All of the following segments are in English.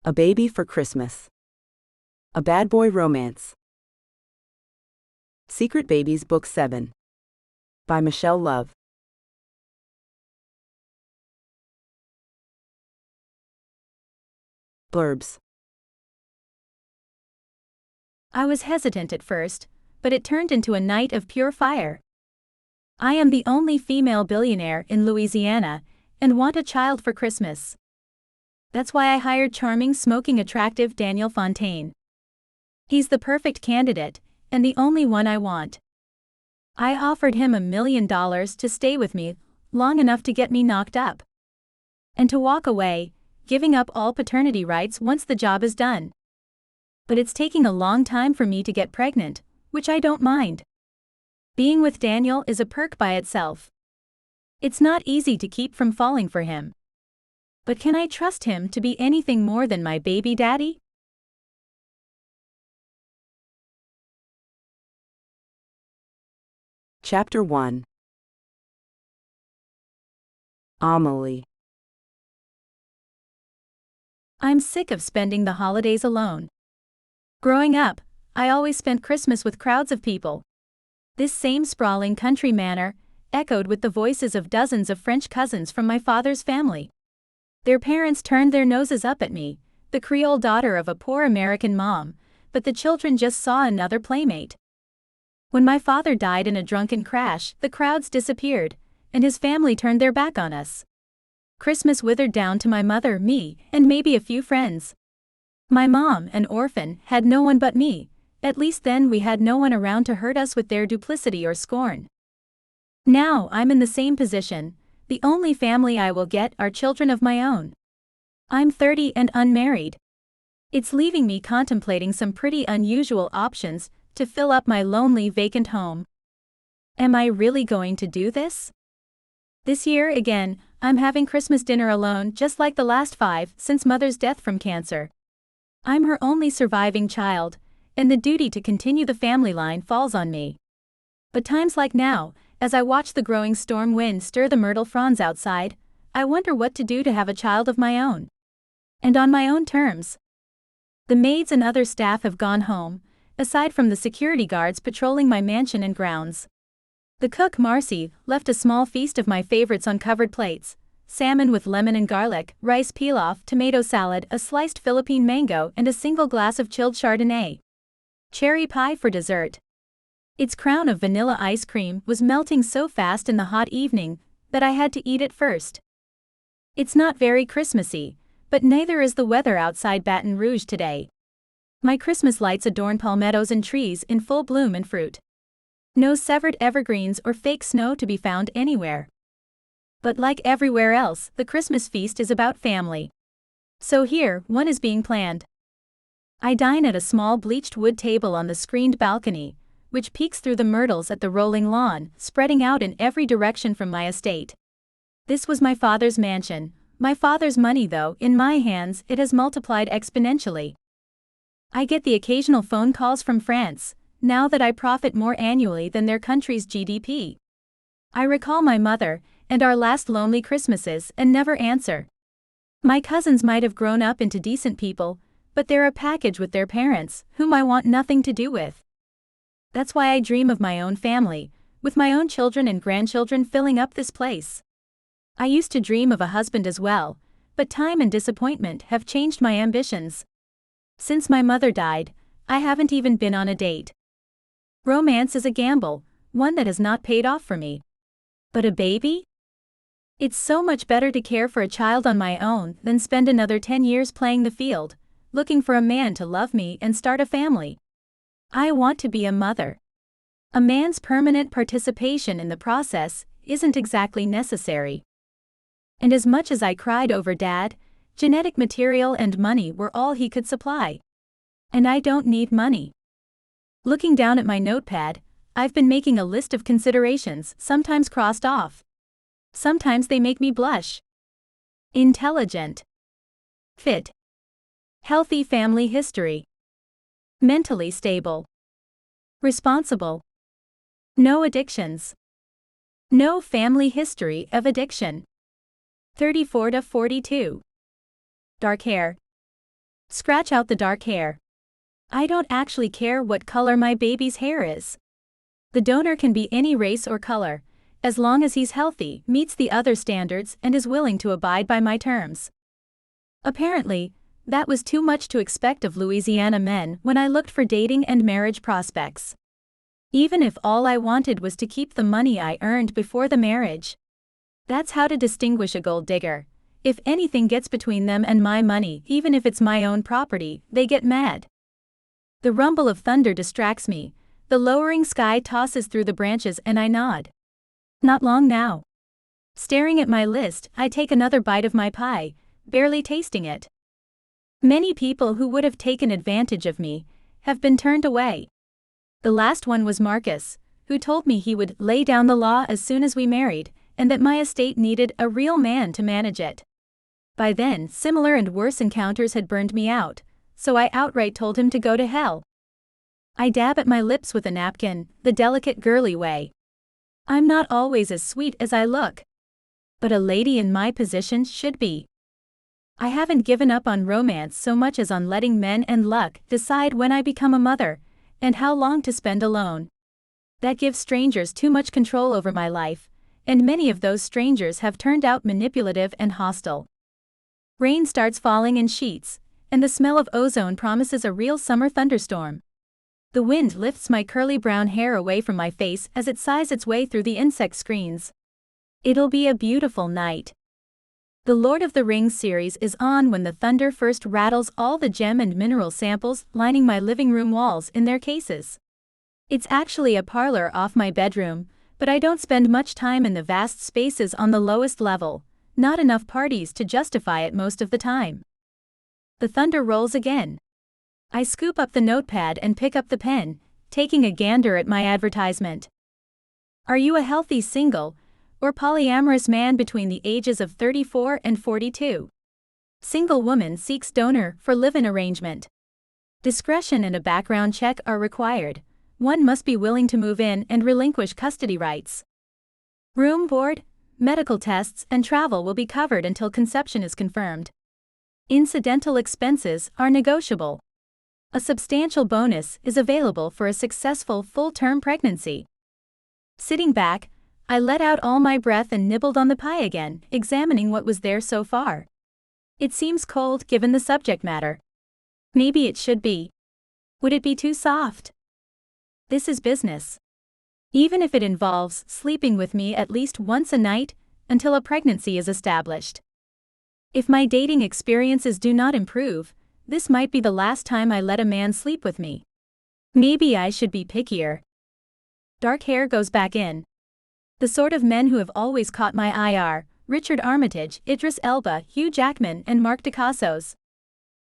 A Baby for Christmas. A Bad Boy Romance. Secret Babies Book 7. By Michelle Love. Blurbs. I was hesitant at first, but it turned into a night of pure fire. I am the only female billionaire in Louisiana and want a child for Christmas. That's why I hired charming, smoking, attractive Daniel Fontaine. He's the perfect candidate, and the only one I want. I offered him $1 million to stay with me long enough to get me knocked up. And to walk away, giving up all paternity rights once the job is done. But it's taking a long time for me to get pregnant, which I don't mind. Being with Daniel is a perk by itself. It's not easy to keep from falling for him. But can I trust him to be anything more than my baby daddy? Chapter 1. Amelie. I'm sick of spending the holidays alone. Growing up, I always spent Christmas with crowds of people. This same sprawling country manor echoed with the voices of dozens of French cousins from my father's family. Their parents turned their noses up at me, the Creole daughter of a poor American mom, but the children just saw another playmate. When my father died in a drunken crash, the crowds disappeared, and his family turned their back on us. Christmas withered down to my mother, me, and maybe a few friends. My mom, an orphan, had no one but me. At least then we had no one around to hurt us with their duplicity or scorn. Now I'm in the same position. The only family I will get are children of my own. I'm 30 and unmarried. It's leaving me contemplating some pretty unusual options to fill up my lonely vacant home. Am I really going to do this? This year again, I'm having Christmas dinner alone just like the last 5 since Mother's death from cancer. I'm her only surviving child, and the duty to continue the family line falls on me. But times like now, as I watch the growing storm wind stir the myrtle fronds outside, I wonder what to do to have a child of my own. And on my own terms. The maids and other staff have gone home, aside from the security guards patrolling my mansion and grounds. The cook, Marcy, left a small feast of my favorites on covered plates: salmon with lemon and garlic, rice pilaf, tomato salad, a sliced Philippine mango, and a single glass of chilled Chardonnay. Cherry pie for dessert. Its crown of vanilla ice cream was melting so fast in the hot evening that I had to eat it first. It's not very Christmassy, but neither is the weather outside Baton Rouge today. My Christmas lights adorn palmettos and trees in full bloom and fruit. No severed evergreens or fake snow to be found anywhere. But like everywhere else, the Christmas feast is about family. So here, one is being planned. I dine at a small bleached wood table on the screened balcony, which peeks through the myrtles at the rolling lawn, spreading out in every direction from my estate. This was my father's mansion, my father's money, though in my hands it has multiplied exponentially. I get the occasional phone calls from France, now that I profit more annually than their country's GDP. I recall my mother and our last lonely Christmases and never answer. My cousins might have grown up into decent people, but they're a package with their parents, whom I want nothing to do with. That's why I dream of my own family, with my own children and grandchildren filling up this place. I used to dream of a husband as well, but time and disappointment have changed my ambitions. Since my mother died, I haven't even been on a date. Romance is a gamble, one that has not paid off for me. But a baby? It's so much better to care for a child on my own than spend another 10 years playing the field, looking for a man to love me and start a family. I want to be a mother. A man's permanent participation in the process isn't exactly necessary. And as much as I cried over Dad, genetic material and money were all he could supply. And I don't need money. Looking down at my notepad, I've been making a list of considerations, sometimes crossed off. Sometimes they make me blush. Intelligent. Fit. Healthy family history. Mentally stable. Responsible. No addictions. No family history of addiction. 34 to 42. Dark hair. Scratch out the dark hair. I don't actually care what color my baby's hair is. The donor can be any race or color, as long as he's healthy, meets the other standards, and is willing to abide by my terms. Apparently, that was too much to expect of Louisiana men when I looked for dating and marriage prospects. Even if all I wanted was to keep the money I earned before the marriage. That's how to distinguish a gold digger. If anything gets between them and my money, even if it's my own property, they get mad. The rumble of thunder distracts me, the lowering sky tosses through the branches and I nod. Not long now. Staring at my list, I take another bite of my pie, barely tasting it. Many people who would have taken advantage of me have been turned away. The last one was Marcus, who told me he would lay down the law as soon as we married, and that my estate needed a real man to manage it. By then, similar and worse encounters had burned me out, so I outright told him to go to hell. I dab at my lips with a napkin, the delicate girly way. I'm not always as sweet as I look. But a lady in my position should be. I haven't given up on romance so much as on letting men and luck decide when I become a mother, and how long to spend alone. That gives strangers too much control over my life, and many of those strangers have turned out manipulative and hostile. Rain starts falling in sheets, and the smell of ozone promises a real summer thunderstorm. The wind lifts my curly brown hair away from my face as it sighs its way through the insect screens. It'll be a beautiful night. The Lord of the Rings series is on when the thunder first rattles all the gem and mineral samples lining my living room walls in their cases. It's actually a parlor off my bedroom, but I don't spend much time in the vast spaces on the lowest level, not enough parties to justify it most of the time. The thunder rolls again. I scoop up the notepad and pick up the pen, taking a gander at my advertisement. Are you a healthy single or polyamorous man between the ages of 34 and 42? Single woman seeks donor for live-in arrangement. Discretion and a background check are required. One must be willing to move in and relinquish custody rights. Room, board, medical tests, and travel will be covered until conception is confirmed. Incidental expenses are negotiable. A substantial bonus is available for a successful full-term pregnancy. Sitting back, I let out all my breath and nibbled on the pie again, examining what was there so far. It seems cold given the subject matter. Maybe it should be. Would it be too soft? This is business. Even if it involves sleeping with me at least once a night, until a pregnancy is established. If my dating experiences do not improve, this might be the last time I let a man sleep with me. Maybe I should be pickier. Dark hair goes back in. The sort of men who have always caught my eye are Richard Armitage, Idris Elba, Hugh Jackman, and Mark Dacascos.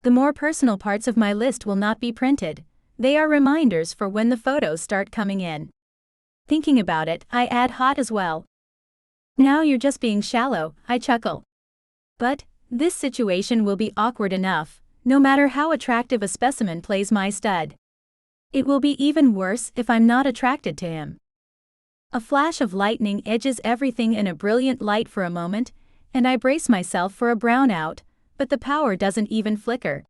The more personal parts of my list will not be printed. They are reminders for when the photos start coming in. Thinking about it, I add hot as well. Now you're just being shallow, I chuckle. But this situation will be awkward enough, no matter how attractive a specimen plays my stud. It will be even worse if I'm not attracted to him. A flash of lightning edges everything in a brilliant light for a moment, and I brace myself for a brownout, but the power doesn't even flicker.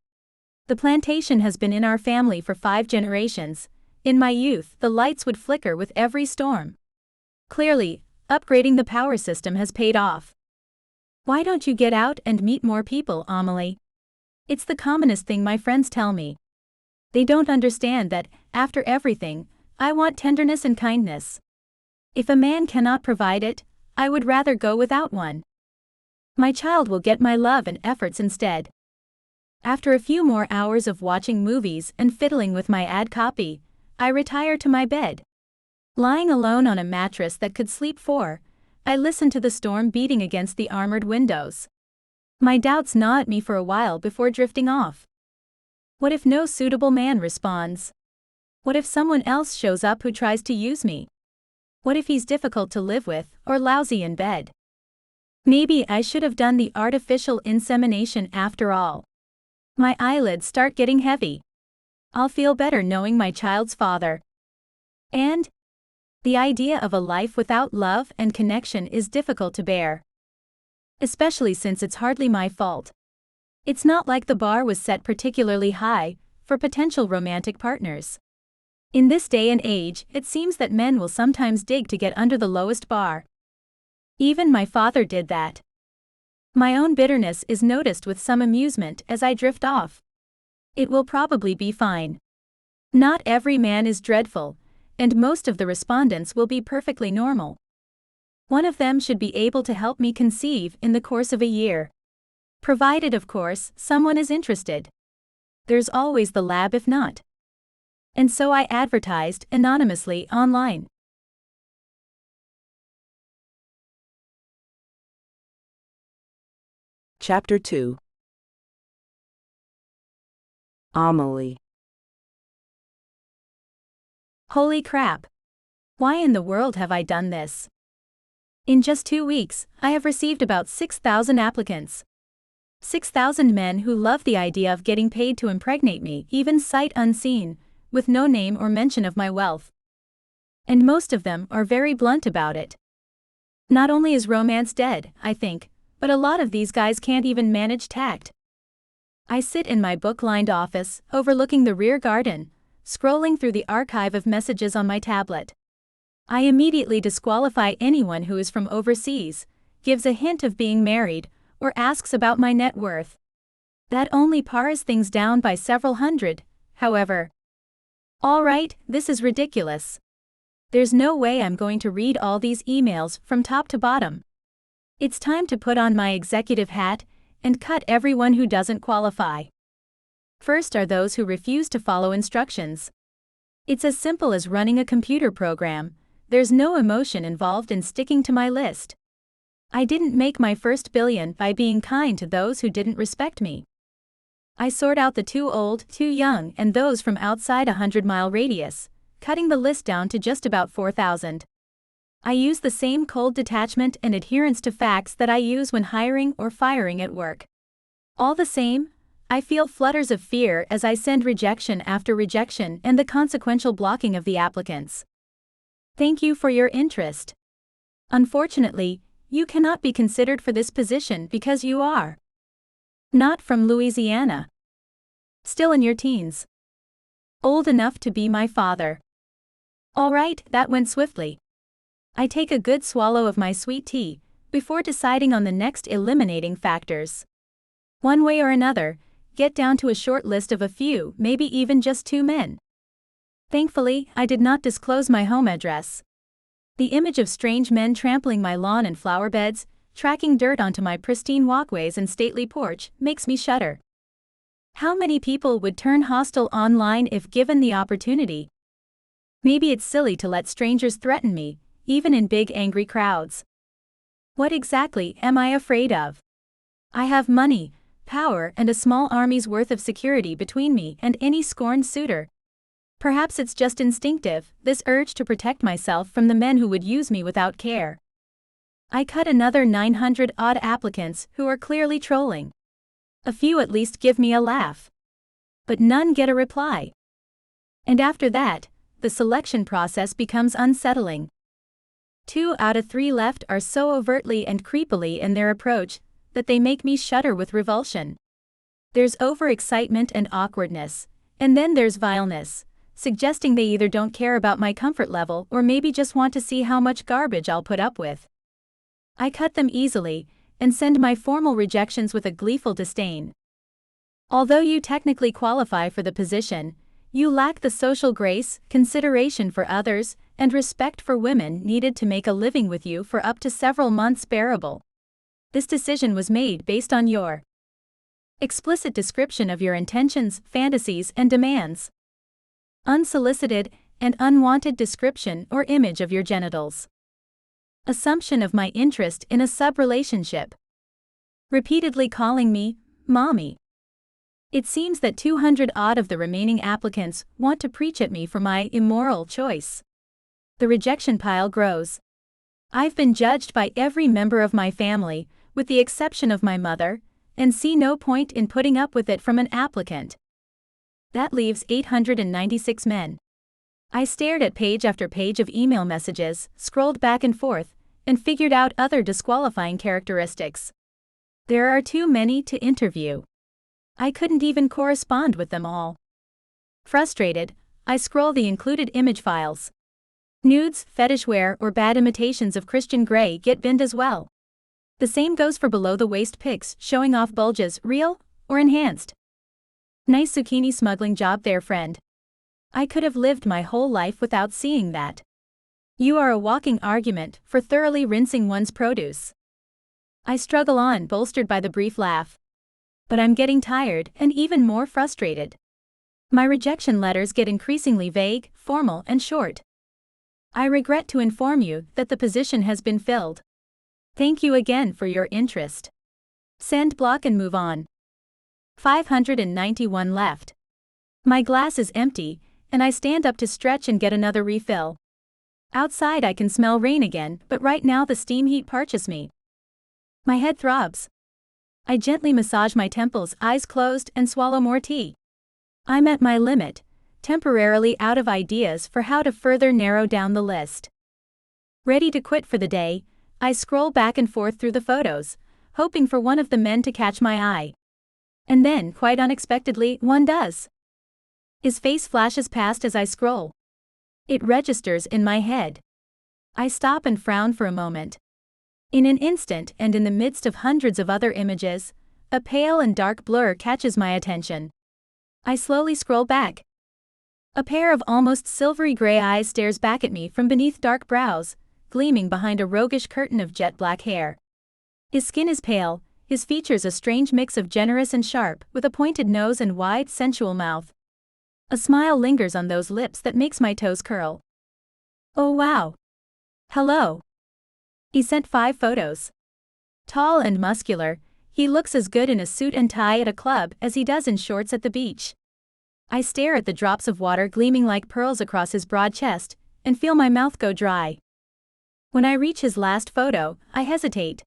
The plantation has been in our family for 5 generations. In my youth, the lights would flicker with every storm. Clearly, upgrading the power system has paid off. Why don't you get out and meet more people, Amelie? It's the commonest thing my friends tell me. They don't understand that, after everything, I want tenderness and kindness. If a man cannot provide it, I would rather go without one. My child will get my love and efforts instead. After a few more hours of watching movies and fiddling with my ad copy, I retire to my bed. Lying alone on a mattress that could sleep 4, I listen to the storm beating against the armored windows. My doubts gnaw at me for a while before drifting off. What if no suitable man responds? What if someone else shows up who tries to use me? What if he's difficult to live with or lousy in bed? Maybe I should have done the artificial insemination after all. My eyelids start getting heavy. I'll feel better knowing my child's father. And the idea of a life without love and connection is difficult to bear. Especially since it's hardly my fault. It's not like the bar was set particularly high for potential romantic partners. In this day and age, it seems that men will sometimes dig to get under the lowest bar. Even my father did that. My own bitterness is noticed with some amusement as I drift off. It will probably be fine. Not every man is dreadful, and most of the respondents will be perfectly normal. One of them should be able to help me conceive in the course of a year. Provided, of course, someone is interested. There's always the lab if not. And so I advertised anonymously online. Chapter 2. Amelie. Holy crap! Why in the world have I done this? In just 2 weeks, I have received about 6,000 applicants. 6,000 men who love the idea of getting paid to impregnate me, even sight unseen, with no name or mention of my wealth. And most of them are very blunt about it. Not only is romance dead, I think, but a lot of these guys can't even manage tact. I sit in my book-lined office, overlooking the rear garden, scrolling through the archive of messages on my tablet. I immediately disqualify anyone who is from overseas, gives a hint of being married, or asks about my net worth. That only pars things down by several hundred, however. All right, this is ridiculous. There's no way I'm going to read all these emails from top to bottom. It's time to put on my executive hat and cut everyone who doesn't qualify. First are those who refuse to follow instructions. It's as simple as running a computer program. There's no emotion involved in sticking to my list. I didn't make my first billion by being kind to those who didn't respect me. I sort out the too old, too young, and those from outside a 100-mile radius, cutting the list down to just about 4,000. I use the same cold detachment and adherence to facts that I use when hiring or firing at work. All the same, I feel flutters of fear as I send rejection after rejection and the consequential blocking of the applicants. Thank you for your interest. Unfortunately, you cannot be considered for this position because you are not from Louisiana. Still in your teens. Old enough to be my father. All right, that went swiftly. I take a good swallow of my sweet tea before deciding on the next eliminating factors. One way or another, get down to a short list of a few, maybe even just 2 men. Thankfully, I did not disclose my home address. The image of strange men trampling my lawn and flower beds, tracking dirt onto my pristine walkways and stately porch, makes me shudder. How many people would turn hostile online if given the opportunity? Maybe it's silly to let strangers threaten me, even in big angry crowds. What exactly am I afraid of? I have money, power, and a small army's worth of security between me and any scorned suitor. Perhaps it's just instinctive, this urge to protect myself from the men who would use me without care. I cut another 900-odd applicants who are clearly trolling. A few at least give me a laugh. But none get a reply. And after that, the selection process becomes unsettling. 2 out of 3 left are so overtly and creepily in their approach that they make me shudder with revulsion. There's overexcitement and awkwardness, and then there's vileness, suggesting they either don't care about my comfort level or maybe just want to see how much garbage I'll put up with. I cut them easily, and send my formal rejections with a gleeful disdain. Although you technically qualify for the position, you lack the social grace, consideration for others, and respect for women needed to make a living with you for up to several months bearable. This decision was made based on your explicit description of your intentions, fantasies, and demands. Unsolicited and unwanted description or image of your genitals. Assumption of my interest in a sub-relationship. Repeatedly calling me mommy. It seems that 200-odd of the remaining applicants want to preach at me for my immoral choice. The rejection pile grows. I've been judged by every member of my family, with the exception of my mother, and see no point in putting up with it from an applicant. That leaves 896 men. I stared at page after page of email messages, scrolled back and forth, and figured out other disqualifying characteristics. There are too many to interview. I couldn't even correspond with them all. Frustrated, I scroll the included image files. Nudes, fetish wear, or bad imitations of Christian Grey get binned as well. The same goes for below-the-waist pics showing off bulges, real or enhanced. Nice zucchini smuggling job there, friend. I could have lived my whole life without seeing that. You are a walking argument for thoroughly rinsing one's produce. I struggle on, bolstered by the brief laugh. But I'm getting tired and even more frustrated. My rejection letters get increasingly vague, formal, and short. I regret to inform you that the position has been filled. Thank you again for your interest. Send, block, and move on. 591 left. My glass is empty, and I stand up to stretch and get another refill. Outside I can smell rain again, but right now the steam heat parches me. My head throbs. I gently massage my temples, eyes closed, and swallow more tea. I'm at my limit, temporarily out of ideas for how to further narrow down the list. Ready to quit for the day, I scroll back and forth through the photos, hoping for one of the men to catch my eye. And then, quite unexpectedly, one does. His face flashes past as I scroll. It registers in my head. I stop and frown for a moment. In an instant, and in the midst of hundreds of other images, a pale and dark blur catches my attention. I slowly scroll back. A pair of almost silvery gray eyes stares back at me from beneath dark brows, gleaming behind a roguish curtain of jet black hair. His skin is pale, his features a strange mix of generous and sharp, with a pointed nose and wide, sensual mouth. A smile lingers on those lips that makes my toes curl. Oh wow. Hello. He sent 5 photos. Tall and muscular, he looks as good in a suit and tie at a club as he does in shorts at the beach. I stare at the drops of water gleaming like pearls across his broad chest, and feel my mouth go dry. When I reach his last photo, I hesitate.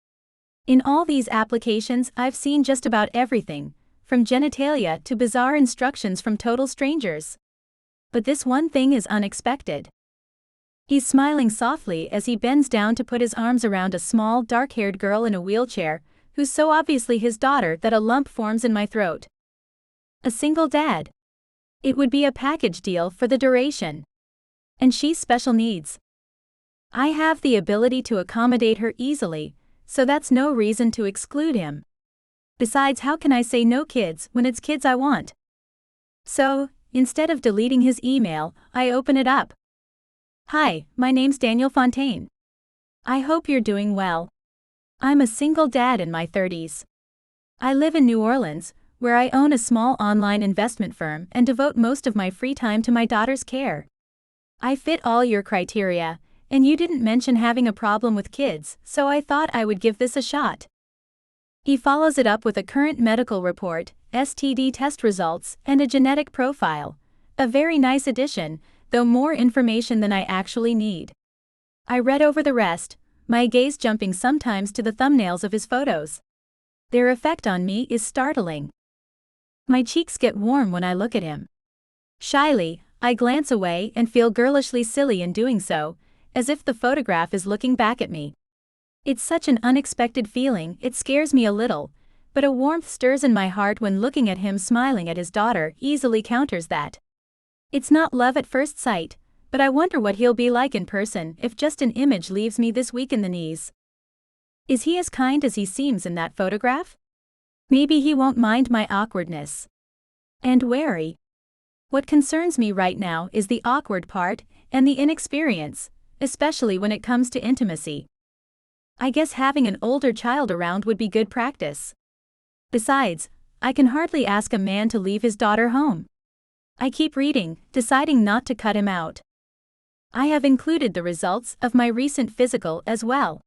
In all these applications, I've seen just about everything, from genitalia to bizarre instructions from total strangers. But this one thing is unexpected. He's smiling softly as he bends down to put his arms around a small, dark-haired girl in a wheelchair, who's so obviously his daughter that a lump forms in my throat. A single dad. It would be a package deal for the duration. And she's special needs. I have the ability to accommodate her easily, so that's no reason to exclude him. Besides, how can I say no kids when it's kids I want? So, instead of deleting his email, I open it up. Hi, my name's Daniel Fontaine. I hope you're doing well. I'm a single dad in my 30s. I live in New Orleans, where I own a small online investment firm and devote most of my free time to my daughter's care. I fit all your criteria, and you didn't mention having a problem with kids, so I thought I would give this a shot. He follows it up with a current medical report, STD test results, and a genetic profile. A very nice addition, though more information than I actually need. I read over the rest, my gaze jumping sometimes to the thumbnails of his photos. Their effect on me is startling. My cheeks get warm when I look at him. Shyly, I glance away and feel girlishly silly in doing so, as if the photograph is looking back at me. It's such an unexpected feeling, it scares me a little, but a warmth stirs in my heart when looking at him smiling at his daughter easily counters that. It's not love at first sight, but I wonder what he'll be like in person if just an image leaves me this weak in the knees. Is he as kind as he seems in that photograph? Maybe he won't mind my awkwardness. And wary. What concerns me right now is the awkward part and the inexperience, especially when it comes to intimacy. I guess having an older child around would be good practice. Besides, I can hardly ask a man to leave his daughter home. I keep reading, deciding not to cut him out. I have included the results of my recent physical as well.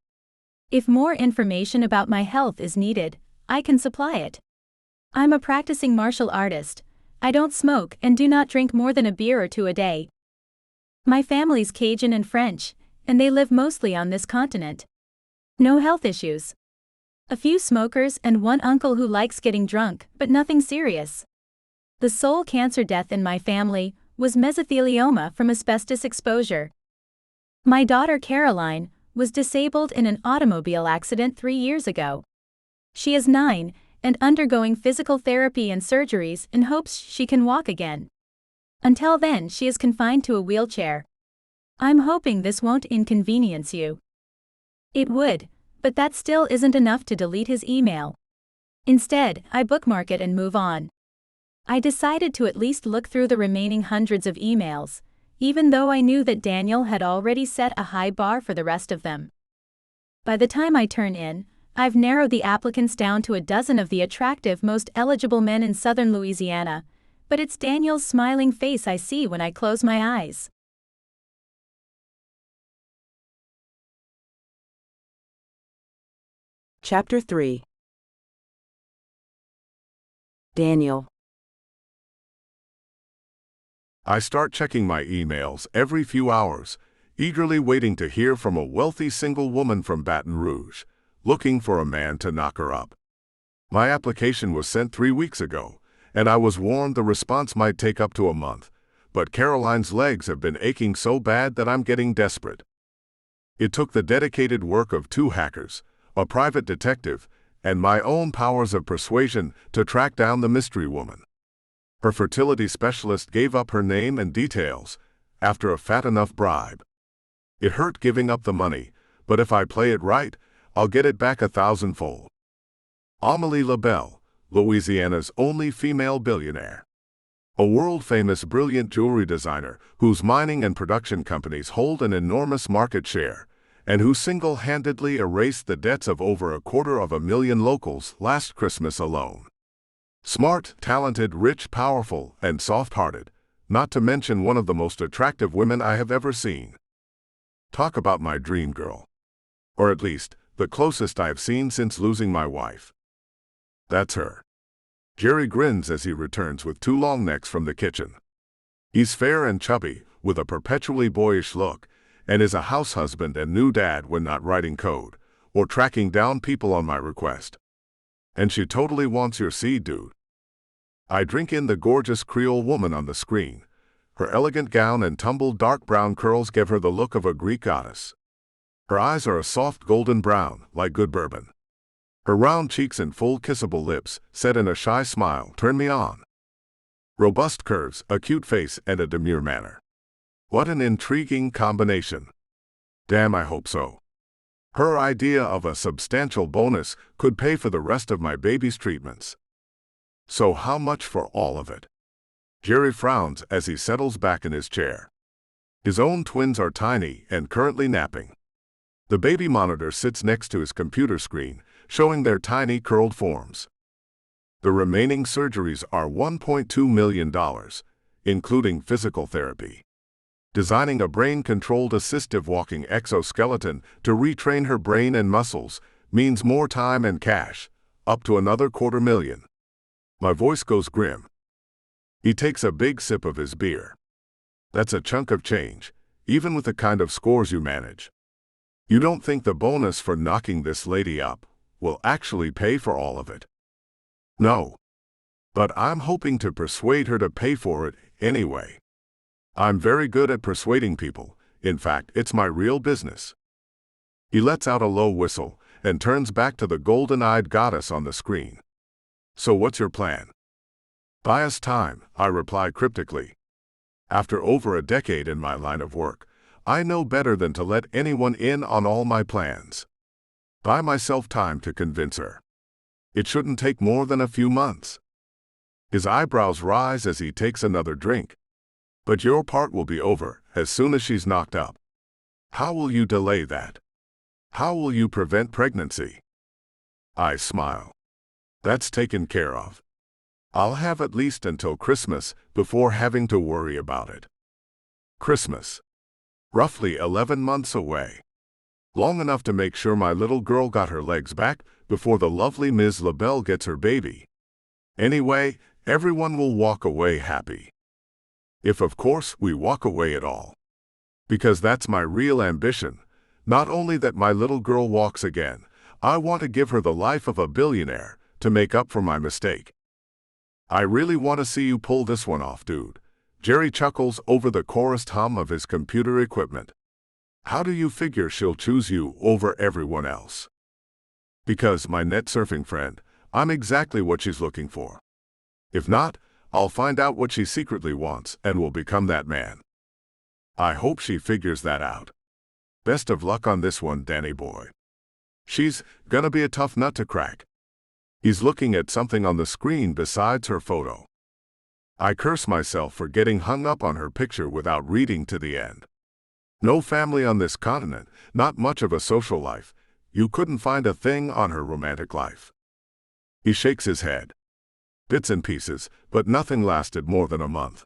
If more information about my health is needed, I can supply it. I'm a practicing martial artist. I don't smoke and do not drink more than a beer or 2 a day. My family's Cajun and French, and they live mostly on this continent. No health issues. A few smokers and one uncle who likes getting drunk, but nothing serious. The sole cancer death in my family was mesothelioma from asbestos exposure. My daughter Caroline was disabled in an automobile accident 3 years ago. She is 9, and undergoing physical therapy and surgeries in hopes she can walk again. Until then, she is confined to a wheelchair. I'm hoping this won't inconvenience you. It would, but that still isn't enough to delete his email. Instead, I bookmark it and move on. I decided to at least look through the remaining hundreds of emails, even though I knew that Daniel had already set a high bar for the rest of them. By the time I turn in, I've narrowed the applicants down to a dozen of the attractive, most eligible men in southern Louisiana, but it's Daniel's smiling face I see when I close my eyes. Chapter 3. Daniel. I start checking my emails every few hours, eagerly waiting to hear from a wealthy single woman from Baton Rouge, looking for a man to knock her up. My application was sent 3 weeks ago, and I was warned the response might take up to a month, but Caroline's legs have been aching so bad that I'm getting desperate. It took the dedicated work of 2 hackers, a private detective, and my own powers of persuasion to track down the mystery woman. Her fertility specialist gave up her name and details after a fat enough bribe. It hurt giving up the money, but if I play it right, I'll get it back 1,000-fold. Amélie LaBelle, Louisiana's only female billionaire. A world-famous brilliant jewelry designer whose mining and production companies hold an enormous market share, and who single-handedly erased the debts of over 250,000 locals last Christmas alone. Smart, talented, rich, powerful, and soft-hearted, not to mention one of the most attractive women I have ever seen. Talk about my dream girl. Or at least, the closest I have seen since losing my wife. That's her. Jerry grins as he returns with 2 long necks from the kitchen. He's fair and chubby, with a perpetually boyish look, and is a house husband and new dad when not writing code, or tracking down people on my request. And she totally wants your seed, dude. I drink in the gorgeous Creole woman on the screen. Her elegant gown and tumbled dark brown curls give her the look of a Greek goddess. Her eyes are a soft golden brown, like good bourbon. Her round cheeks and full kissable lips, set in a shy smile, turn me on. Robust curves, a cute face, and a demure manner. What an intriguing combination. Damn, I hope so. Her idea of a substantial bonus could pay for the rest of my baby's treatments. So how much for all of it? Jerry frowns as he settles back in his chair. His own twins are tiny and currently napping. The baby monitor sits next to his computer screen, showing their tiny curled forms. The remaining surgeries are $1.2 million, including physical therapy. Designing a brain-controlled assistive walking exoskeleton to retrain her brain and muscles means more time and cash, up to another $250,000. My voice goes grim. He takes a big sip of his beer. That's a chunk of change, even with the kind of scores you manage. You don't think the bonus for knocking this lady up will actually pay for all of it? No. But I'm hoping to persuade her to pay for it anyway. I'm very good at persuading people. In fact, it's my real business. He lets out a low whistle and turns back to the golden-eyed goddess on the screen. So what's your plan? Buy us time, I reply cryptically. After over a decade in my line of work, I know better than to let anyone in on all my plans. Buy myself time to convince her. It shouldn't take more than a few months. His eyebrows rise as he takes another drink. But your part will be over as soon as she's knocked up. How will you delay that? How will you prevent pregnancy? I smile. That's taken care of. I'll have at least until Christmas before having to worry about it. Christmas. Roughly 11 months away. Long enough to make sure my little girl got her legs back before the lovely Ms. LaBelle gets her baby. Anyway, everyone will walk away happy. If, of course, we walk away at all. Because that's my real ambition. Not only that my little girl walks again, I want to give her the life of a billionaire to make up for my mistake. I really want to see you pull this one off, dude. Jerry chuckles over the chorused hum of his computer equipment. How do you figure she'll choose you over everyone else? Because, my net surfing friend, I'm exactly what she's looking for. If not, I'll find out what she secretly wants and will become that man. I hope she figures that out. Best of luck on this one, Danny boy. She's gonna be a tough nut to crack. He's looking at something on the screen besides her photo. I curse myself for getting hung up on her picture without reading to the end. No family on this continent, not much of a social life. You couldn't find a thing on her romantic life. He shakes his head. Bits and pieces, but nothing lasted more than a month.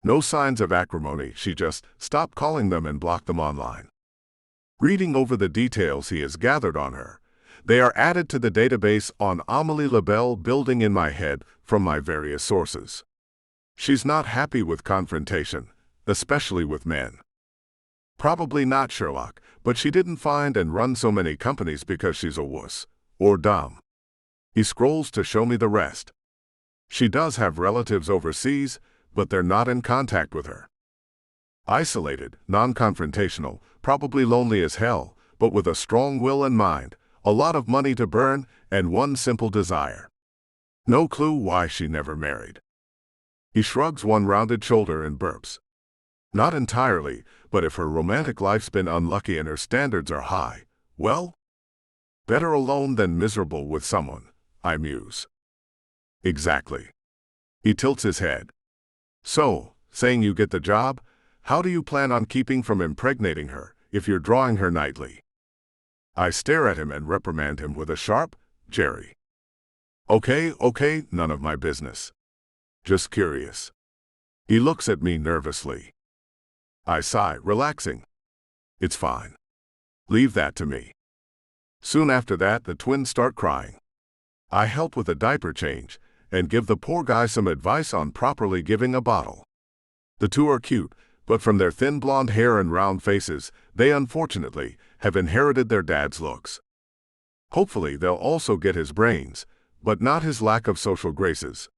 No signs of acrimony, she just stopped calling them and blocked them online. Reading over the details he has gathered on her, they are added to the database on Amélie Labelle building in my head from my various sources. She's not happy with confrontation, especially with men. Probably not Sherlock, but she didn't find and run so many companies because she's a wuss, or dumb. He scrolls to show me the rest. She does have relatives overseas, but they're not in contact with her. Isolated, non-confrontational, probably lonely as hell, but with a strong will and mind, a lot of money to burn, and one simple desire. No clue why she never married. He shrugs one rounded shoulder and burps. Not entirely, but if her romantic life's been unlucky and her standards are high, well, better alone than miserable with someone, I muse. Exactly. He tilts his head. So, saying you get the job, how do you plan on keeping from impregnating her if you're drawing her nightly? I stare at him and reprimand him with a sharp, Jerry. Okay, none of my business. Just curious. He looks at me nervously. I sigh, relaxing. It's fine. Leave that to me. Soon after that, the twins start crying. I help with a diaper change and give the poor guy some advice on properly giving a bottle. The two are cute, but from their thin blonde hair and round faces, they unfortunately have inherited their dad's looks. Hopefully they'll also get his brains, but not his lack of social graces.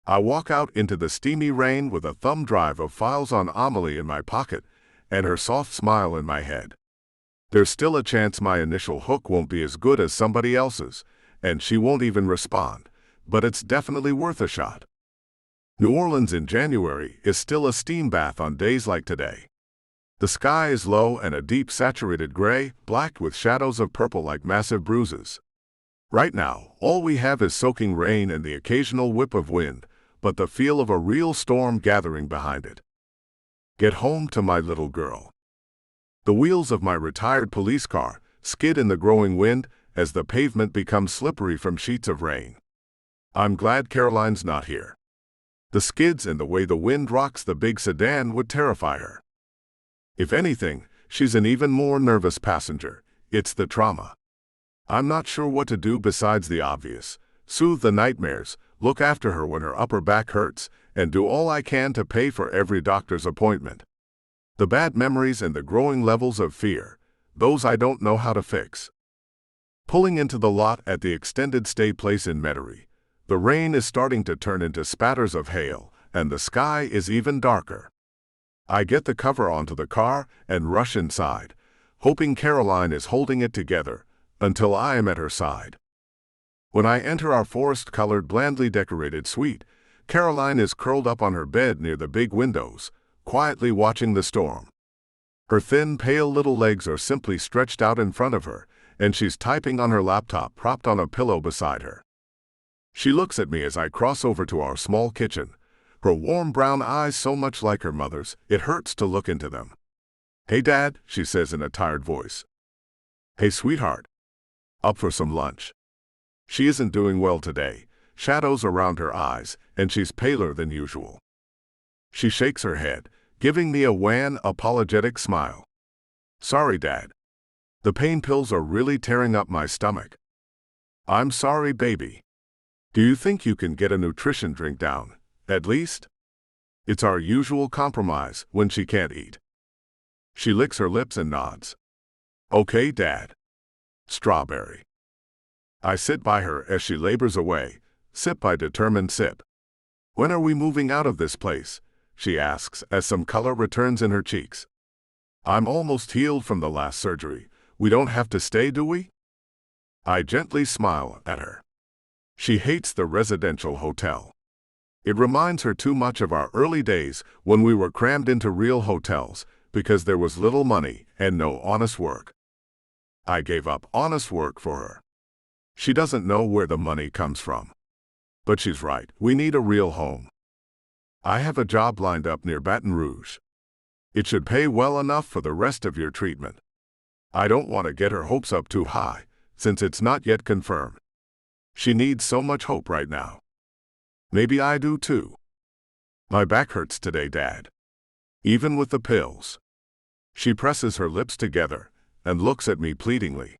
I walk out into the steamy rain with a thumb drive of files on Amélie in my pocket and her soft smile in my head. There's still a chance my initial hook won't be as good as somebody else's, and she won't even respond, but it's definitely worth a shot. New Orleans in January is still a steam bath on days like today. The sky is low and a deep saturated gray, black with shadows of purple like massive bruises. Right now, all we have is soaking rain and the occasional whip of wind, but the feel of a real storm gathering behind it. Get home to my little girl. The wheels of my retired police car skid in the growing wind as the pavement becomes slippery from sheets of rain. I'm glad Caroline's not here. The skids and the way the wind rocks the big sedan would terrify her. If anything, she's an even more nervous passenger. It's the trauma. I'm not sure what to do besides the obvious. Soothe the nightmares, look after her when her upper back hurts, and do all I can to pay for every doctor's appointment. The bad memories and the growing levels of fear, those I don't know how to fix. Pulling into the lot at the extended stay place in Metairie, the rain is starting to turn into spatters of hail, and the sky is even darker. I get the cover onto the car and rush inside, hoping Caroline is holding it together, until I am at her side. When I enter our forest-colored, blandly decorated suite, Caroline is curled up on her bed near the big windows, quietly watching the storm. Her thin, pale little legs are simply stretched out in front of her, and she's typing on her laptop propped on a pillow beside her. She looks at me as I cross over to our small kitchen, her warm brown eyes so much like her mother's, it hurts to look into them. "Hey, Dad," she says in a tired voice. "Hey, sweetheart. Up for some lunch?" She isn't doing well today, shadows around her eyes, and she's paler than usual. She shakes her head, giving me a wan, apologetic smile. "Sorry, Dad. The pain pills are really tearing up my stomach." "I'm sorry, baby. Do you think you can get a nutrition drink down, at least?" It's our usual compromise when she can't eat. She licks her lips and nods. "Okay, Dad. Strawberry." I sit by her as she labors away, sip by determined sip. "When are we moving out of this place?" she asks as some color returns in her cheeks. "I'm almost healed from the last surgery. We don't have to stay, do we?" I gently smile at her. She hates the residential hotel. It reminds her too much of our early days when we were crammed into real hotels because there was little money and no honest work. I gave up honest work for her. She doesn't know where the money comes from. But she's right, we need a real home. I have a job lined up near Baton Rouge. It should pay well enough for the rest of your treatment. I don't want to get her hopes up too high, since it's not yet confirmed. She needs so much hope right now. Maybe I do too. My back hurts today, Dad. Even with the pills. She presses her lips together and looks at me pleadingly.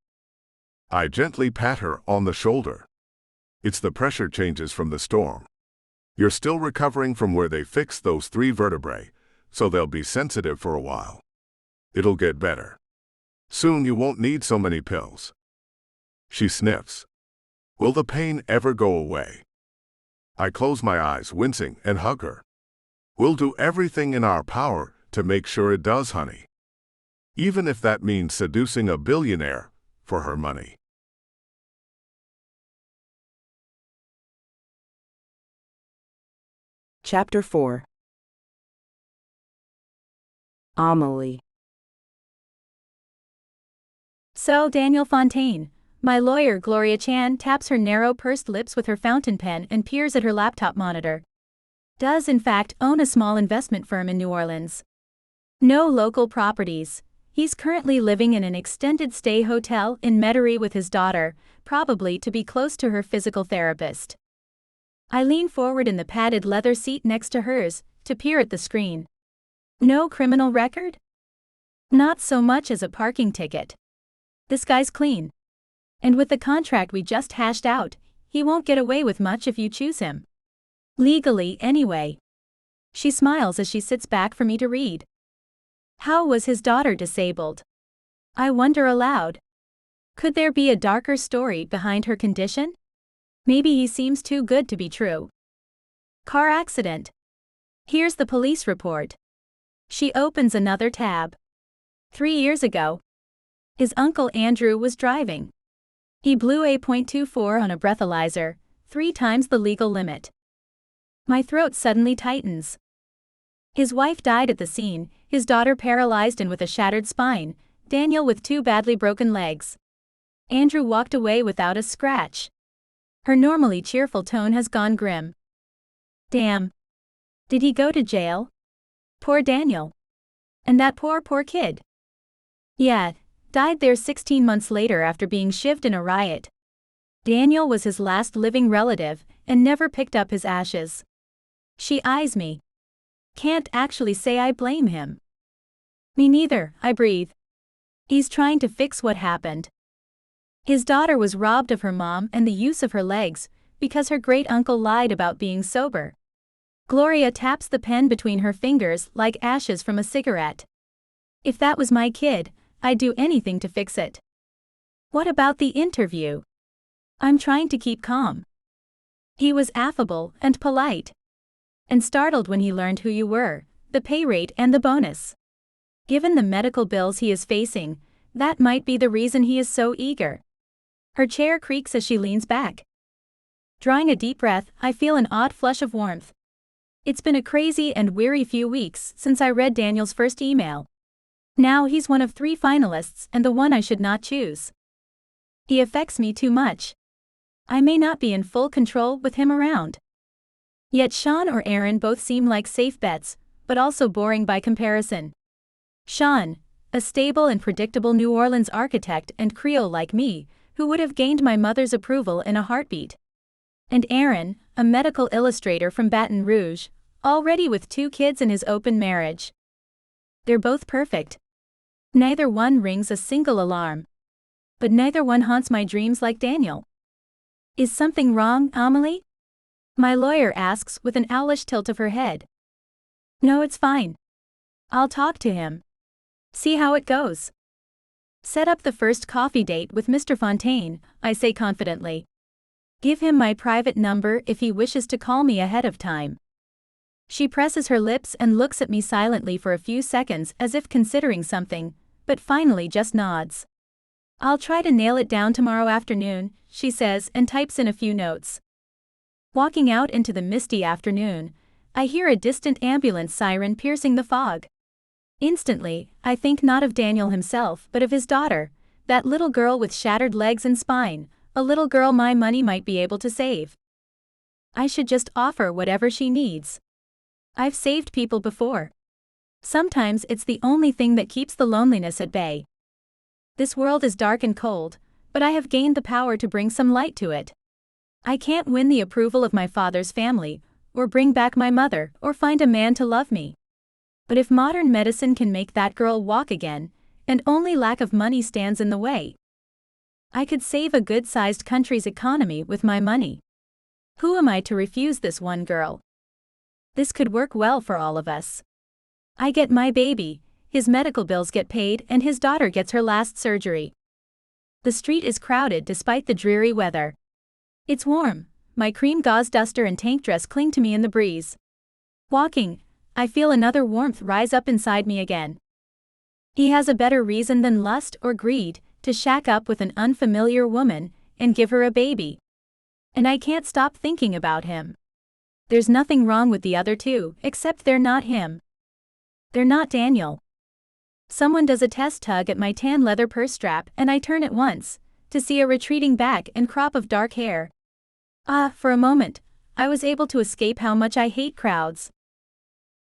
I gently pat her on the shoulder. It's the pressure changes from the storm. You're still recovering from where they fixed those 3 vertebrae, so they'll be sensitive for a while. It'll get better. Soon you won't need so many pills. She sniffs. Will the pain ever go away? I close my eyes, wincing, and hug her. We'll do everything in our power to make sure it does, honey. Even if that means seducing a billionaire for her money. Chapter 4. Amelie. So, Daniel Fontaine. My lawyer, Gloria Chan, taps her narrow pursed lips with her fountain pen and peers at her laptop monitor. Does in fact own a small investment firm in New Orleans. No local properties. He's currently living in an extended stay hotel in Metairie with his daughter, probably to be close to her physical therapist. I lean forward in the padded leather seat next to hers, to peer at the screen. No criminal record? Not so much as a parking ticket. This guy's clean. And with the contract we just hashed out, he won't get away with much if you choose him. Legally, anyway. She smiles as she sits back for me to read. How was his daughter disabled? I wonder aloud. Could there be a darker story behind her condition? Maybe he seems too good to be true. Car accident. Here's the police report. She opens another tab. 3 years ago. His uncle Andrew was driving. He blew a .24 on a breathalyzer, 3 times the legal limit. My throat suddenly tightens. His wife died at the scene, his daughter paralyzed and with a shattered spine, Daniel with 2 badly broken legs. Andrew walked away without a scratch. Her normally cheerful tone has gone grim. Damn. Did he go to jail? Poor Daniel. And that poor kid. Yeah. Died there 16 months later after being shivved in a riot. Daniel was his last living relative and never picked up his ashes. She eyes me. Can't actually say I blame him. Me neither, I breathe. He's trying to fix what happened. His daughter was robbed of her mom and the use of her legs because her great-uncle lied about being sober. Gloria taps the pen between her fingers like ashes from a cigarette. If that was my kid, I'd do anything to fix it. What about the interview? I'm trying to keep calm. He was affable and polite. And startled when he learned who you were, the pay rate and the bonus. Given the medical bills he is facing, that might be the reason he is so eager. Her chair creaks as she leans back. Drawing a deep breath, I feel an odd flush of warmth. It's been a crazy and weary few weeks since I read Daniel's first email. Now he's one of 3 finalists and the one I should not choose. He affects me too much. I may not be in full control with him around. Yet Sean or Aaron both seem like safe bets, but also boring by comparison. Sean, a stable and predictable New Orleans architect and Creole like me, who would have gained my mother's approval in a heartbeat. And Aaron, a medical illustrator from Baton Rouge, already with 2 kids in his open marriage. They're both perfect. Neither one rings a single alarm. But neither one haunts my dreams like Daniel. Is something wrong, Amelie? My lawyer asks with an owlish tilt of her head. No, it's fine. I'll talk to him. See how it goes. Set up the first coffee date with Mr. Fontaine, I say confidently. Give him my private number if he wishes to call me ahead of time. She presses her lips and looks at me silently for a few seconds as if considering something, but finally just nods. I'll try to nail it down tomorrow afternoon, she says and types in a few notes. Walking out into the misty afternoon, I hear a distant ambulance siren piercing the fog. Instantly, I think not of Daniel himself but of his daughter, that little girl with shattered legs and spine, a little girl my money might be able to save. I should just offer whatever she needs. I've saved people before. Sometimes it's the only thing that keeps the loneliness at bay. This world is dark and cold, but I have gained the power to bring some light to it. I can't win the approval of my father's family, or bring back my mother, or find a man to love me. But if modern medicine can make that girl walk again, and only lack of money stands in the way, I could save a good-sized country's economy with my money. Who am I to refuse this one girl? This could work well for all of us. I get my baby, his medical bills get paid, and his daughter gets her last surgery. The street is crowded despite the dreary weather. It's warm, my cream gauze duster and tank dress cling to me in the breeze. Walking, I feel another warmth rise up inside me again. He has a better reason than lust or greed to shack up with an unfamiliar woman and give her a baby. And I can't stop thinking about him. There's nothing wrong with the other two, except they're not him. They're not Daniel. Someone does a test tug at my tan leather purse strap and I turn at once, to see a retreating back and crop of dark hair. For a moment, I was able to escape how much I hate crowds.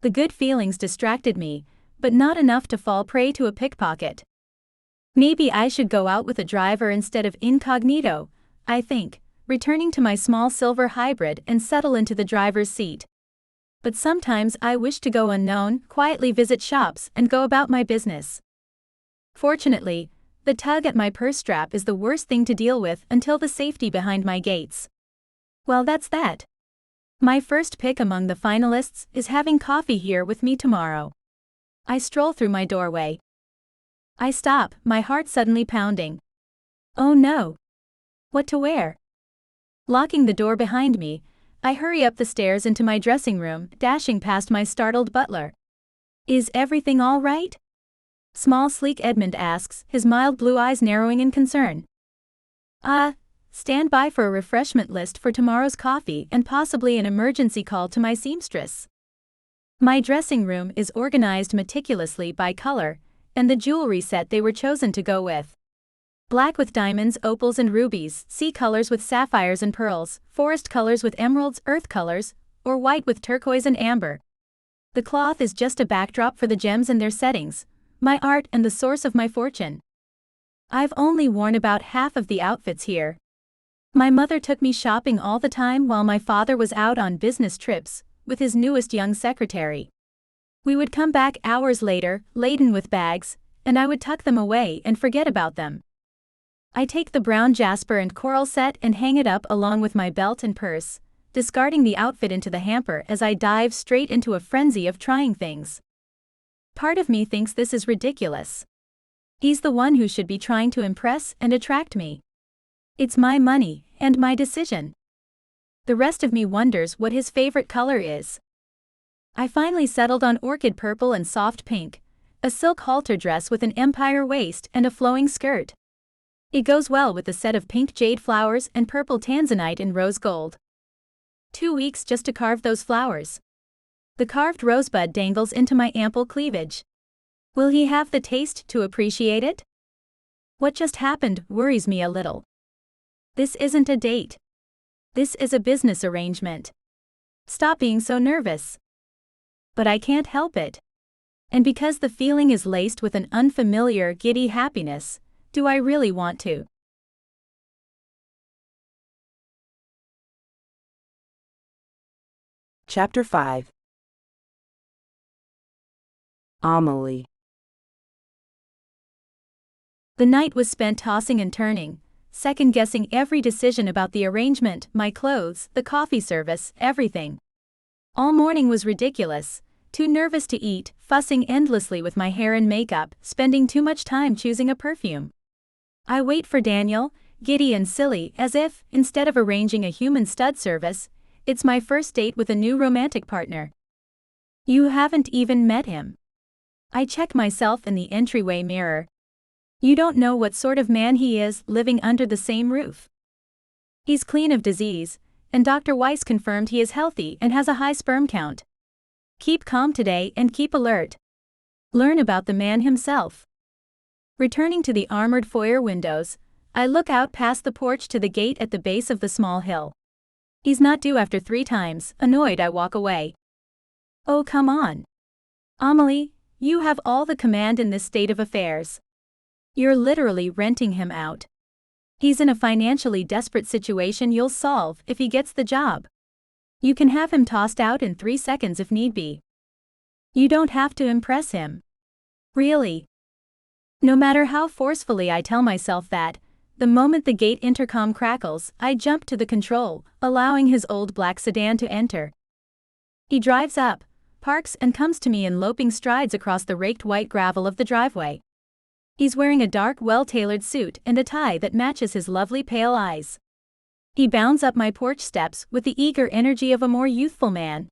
The good feelings distracted me, but not enough to fall prey to a pickpocket. Maybe I should go out with a driver instead of incognito, I think, returning to my small silver hybrid and settle into the driver's seat. But sometimes I wish to go unknown, quietly visit shops, and go about my business. Fortunately, the tug at my purse strap is the worst thing to deal with until the safety behind my gates. Well, that's that. My first pick among the finalists is having coffee here with me tomorrow. I stroll through my doorway. I stop, my heart suddenly pounding. Oh no! What to wear? Locking the door behind me, I hurry up the stairs into my dressing room, dashing past my startled butler. Is everything all right? Small sleek Edmund asks, his mild blue eyes narrowing in concern. Stand by for a refreshment list for tomorrow's coffee and possibly an emergency call to my seamstress. My dressing room is organized meticulously by color, and the jewelry set they were chosen to go with. Black with diamonds, opals and rubies, sea colors with sapphires and pearls, forest colors with emeralds, earth colors, or white with turquoise and amber. The cloth is just a backdrop for the gems and their settings, my art and the source of my fortune. I've only worn about half of the outfits here. My mother took me shopping all the time while my father was out on business trips with his newest young secretary. We would come back hours later, laden with bags, and I would tuck them away and forget about them. I take the brown jasper and coral set and hang it up along with my belt and purse, discarding the outfit into the hamper as I dive straight into a frenzy of trying things. Part of me thinks this is ridiculous. He's the one who should be trying to impress and attract me. It's my money, and my decision. The rest of me wonders what his favorite color is. I finally settled on orchid purple and soft pink, a silk halter dress with an empire waist and a flowing skirt. It goes well with the set of pink jade flowers and purple tanzanite in rose gold. 2 weeks just to carve those flowers. The carved rosebud dangles into my ample cleavage. Will he have the taste to appreciate it? What just happened worries me a little. This isn't a date. This is a business arrangement. Stop being so nervous. But I can't help it. And because the feeling is laced with an unfamiliar, giddy happiness, do I really want to? Chapter 5. Amelie. The night was spent tossing and turning, second-guessing every decision about the arrangement, my clothes, the coffee service, everything. All morning was ridiculous, too nervous to eat, fussing endlessly with my hair and makeup, spending too much time choosing a perfume. I wait for Daniel, giddy and silly, as if, instead of arranging a human stud service, it's my first date with a new romantic partner. You haven't even met him. I check myself in the entryway mirror. You don't know what sort of man he is living under the same roof. He's clean of disease, and Dr. Weiss confirmed he is healthy and has a high sperm count. Keep calm today and keep alert. Learn about the man himself. Returning to the armored foyer windows, I look out past the porch to the gate at the base of the small hill. He's not due after 3 times. Annoyed, I walk away. Oh, come on. Amelie, you have all the command in this state of affairs. You're literally renting him out. He's in a financially desperate situation you'll solve if he gets the job. You can have him tossed out in 3 seconds if need be. You don't have to impress him. Really. No matter how forcefully I tell myself that, the moment the gate intercom crackles, I jump to the control, allowing his old black sedan to enter. He drives up, parks and comes to me in loping strides across the raked white gravel of the driveway. He's wearing a dark, well-tailored suit and a tie that matches his lovely pale eyes. He bounds up my porch steps with the eager energy of a more youthful man.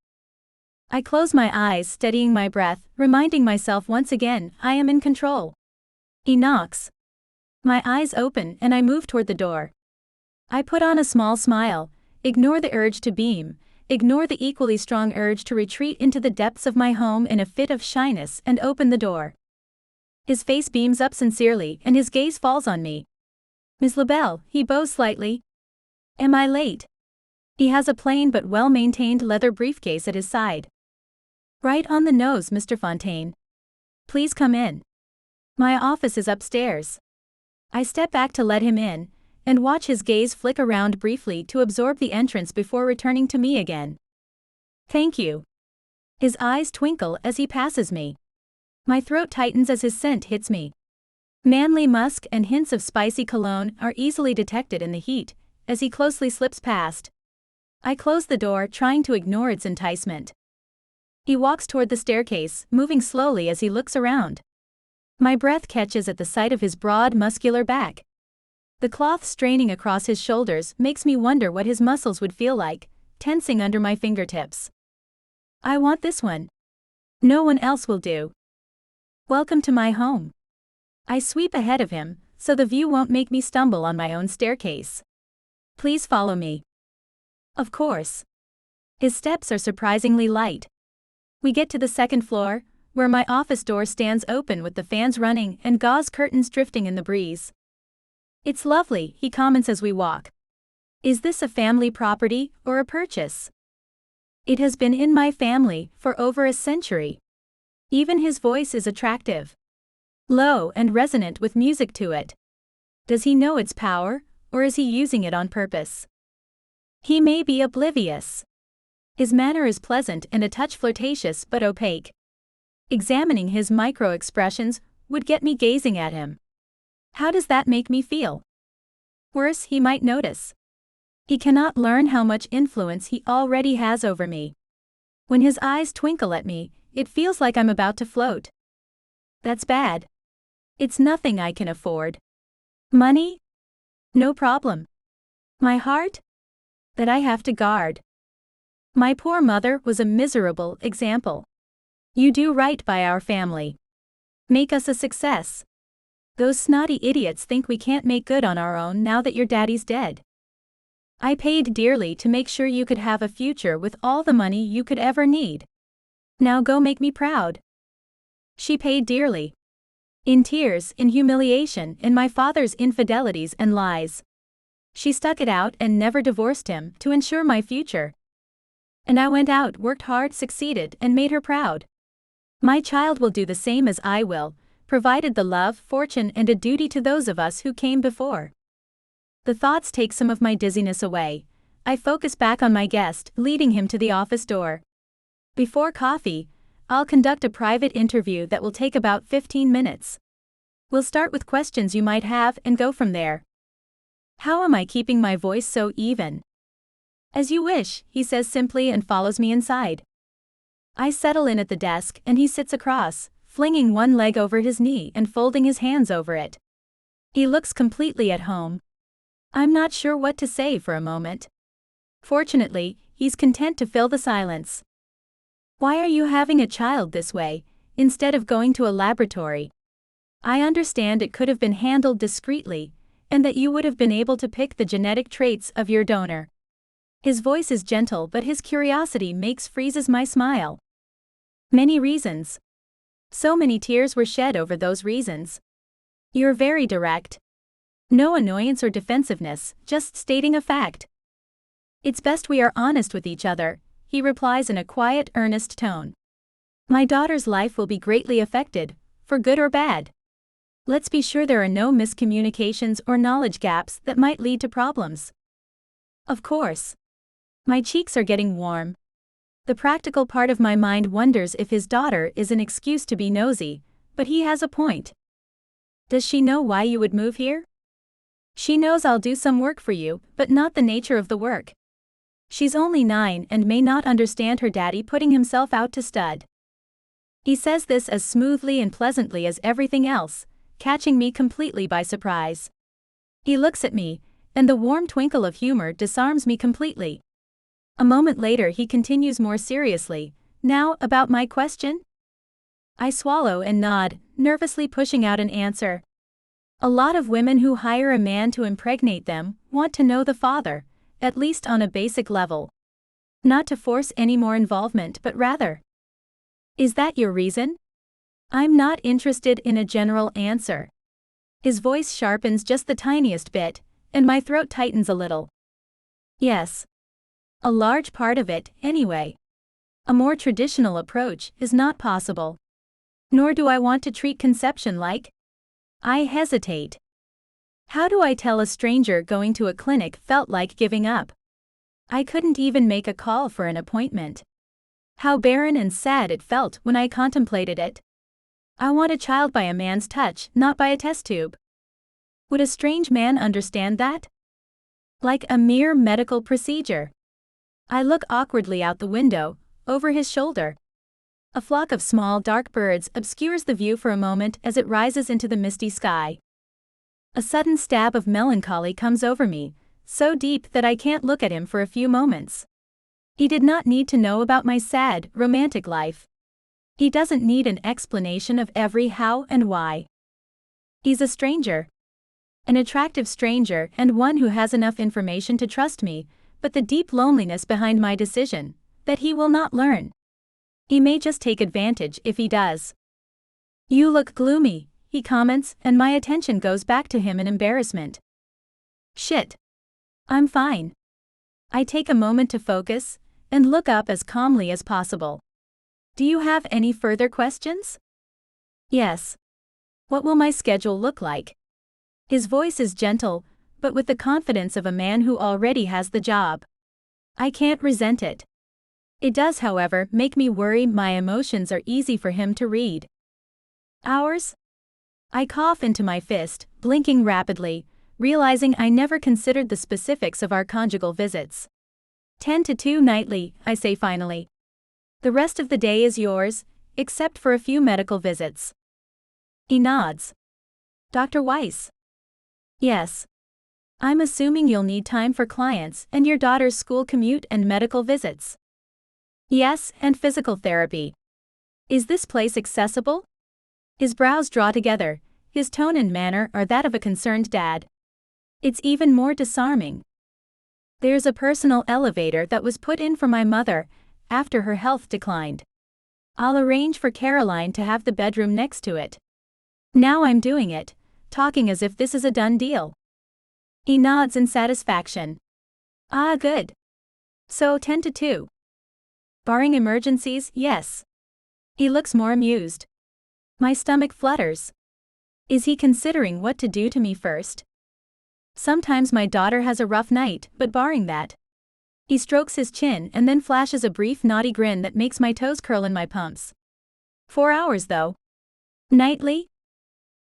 I close my eyes, steadying my breath, reminding myself once again I am in control. He knocks. My eyes open and I move toward the door. I put on a small smile, ignore the urge to beam, ignore the equally strong urge to retreat into the depths of my home in a fit of shyness and open the door. His face beams up sincerely and his gaze falls on me. Ms. LaBelle, he bows slightly. Am I late? He has a plain but well-maintained leather briefcase at his side. Right on the nose, Mr. Fontaine. Please come in. My office is upstairs. I step back to let him in, and watch his gaze flick around briefly to absorb the entrance before returning to me again. Thank you. His eyes twinkle as he passes me. My throat tightens as his scent hits me. Manly musk and hints of spicy cologne are easily detected in the heat, as he closely slips past. I close the door, trying to ignore its enticement. He walks toward the staircase, moving slowly as he looks around. My breath catches at the sight of his broad, muscular back. The cloth straining across his shoulders makes me wonder what his muscles would feel like, tensing under my fingertips. I want this one. No one else will do. Welcome to my home. I sweep ahead of him, so the view won't make me stumble on my own staircase. Please follow me. Of course. His steps are surprisingly light. We get to the 2nd floor, where my office door stands open with the fans running and gauze curtains drifting in the breeze. It's lovely, he comments as we walk. Is this a family property or a purchase? It has been in my family for over a century. Even his voice is attractive. Low and resonant with music to it. Does he know its power, or is he using it on purpose? He may be oblivious. His manner is pleasant and a touch flirtatious but opaque. Examining his micro-expressions would get me gazing at him. How does that make me feel? Worse, he might notice. He cannot learn how much influence he already has over me. When his eyes twinkle at me, it feels like I'm about to float. That's bad. It's nothing I can afford. Money? No problem. My heart? That I have to guard. My poor mother was a miserable example. You do right by our family. Make us a success. Those snotty idiots think we can't make good on our own now that your daddy's dead. I paid dearly to make sure you could have a future with all the money you could ever need. Now go make me proud. She paid dearly. In tears, in humiliation, in my father's infidelities and lies. She stuck it out and never divorced him to ensure my future. And I went out, worked hard, succeeded, and made her proud. My child will do the same as I will, provided the love, fortune, and a duty to those of us who came before. The thoughts take some of my dizziness away. I focus back on my guest, leading him to the office door. Before coffee, I'll conduct a private interview that will take about 15 minutes. We'll start with questions you might have and go from there. How am I keeping my voice so even? As you wish, he says simply and follows me inside. I settle in at the desk and he sits across, flinging one leg over his knee and folding his hands over it. He looks completely at home. I'm not sure what to say for a moment. Fortunately, he's content to fill the silence. Why are you having a child this way, instead of going to a laboratory? I understand it could have been handled discreetly, and that you would have been able to pick the genetic traits of your donor. His voice is gentle, but his curiosity freezes my smile. Many reasons. So many tears were shed over those reasons. You're very direct. No annoyance or defensiveness, just stating a fact. It's best we are honest with each other, he replies in a quiet, earnest tone. My daughter's life will be greatly affected, for good or bad. Let's be sure there are no miscommunications or knowledge gaps that might lead to problems. Of course. My cheeks are getting warm. The practical part of my mind wonders if his daughter is an excuse to be nosy, but he has a point. Does she know why you would move here? She knows I'll do some work for you, but not the nature of the work. She's only 9 and may not understand her daddy putting himself out to stud. He says this as smoothly and pleasantly as everything else, catching me completely by surprise. He looks at me, and the warm twinkle of humor disarms me completely. A moment later he continues more seriously, now about my question? I swallow and nod, nervously pushing out an answer. A lot of women who hire a man to impregnate them want to know the father, at least on a basic level. Not to force any more involvement, but rather. Is that your reason? I'm not interested in a general answer. His voice sharpens just the tiniest bit, and my throat tightens a little. Yes. A large part of it, anyway. A more traditional approach is not possible. Nor do I want to treat conception like. I hesitate. How do I tell a stranger going to a clinic felt like giving up? I couldn't even make a call for an appointment. How barren and sad it felt when I contemplated it. I want a child by a man's touch, not by a test tube. Would a strange man understand that? Like a mere medical procedure. I look awkwardly out the window, over his shoulder. A flock of small dark birds obscures the view for a moment as it rises into the misty sky. A sudden stab of melancholy comes over me, so deep that I can't look at him for a few moments. He did not need to know about my sad, romantic life. He doesn't need an explanation of every how and why. He's a stranger. An attractive stranger and one who has enough information to trust me, but the deep loneliness behind my decision, that he will not learn. He may just take advantage if he does. You look gloomy, he comments, and my attention goes back to him in embarrassment. Shit. I'm fine. I take a moment to focus, and look up as calmly as possible. Do you have any further questions? Yes. What will my schedule look like? His voice is gentle, but with the confidence of a man who already has the job. I can't resent it. It does, however, make me worry my emotions are easy for him to read. Hours? I cough into my fist, blinking rapidly, realizing I never considered the specifics of our conjugal visits. 10 to 2 nightly, I say finally. The rest of the day is yours, except for a few medical visits. He nods. Dr. Weiss. Yes. I'm assuming you'll need time for clients and your daughter's school commute and medical visits. Yes, and physical therapy. Is this place accessible? His brows draw together, his tone and manner are that of a concerned dad. It's even more disarming. There's a personal elevator that was put in for my mother, after her health declined. I'll arrange for Caroline to have the bedroom next to it. Now I'm doing it, talking as if this is a done deal. He nods in satisfaction. Ah, good. So 10 to 2. Barring emergencies, yes. He looks more amused. My stomach flutters. Is he considering what to do to me first? Sometimes my daughter has a rough night, but barring that. He strokes his chin and then flashes a brief naughty grin that makes my toes curl in my pumps. 4 hours though. Nightly?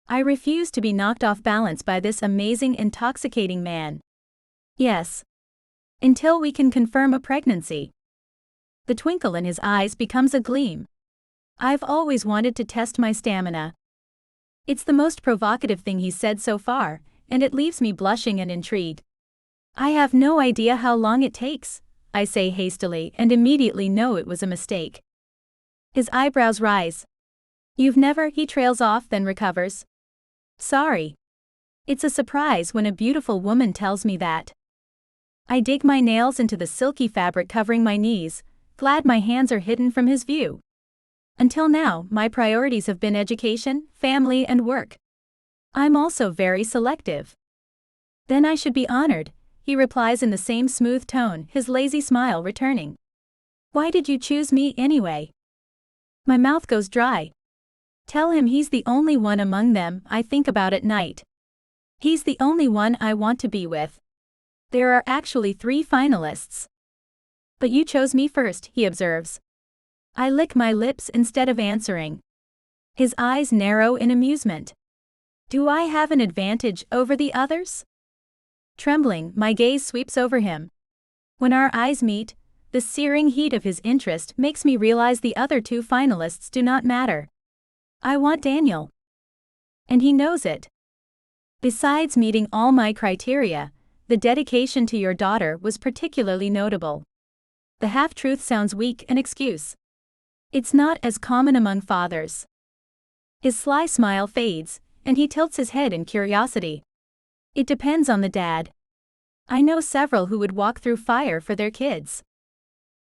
I refuse to be knocked off balance by this amazing, intoxicating man. Yes. Until we can confirm a pregnancy. The twinkle in his eyes becomes a gleam. I've always wanted to test my stamina. It's the most provocative thing he's said so far, and it leaves me blushing and intrigued. I have no idea how long it takes, I say hastily and immediately know it was a mistake. His eyebrows rise. You've never, he trails off then recovers. Sorry. It's a surprise when a beautiful woman tells me that. I dig my nails into the silky fabric covering my knees, glad my hands are hidden from his view. Until now, my priorities have been education, family, and work. I'm also very selective. Then I should be honored, he replies in the same smooth tone, his lazy smile returning. Why did you choose me anyway? My mouth goes dry. Tell him he's the only one among them I think about at night. He's the only one I want to be with. There are actually 3 finalists. But you chose me first, he observes. I lick my lips instead of answering. His eyes narrow in amusement. Do I have an advantage over the others? Trembling, my gaze sweeps over him. When our eyes meet, the searing heat of his interest makes me realize the other 2 finalists do not matter. I want Daniel. And he knows it. Besides meeting all my criteria, the dedication to your daughter was particularly notable. The half-truth sounds weak an excuse. It's not as common among fathers. His sly smile fades, and he tilts his head in curiosity. It depends on the dad. I know several who would walk through fire for their kids.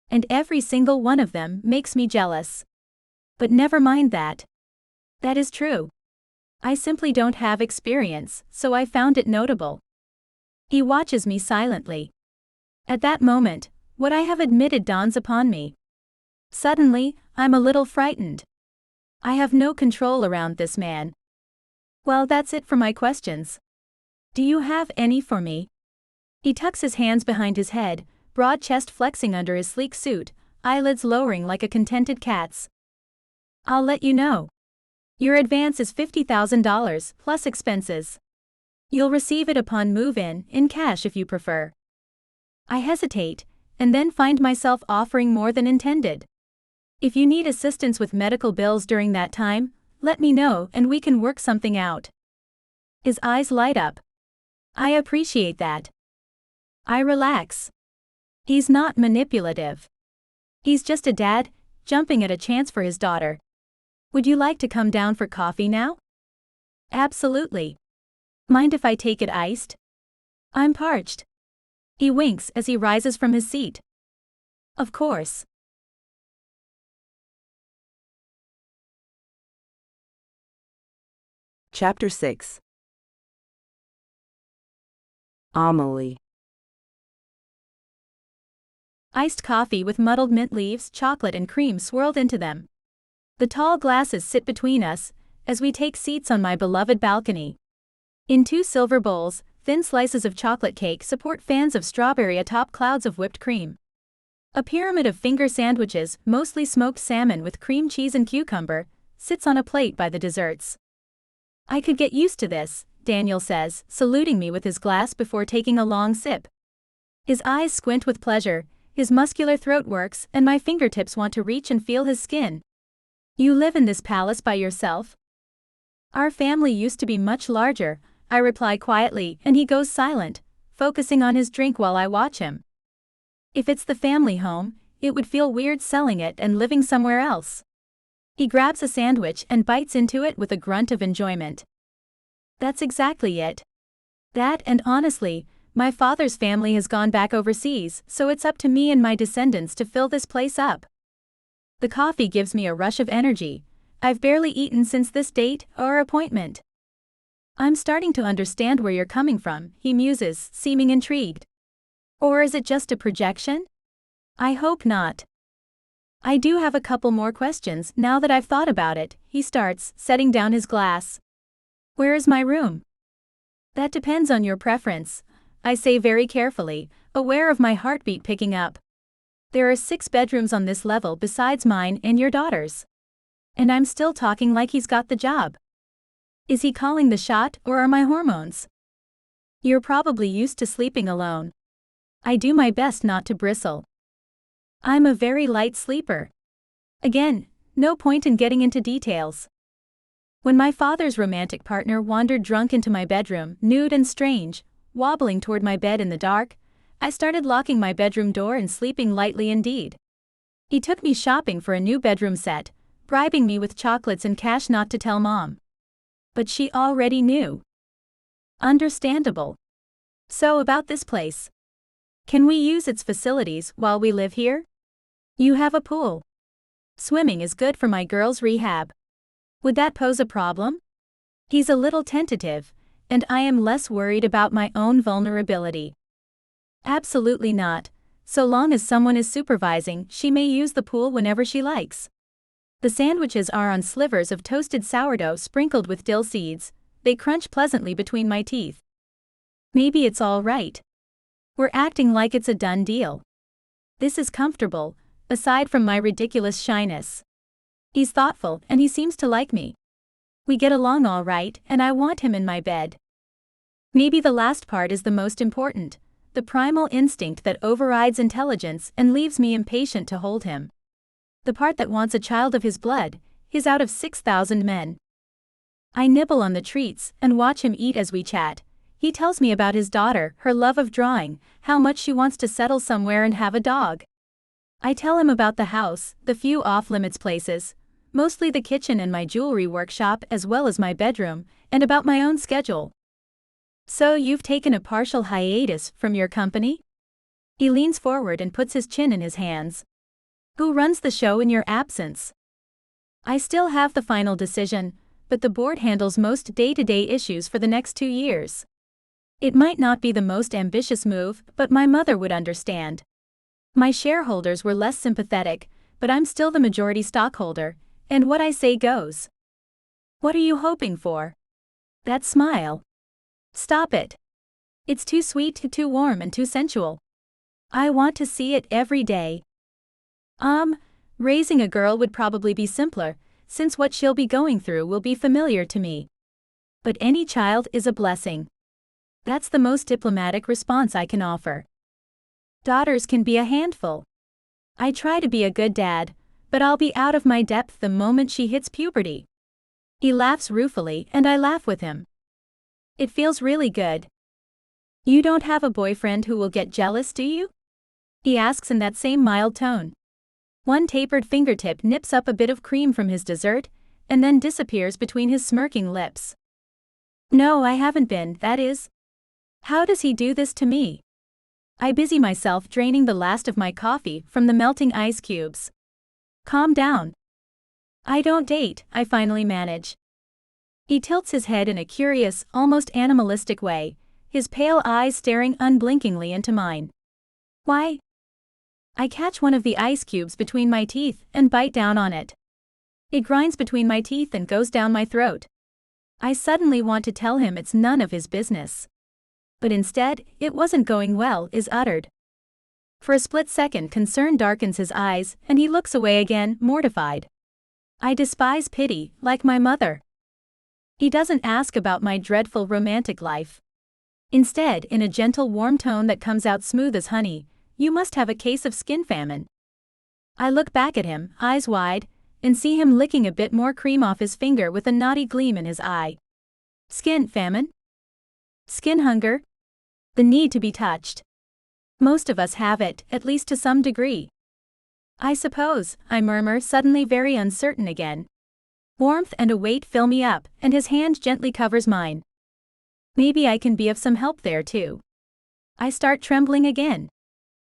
And every single one of them makes me jealous. But never mind that. That is true. I simply don't have experience, so I found it notable. He watches me silently. At that moment, what I have admitted dawns upon me. Suddenly, I'm a little frightened. I have no control around this man. Well, that's it for my questions. Do you have any for me? He tucks his hands behind his head, broad chest flexing under his sleek suit, eyelids lowering like a contented cat's. I'll let you know. Your advance is $50,000 plus expenses. You'll receive it upon move-in, in cash if you prefer. I hesitate, and then find myself offering more than intended. If you need assistance with medical bills during that time, let me know and we can work something out. His eyes light up. I appreciate that. I relax. He's not manipulative. He's just a dad, jumping at a chance for his daughter. Would you like to come down for coffee now? Absolutely. Mind if I take it iced? I'm parched. He winks as he rises from his seat. Of course. Chapter 6. Amelie. Iced coffee with muddled mint leaves, chocolate and cream swirled into them. The tall glasses sit between us, as we take seats on my beloved balcony. In 2 silver bowls, thin slices of chocolate cake support fans of strawberry atop clouds of whipped cream. A pyramid of finger sandwiches, mostly smoked salmon with cream cheese and cucumber, sits on a plate by the desserts. I could get used to this, Daniel says, saluting me with his glass before taking a long sip. His eyes squint with pleasure, his muscular throat works, and my fingertips want to reach and feel his skin. You live in this palace by yourself? Our family used to be much larger, I reply quietly, and he goes silent, focusing on his drink while I watch him. If it's the family home, it would feel weird selling it and living somewhere else. He grabs a sandwich and bites into it with a grunt of enjoyment. That's exactly it. That, and honestly, my father's family has gone back overseas, so it's up to me and my descendants to fill this place up. The coffee gives me a rush of energy. I've barely eaten since this date or appointment. I'm starting to understand where you're coming from, he muses, seeming intrigued. Or is it just a projection? I hope not. I do have a couple more questions now that I've thought about it, he starts, setting down his glass. Where is my room? That depends on your preference, I say very carefully, aware of my heartbeat picking up. There are 6 bedrooms on this level besides mine and your daughter's. And I'm still talking like he's got the job. Is he calling the shot, or are my hormones? You're probably used to sleeping alone. I do my best not to bristle. I'm a very light sleeper. Again, no point in getting into details. When my father's romantic partner wandered drunk into my bedroom, nude and strange, wobbling toward my bed in the dark, I started locking my bedroom door and sleeping lightly indeed. He took me shopping for a new bedroom set, bribing me with chocolates and cash not to tell Mom. But she already knew. Understandable. So about this place. Can we use its facilities while we live here? You have a pool. Swimming is good for my girl's rehab. Would that pose a problem? He's a little tentative, and I am less worried about my own vulnerability. Absolutely not. So long as someone is supervising, she may use the pool whenever she likes. The sandwiches are on slivers of toasted sourdough sprinkled with dill seeds. They crunch pleasantly between my teeth. Maybe it's all right. We're acting like it's a done deal. This is comfortable, aside from my ridiculous shyness. He's thoughtful and he seems to like me. We get along all right and I want him in my bed. Maybe the last part is the most important, the primal instinct that overrides intelligence and leaves me impatient to hold him. The part that wants a child of his blood, his out of 6,000 men. I nibble on the treats and watch him eat as we chat. He tells me about his daughter, her love of drawing, how much she wants to settle somewhere and have a dog. I tell him about the house, the few off-limits places, mostly the kitchen and my jewelry workshop as well as my bedroom, and about my own schedule. So you've taken a partial hiatus from your company? He leans forward and puts his chin in his hands. Who runs the show in your absence? I still have the final decision, but the board handles most day-to-day issues for the next 2 years. It might not be the most ambitious move, but my mother would understand. My shareholders were less sympathetic, but I'm still the majority stockholder, and what I say goes. What are you hoping for? That smile. Stop it. It's too sweet, too warm, and too sensual. I want to see it every day. Raising a girl would probably be simpler, since what she'll be going through will be familiar to me. But any child is a blessing. That's the most diplomatic response I can offer. Daughters can be a handful. I try to be a good dad, but I'll be out of my depth the moment she hits puberty. He laughs ruefully and I laugh with him. It feels really good. You don't have a boyfriend who will get jealous, do you? He asks in that same mild tone. One tapered fingertip nips up a bit of cream from his dessert, and then disappears between his smirking lips. No, I haven't been, that is. How does he do this to me? I busy myself draining the last of my coffee from the melting ice cubes. Calm down. I don't date, I finally manage. He tilts his head in a curious, almost animalistic way, his pale eyes staring unblinkingly into mine. Why? I catch one of the ice cubes between my teeth and bite down on it. It grinds between my teeth and goes down my throat. I suddenly want to tell him it's none of his business. But instead, "It wasn't going well" is uttered. For a split second concern darkens his eyes and he looks away again, mortified. I despise pity, like my mother. He doesn't ask about my dreadful romantic life. Instead, in a gentle warm tone that comes out smooth as honey, "You must have a case of skin famine." I look back at him, eyes wide, and see him licking a bit more cream off his finger with a naughty gleam in his eye. Skin famine? Skin hunger? The need to be touched. Most of us have it, at least to some degree. I suppose, I murmur, suddenly very uncertain again. Warmth and a weight fill me up, and his hand gently covers mine. Maybe I can be of some help there too. I start trembling again.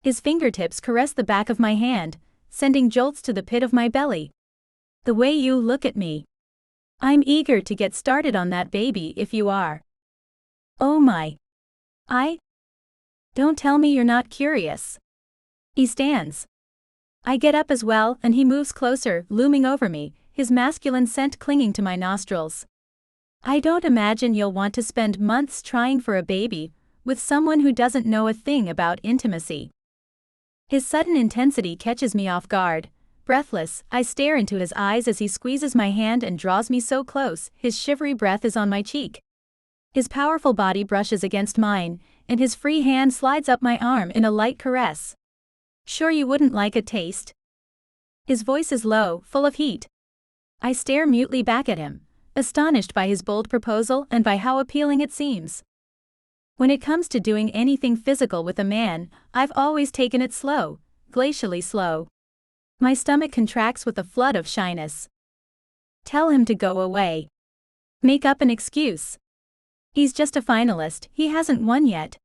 His fingertips caress the back of my hand, sending jolts to the pit of my belly. The way you look at me. I'm eager to get started on that baby if you are. Oh my. Don't tell me you're not curious. He stands. I get up as well and he moves closer, looming over me, his masculine scent clinging to my nostrils. I don't imagine you'll want to spend months trying for a baby with someone who doesn't know a thing about intimacy. His sudden intensity catches me off guard. Breathless, I stare into his eyes as he squeezes my hand and draws me so close, his shivery breath is on my cheek. His powerful body brushes against mine, and his free hand slides up my arm in a light caress. Sure you wouldn't like a taste? His voice is low, full of heat. I stare mutely back at him, astonished by his bold proposal and by how appealing it seems. When it comes to doing anything physical with a man, I've always taken it slow, glacially slow. My stomach contracts with a flood of shyness. Tell him to go away. Make up an excuse. He's just a finalist, he hasn't won yet.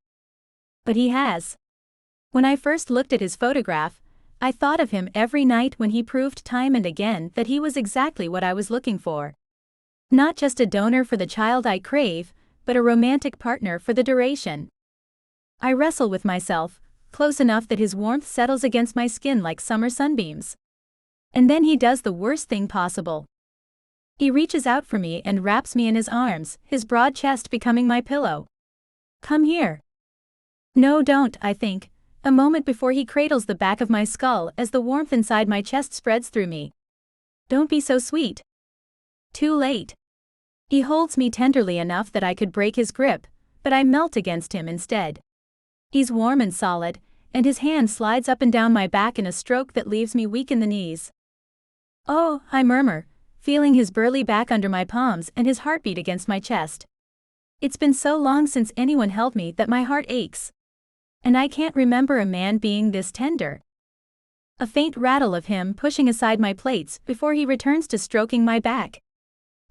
But he has. When I first looked at his photograph, I thought of him every night when he proved time and again that he was exactly what I was looking for. Not just a donor for the child I crave, but a romantic partner for the duration. I wrestle with myself, close enough that his warmth settles against my skin like summer sunbeams. And then he does the worst thing possible. He reaches out for me and wraps me in his arms, his broad chest becoming my pillow. Come here. No, don't, I think, a moment before he cradles the back of my skull as the warmth inside my chest spreads through me. Don't be so sweet. Too late. He holds me tenderly enough that I could break his grip, but I melt against him instead. He's warm and solid, and his hand slides up and down my back in a stroke that leaves me weak in the knees. Oh, I murmur, feeling his burly back under my palms and his heartbeat against my chest. It's been so long since anyone held me that my heart aches. And I can't remember a man being this tender. A faint rattle of him pushing aside my plates before he returns to stroking my back.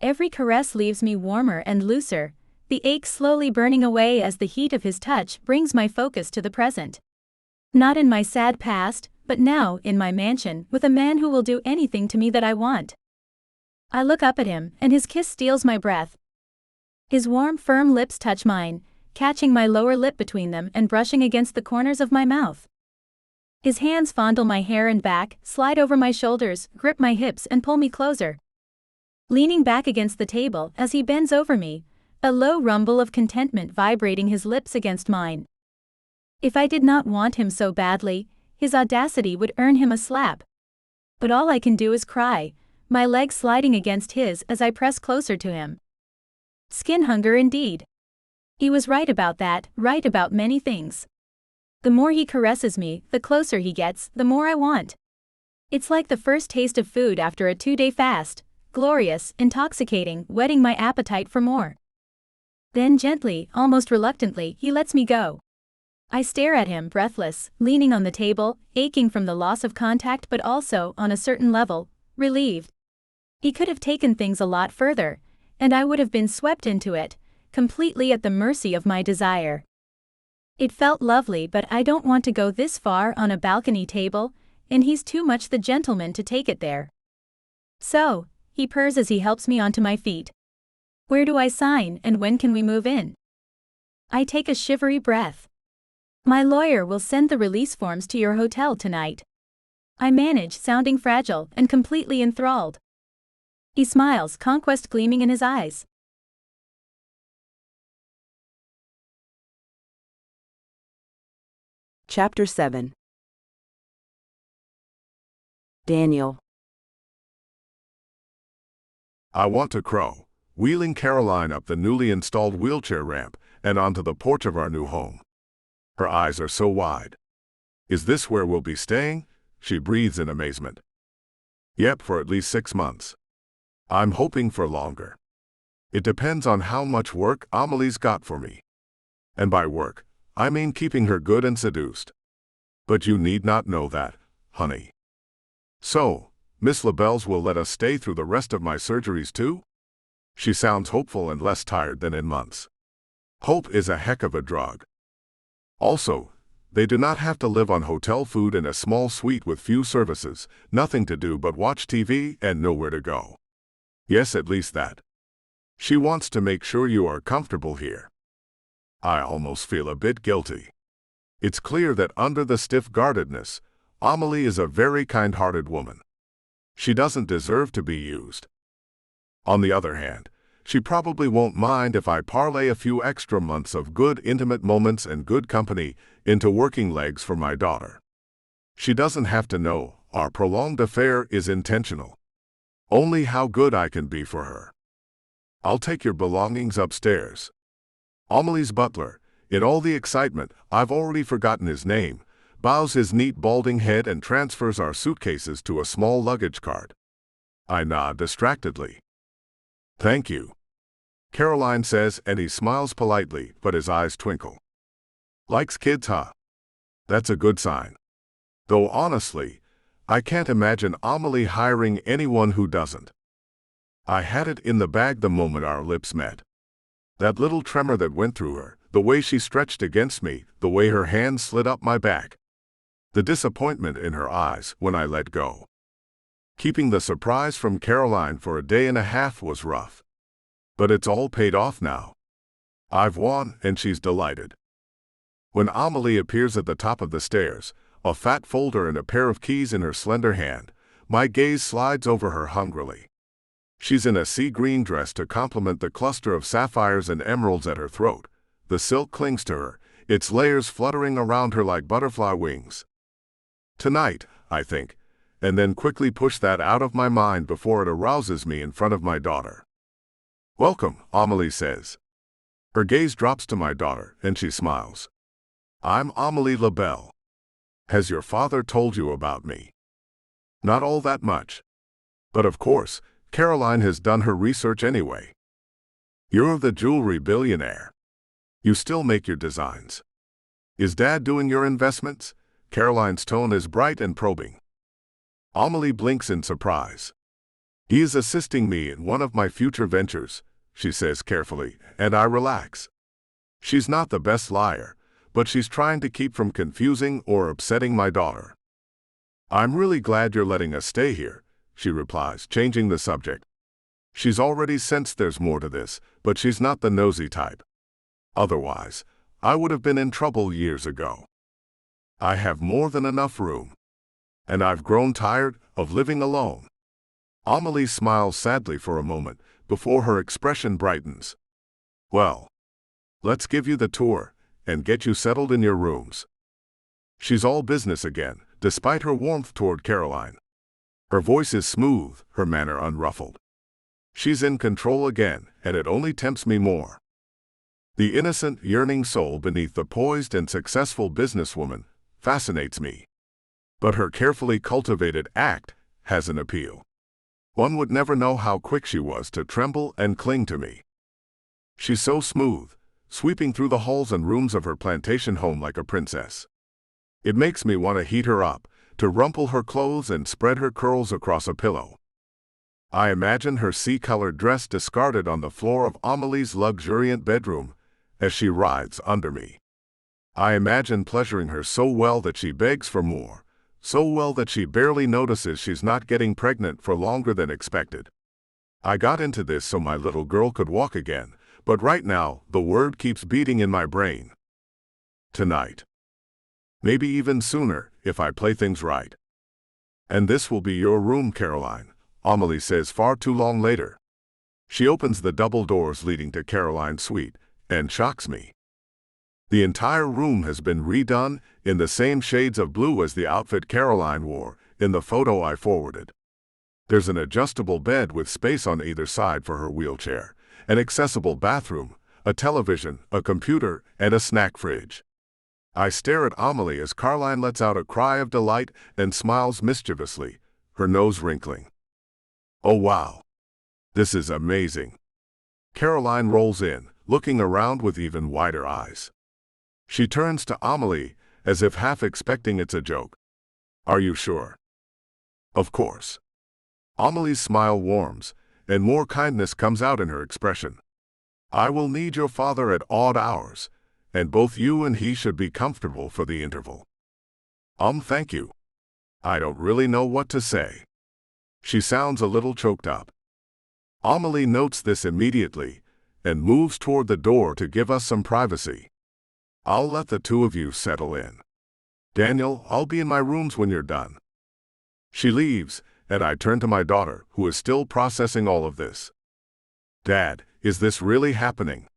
Every caress leaves me warmer and looser, the ache slowly burning away as the heat of his touch brings my focus to the present. Not in my sad past, but now in my mansion with a man who will do anything to me that I want. I look up at him and his kiss steals my breath. His warm, firm lips touch mine, catching my lower lip between them and brushing against the corners of my mouth. His hands fondle my hair and back, slide over my shoulders, grip my hips and pull me closer. Leaning back against the table as he bends over me, a low rumble of contentment vibrating his lips against mine. If I did not want him so badly, his audacity would earn him a slap. But all I can do is cry, my legs sliding against his as I press closer to him. Skin hunger indeed. He was right about that, right about many things. The more he caresses me, the closer he gets, the more I want. It's like the first taste of food after a 2-day fast, glorious, intoxicating, whetting my appetite for more. Then gently, almost reluctantly, he lets me go. I stare at him, breathless, leaning on the table, aching from the loss of contact but also, on a certain level, relieved. He could have taken things a lot further, and I would have been swept into it, completely at the mercy of my desire. It felt lovely, but I don't want to go this far on a balcony table, and he's too much the gentleman to take it there. So, he purrs as he helps me onto my feet. Where do I sign and when can we move in? I take a shivery breath. My lawyer will send the release forms to your hotel tonight. I manage, sounding fragile and completely enthralled. He smiles, conquest gleaming in his eyes. Chapter 7. Daniel. I want to crow, wheeling Caroline up the newly installed wheelchair ramp and onto the porch of our new home. Her eyes are so wide. Is this where we'll be staying? She breathes in amazement. Yep, for at least 6 months. I'm hoping for longer. It depends on how much work Amelie's got for me. And by work, I mean keeping her good and seduced. But you need not know that, honey. So, Miss LaBelle's will let us stay through the rest of my surgeries too? She sounds hopeful and less tired than in months. Hope is a heck of a drug. Also, they do not have to live on hotel food in a small suite with few services, nothing to do but watch TV and nowhere to go. Yes, at least that. She wants to make sure you are comfortable here. I almost feel a bit guilty. It's clear that under the stiff guardedness, Amelie is a very kind-hearted woman. She doesn't deserve to be used. On the other hand, she probably won't mind if I parlay a few extra months of good intimate moments and good company into working legs for my daughter. She doesn't have to know our prolonged affair is intentional. Only how good I can be for her. I'll take your belongings upstairs. Amelie's butler, in all the excitement, I've already forgotten his name, bows his neat balding head and transfers our suitcases to a small luggage cart. I nod distractedly. Thank you, Caroline says, and he smiles politely, but his eyes twinkle. Likes kids, huh? That's a good sign. Though honestly, I can't imagine Amelie hiring anyone who doesn't. I had it in the bag the moment our lips met. That little tremor that went through her, the way she stretched against me, the way her hands slid up my back, the disappointment in her eyes when I let go. Keeping the surprise from Caroline for a day and a half was rough. But it's all paid off now. I've won, and she's delighted. When Amelie appears at the top of the stairs, a fat folder and a pair of keys in her slender hand, my gaze slides over her hungrily. She's in a sea-green dress to complement the cluster of sapphires and emeralds at her throat. The silk clings to her, its layers fluttering around her like butterfly wings. Tonight, I think, and then quickly push that out of my mind before it arouses me in front of my daughter. "Welcome," Amelie says. Her gaze drops to my daughter, and she smiles. "I'm Amelie Labelle. Has your father told you about me?" "Not all that much. But of course, Caroline has done her research anyway. You're the jewelry billionaire. You still make your designs. Is Dad doing your investments?" Caroline's tone is bright and probing. Amelie blinks in surprise. "He is assisting me in one of my future ventures," she says carefully, and I relax. She's not the best liar, but she's trying to keep from confusing or upsetting my daughter. "I'm really glad you're letting us stay here," she replies, changing the subject. She's already sensed there's more to this, but she's not the nosy type. Otherwise, I would have been in trouble years ago. I have more than enough room. And I've grown tired of living alone. Amelie smiles sadly for a moment before her expression brightens. "Well, let's give you the tour and get you settled in your rooms." She's all business again, despite her warmth toward Caroline. Her voice is smooth, her manner unruffled. She's in control again, and it only tempts me more. The innocent, yearning soul beneath the poised and successful businesswoman fascinates me. But her carefully cultivated act has an appeal. One would never know how quick she was to tremble and cling to me. She's so smooth, sweeping through the halls and rooms of her plantation home like a princess. It makes me want to heat her up, to rumple her clothes and spread her curls across a pillow. I imagine her sea-colored dress discarded on the floor of Amelie's luxuriant bedroom as she writhes under me. I imagine pleasuring her so well that she begs for more, so well that she barely notices she's not getting pregnant for longer than expected. I got into this so my little girl could walk again, but right now the word keeps beating in my brain. Tonight. Maybe even sooner, if I play things right. "And this will be your room, Caroline," Amelie says far too long later. She opens the double doors leading to Caroline's suite, and shocks me. The entire room has been redone in the same shades of blue as the outfit Caroline wore in the photo I forwarded. There's an adjustable bed with space on either side for her wheelchair, an accessible bathroom, a television, a computer, and a snack fridge. I stare at Amelie as Caroline lets out a cry of delight and smiles mischievously, her nose wrinkling. "Oh wow! This is amazing." Caroline rolls in, looking around with even wider eyes. She turns to Amelie, as if half expecting it's a joke. "Are you sure?" "Of course." Amelie's smile warms, and more kindness comes out in her expression. "I will need your father at odd hours, and both you and he should be comfortable for the interval." Thank you. I don't really know what to say." She sounds a little choked up. Amelie notes this immediately, and moves toward the door to give us some privacy. "I'll let the two of you settle in. Daniel, I'll be in my rooms when you're done." She leaves, and I turn to my daughter, who is still processing all of this. "Dad, is this really happening?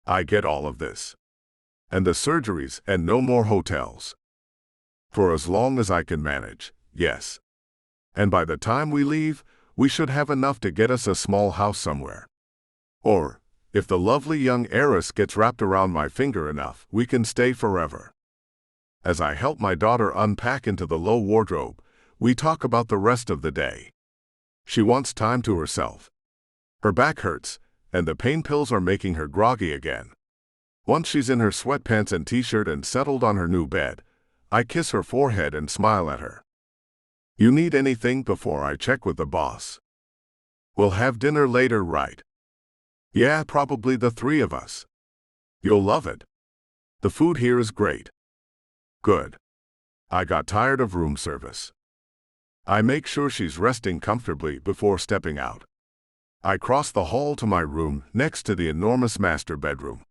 I get all of this. And the surgeries and no more hotels. For as long as I can manage, yes. And by the time we leave, we should have enough to get us a small house somewhere. Or, if the lovely young heiress gets wrapped around my finger enough, we can stay forever." As I help my daughter unpack into the low wardrobe, we talk about the rest of the day. She wants time to herself. Her back hurts, and the pain pills are making her groggy again. Once she's in her sweatpants and t-shirt and settled on her new bed, I kiss her forehead and smile at her. "You need anything before I check with the boss?" "We'll have dinner later, right?" "Yeah, probably the three of us." "You'll love it. The food here is great." "Good. I got tired of room service. I make sure she's resting comfortably before stepping out. I cross the hall to my room next to the enormous master bedroom.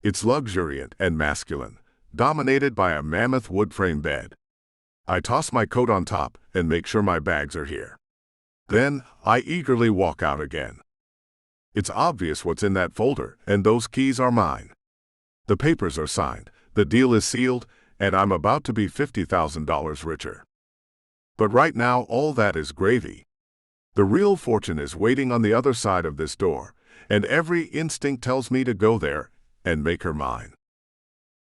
It's luxuriant and masculine, dominated by a mammoth wood-frame bed. I toss my coat on top and make sure my bags are here. Then, I eagerly walk out again. It's obvious what's in that folder, and those keys are mine. The papers are signed, the deal is sealed, and I'm about to be $50,000 richer. But right now, all that is gravy. The real fortune is waiting on the other side of this door, and every instinct tells me to go there and make her mine.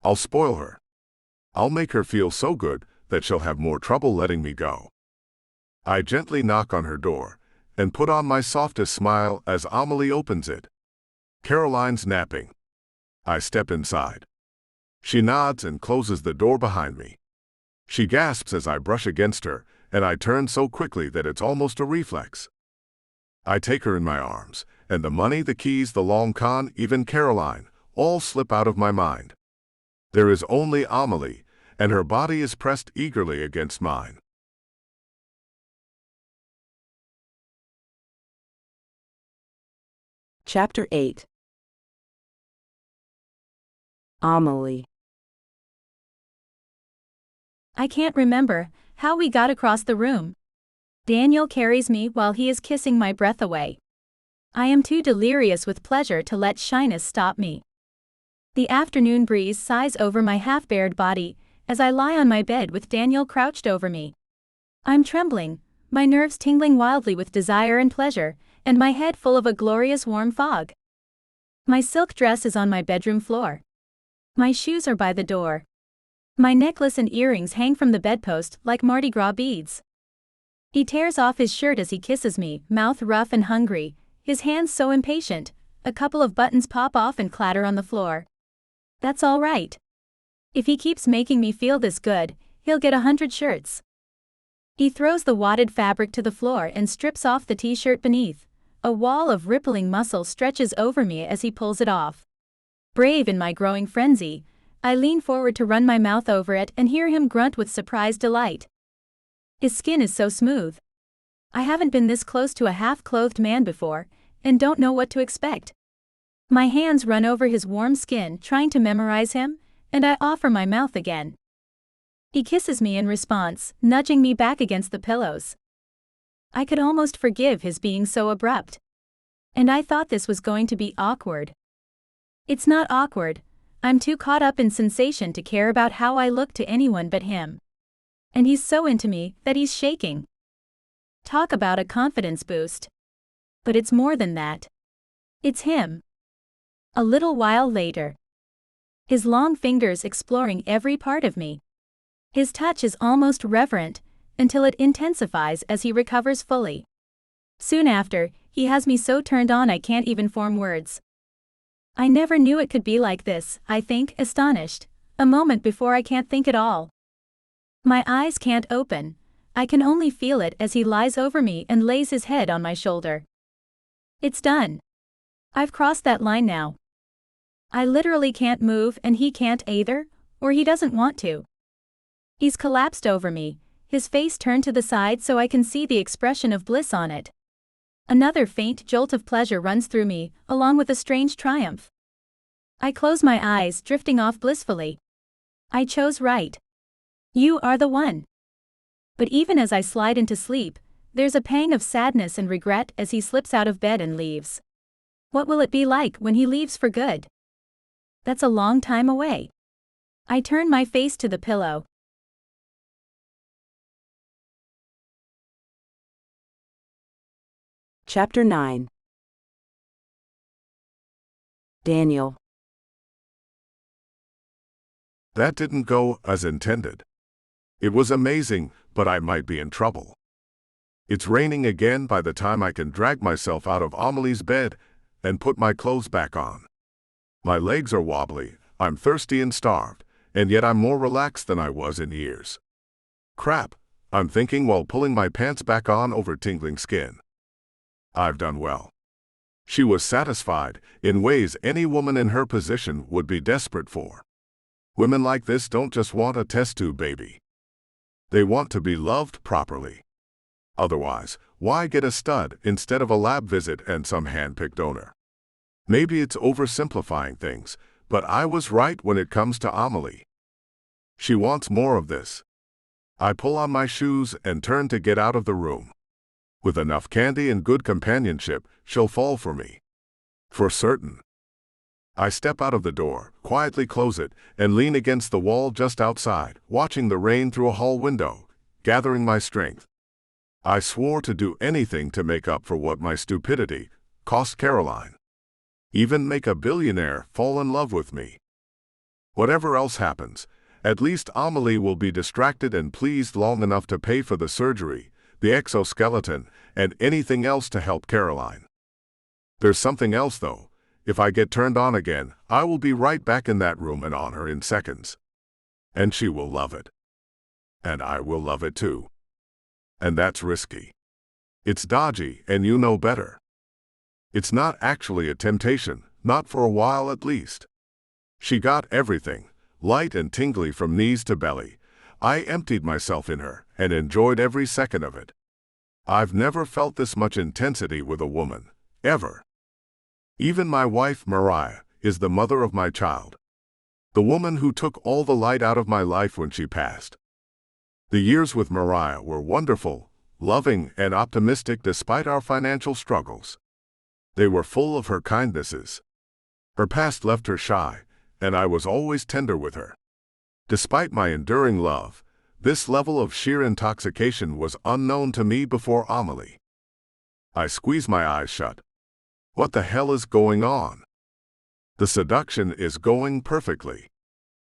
I'll spoil her. I'll make her feel so good that she'll have more trouble letting me go. I gently knock on her door and put on my softest smile as Amelie opens it. Caroline's napping. I step inside. She nods and closes the door behind me. She gasps as I brush against her, and I turn so quickly that it's almost a reflex. I take her in my arms, and the money, the keys, the long con, even Caroline, all slip out of my mind. There is only Amelie, and her body is pressed eagerly against mine. Chapter 8. Amelie. I can't remember how we got across the room. Daniel carries me while he is kissing my breath away. I am too delirious with pleasure to let shyness stop me. The afternoon breeze sighs over my half-bared body as I lie on my bed with Daniel crouched over me. I'm trembling, my nerves tingling wildly with desire and pleasure, and my head full of a glorious warm fog. My silk dress is on my bedroom floor. My shoes are by the door. My necklace and earrings hang from the bedpost like Mardi Gras beads. He tears off his shirt as he kisses me, mouth rough and hungry, his hands so impatient, a couple of buttons pop off and clatter on the floor. That's all right. If he keeps making me feel this good, he'll get 100 shirts. He throws the wadded fabric to the floor and strips off the t-shirt beneath. A wall of rippling muscle stretches over me as he pulls it off. Brave in my growing frenzy, I lean forward to run my mouth over it and hear him grunt with surprised delight. His skin is so smooth. I haven't been this close to a half-clothed man before, and don't know what to expect. My hands run over his warm skin trying to memorize him, and I offer my mouth again. He kisses me in response, nudging me back against the pillows. I could almost forgive his being so abrupt. And I thought this was going to be awkward. It's not awkward. I'm too caught up in sensation to care about how I look to anyone but him. And he's so into me that he's shaking. Talk about a confidence boost. But it's more than that. It's him. A little while later. His long fingers exploring every part of me. His touch is almost reverent, until it intensifies as he recovers fully. Soon after, he has me so turned on I can't even form words. I never knew it could be like this, I think, astonished, a moment before I can't think at all. My eyes can't open, I can only feel it as he lies over me and lays his head on my shoulder. It's done. I've crossed that line now. I literally can't move and he can't either, or he doesn't want to. He's collapsed over me, his face turned to the side so I can see the expression of bliss on it. Another faint jolt of pleasure runs through me, along with a strange triumph. I close my eyes, drifting off blissfully. I chose right. You are the one. But even as I slide into sleep, there's a pang of sadness and regret as he slips out of bed and leaves. What will it be like when he leaves for good? That's a long time away. I turn my face to the pillow. Chapter 9. Daniel. That didn't go as intended. It was amazing, but I might be in trouble. It's raining again by the time I can drag myself out of Amelie's bed and put my clothes back on. My legs are wobbly, I'm thirsty and starved, and yet I'm more relaxed than I was in years. Crap, I'm thinking while pulling my pants back on over tingling skin. I've done well. She was satisfied, in ways any woman in her position would be desperate for. Women like this don't just want a test tube baby. They want to be loved properly. Otherwise, why get a stud instead of a lab visit and some hand-picked owner? Maybe it's oversimplifying things, but I was right when it comes to Amelie. She wants more of this. I pull on my shoes and turn to get out of the room. With enough candy and good companionship, she'll fall for me. For certain. I step out of the door, quietly close it, and lean against the wall just outside, watching the rain through a hall window, gathering my strength. I swore to do anything to make up for what my stupidity cost Caroline. Even make a billionaire fall in love with me. Whatever else happens, at least Amelie will be distracted and pleased long enough to pay for the surgery, the exoskeleton, and anything else to help Caroline. There's something else though. If I get turned on again, I will be right back in that room and on her in seconds. And she will love it. And I will love it too. And that's risky. It's dodgy, and you know better. It's not actually a temptation, not for a while at least. She got everything, light and tingly from knees to belly. I emptied myself in her and enjoyed every second of it. I've never felt this much intensity with a woman, ever. Even my wife, Mariah, is the mother of my child. The woman who took all the light out of my life when she passed. The years with Mariah were wonderful, loving, and optimistic despite our financial struggles. They were full of her kindnesses. Her past left her shy, and I was always tender with her. Despite my enduring love, this level of sheer intoxication was unknown to me before Amelie. I squeeze my eyes shut. What the hell is going on? The seduction is going perfectly.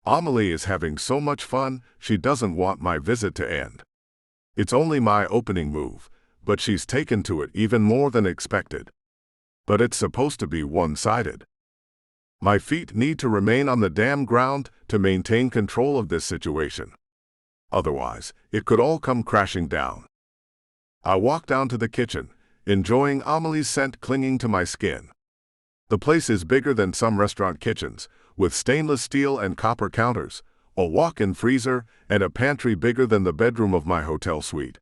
Amelie is having so much fun, she doesn't want my visit to end. It's only my opening move, but she's taken to it even more than expected. But it's supposed to be one-sided. My feet need to remain on the damn ground to maintain control of this situation. Otherwise, it could all come crashing down. I walk down to the kitchen, enjoying Amelie's scent clinging to my skin. The place is bigger than some restaurant kitchens, with stainless steel and copper counters, a walk-in freezer, and a pantry bigger than the bedroom of my hotel suite.